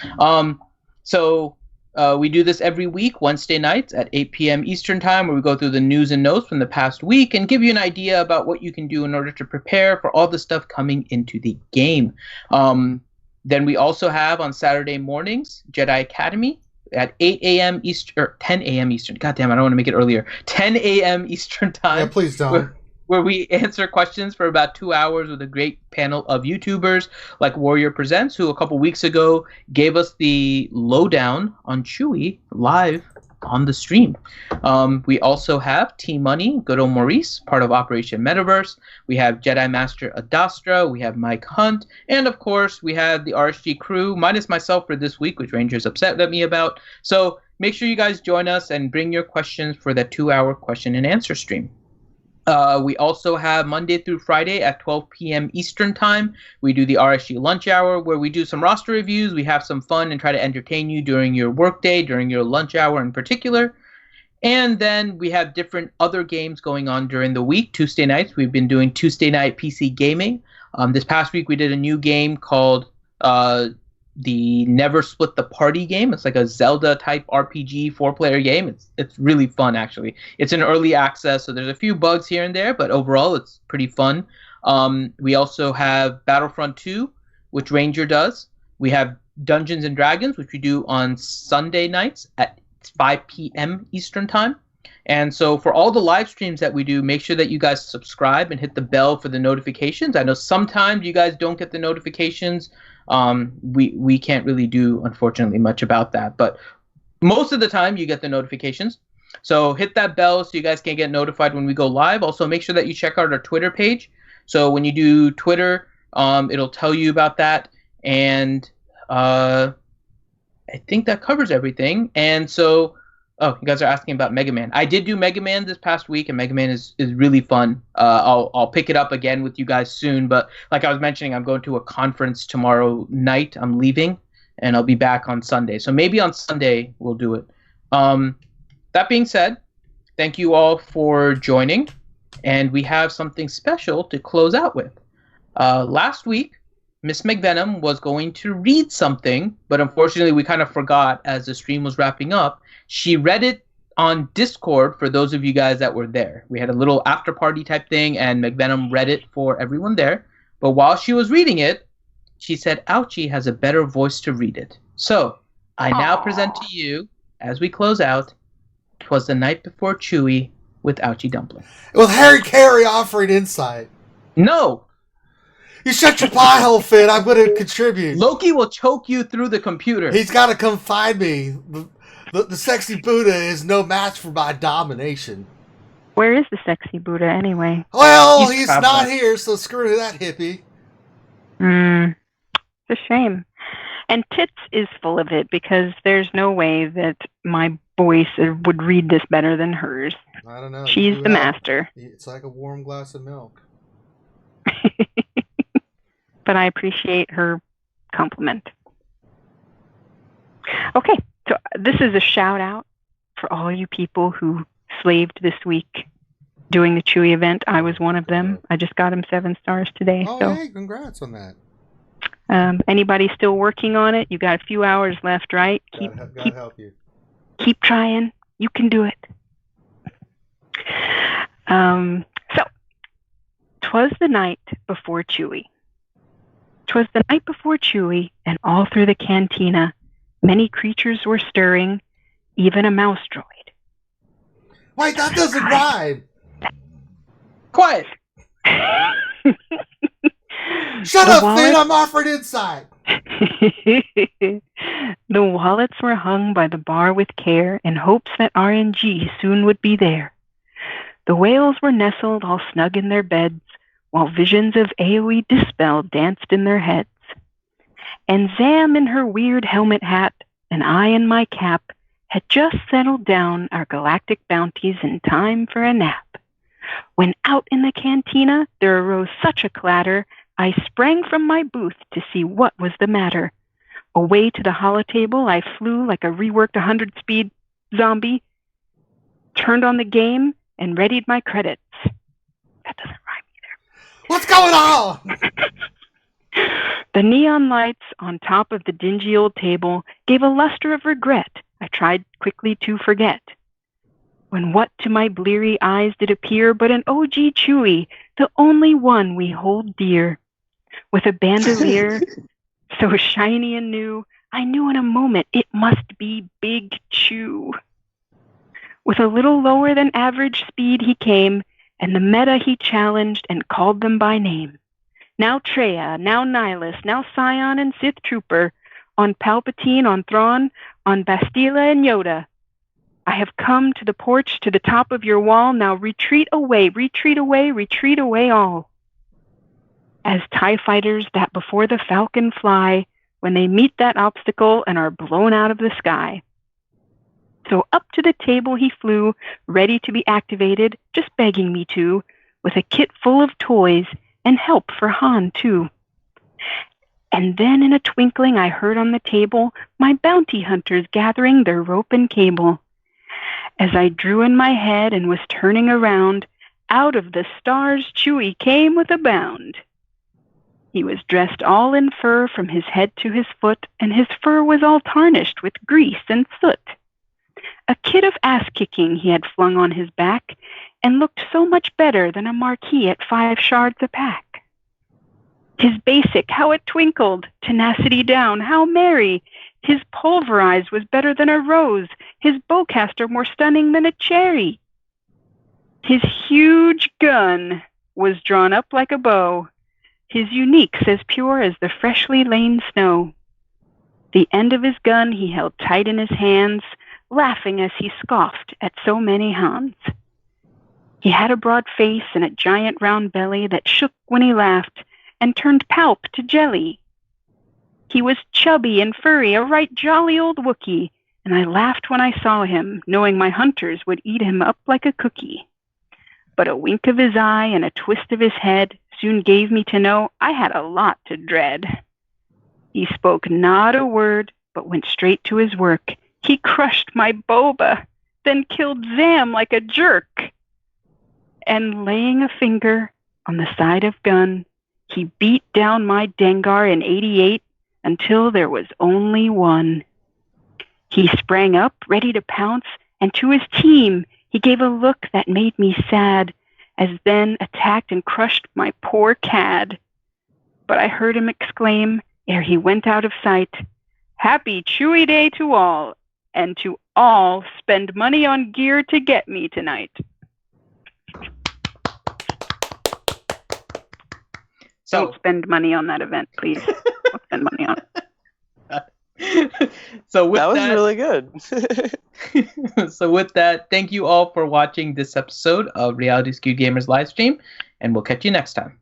We do this every week, Wednesday nights at 8 p.m. Eastern Time, where we go through the news and notes from the past week and give you an idea about what you can do in order to prepare for all the stuff coming into the game. Then we also have on Saturday mornings, Jedi Academy at 8 a.m. Eastern, or 10 a.m. Eastern. Goddamn, I don't want to make it earlier. 10 a.m. Eastern Time. Yeah, please don't. Where we answer questions for about 2 hours with a great panel of YouTubers like Warrior Presents, who a couple weeks ago gave us the lowdown on Chewie live on the stream. We also have T-Money, good old Maurice, part of Operation Metaverse. We have Jedi Master Adastra. We have Mike Hunt. And, of course, we have the RSG crew, minus myself for this week, which Ranger's upset at me about. So make sure you guys join us and bring your questions for that 2-hour question and answer stream. We also have Monday through Friday at 12 p.m. Eastern Time. We do the RSG Lunch Hour, where we do some roster reviews. We have some fun and try to entertain you during your workday, during your lunch hour in particular. And then we have different other games going on during the week. Tuesday nights, we've been doing Tuesday Night PC Gaming. This past week, we did a new game called the Never Split the Party game. It's like a Zelda-type RPG 4-player game. It's really fun, actually. It's in early access, so there's a few bugs here and there, but overall, it's pretty fun. We also have Battlefront 2, which Ranger does. We have Dungeons & Dragons, which we do on Sunday nights at 5 p.m. Eastern Time. And so for all the live streams that we do, make sure that you guys subscribe and hit the bell for the notifications. I know sometimes you guys don't get the notifications. We can't really do, unfortunately, much about that. But most of the time you get the notifications. So hit that bell so you guys can get notified when we go live. Also, make sure that you check out our Twitter page. So when you do Twitter, it'll tell you about that. And I think that covers everything. And so, oh, you guys are asking about Mega Man. I did do Mega Man this past week, and Mega Man is really fun. I'll pick it up again with you guys soon. But like I was mentioning, I'm going to a conference tomorrow night. I'm leaving, and I'll be back on Sunday. So maybe on Sunday we'll do it. That being said, thank you all for joining, and we have something special to close out with. Last week, Miss McVenom was going to read something, but unfortunately we kind of forgot as the stream was wrapping up. She read it on Discord for those of you guys that were there. We had a little after party type thing, and McVenom read it for everyone there. But while she was reading it, she said Ouchie has a better voice to read it. So I now present to you, as we close out, 'Twas the Night Before Chewie with Ouchie Dumpling. With Harry Carey offering insight. No! You shut your pie hole, Finn. I'm going to contribute. Loki will choke you through the computer. He's got to come find me. The sexy Buddha is no match for my domination. Where is the sexy Buddha anyway? Well, he's not here, so screw that hippie. It's a shame. And Tits is full of it because there's no way that my voice would read this better than hers. I don't know. She's the master. It's like a warm glass of milk. But I appreciate her compliment. Okay, so this is a shout out for all you people who slaved this week doing the Chewy event. I was one of them. I just got him 7 stars today. Oh, so. hey, congrats on that. Anybody still working on it? You got a few hours left, right? Gotta help you. Keep trying. You can do it. So, 'twas the night before Chewy. 'Twas the night before Chewy, and all through the cantina, many creatures were stirring, even a mouse droid. Wait, that doesn't rhyme. Quiet. Shut up, Finn. I'm offering insight. The wallets were hung by the bar with care in hopes that RNG soon would be there. The whales were nestled all snug in their beds, while visions of AoE Dispel danced in their heads. And Zam in her weird helmet hat, and I in my cap, had just settled down our galactic bounties in time for a nap. When out in the cantina there arose such a clatter, I sprang from my booth to see what was the matter. Away to the holotable I flew like a reworked 100-speed zombie, turned on the game, and readied my credits. That doesn't rhyme either. What's going on? The neon lights on top of the dingy old table gave a luster of regret I tried quickly to forget. When what to my bleary eyes did appear but an OG Chewy, the only one we hold dear. With a bandolier so shiny and new, I knew in a moment it must be Big Chew. With a little lower than average speed he came, and the meta he challenged and called them by name. Now Treya, now Nihilus, now Scion and Sith Trooper, on Palpatine, on Thrawn, on Bastila and Yoda. I have come to the porch, to the top of your wall, now retreat away, retreat away, retreat away all. As TIE fighters that before the Falcon fly, when they meet that obstacle and are blown out of the sky. So up to the table he flew, ready to be activated, just begging me to, with a kit full of toys and help for Han too. And then in a twinkling I heard on the table my bounty hunters gathering their rope and cable. As I drew in my head and was turning around, out of the stars Chewy came with a bound. He was dressed all in fur from his head to his foot, and his fur was all tarnished with grease and soot. A kit of ass-kicking he had flung on his back, and looked so much better than a Marquee at 5 shards a pack. His basic, how it twinkled, tenacity down, how merry! His pulverized was better than a rose, his bowcaster more stunning than a cherry. His huge gun was drawn up like a bow, his uniques as pure as the freshly lain snow. The end of his gun he held tight in his hands, laughing as he scoffed at so many Hans. He had a broad face and a giant round belly that shook when he laughed and turned palp to jelly. He was chubby and furry, a right jolly old Wookiee, and I laughed when I saw him, knowing my hunters would eat him up like a cookie. But a wink of his eye and a twist of his head soon gave me to know I had a lot to dread. He spoke not a word, but went straight to his work. He crushed my boba, then killed Zam like a jerk. And laying a finger on the side of gun, he beat down my Dengar in 88 until there was only one. He sprang up, ready to pounce, and to his team he gave a look that made me sad, as then attacked and crushed my poor cad. But I heard him exclaim, ere he went out of sight, "Happy Chewy Day to all, and to all spend money on gear to get me tonight." So Don't spend money on that event, please. Don't spend money on it. So with That was really good. So with that, thank you all for watching this episode of Reality Skewed Gamers live stream, and we'll catch you next time.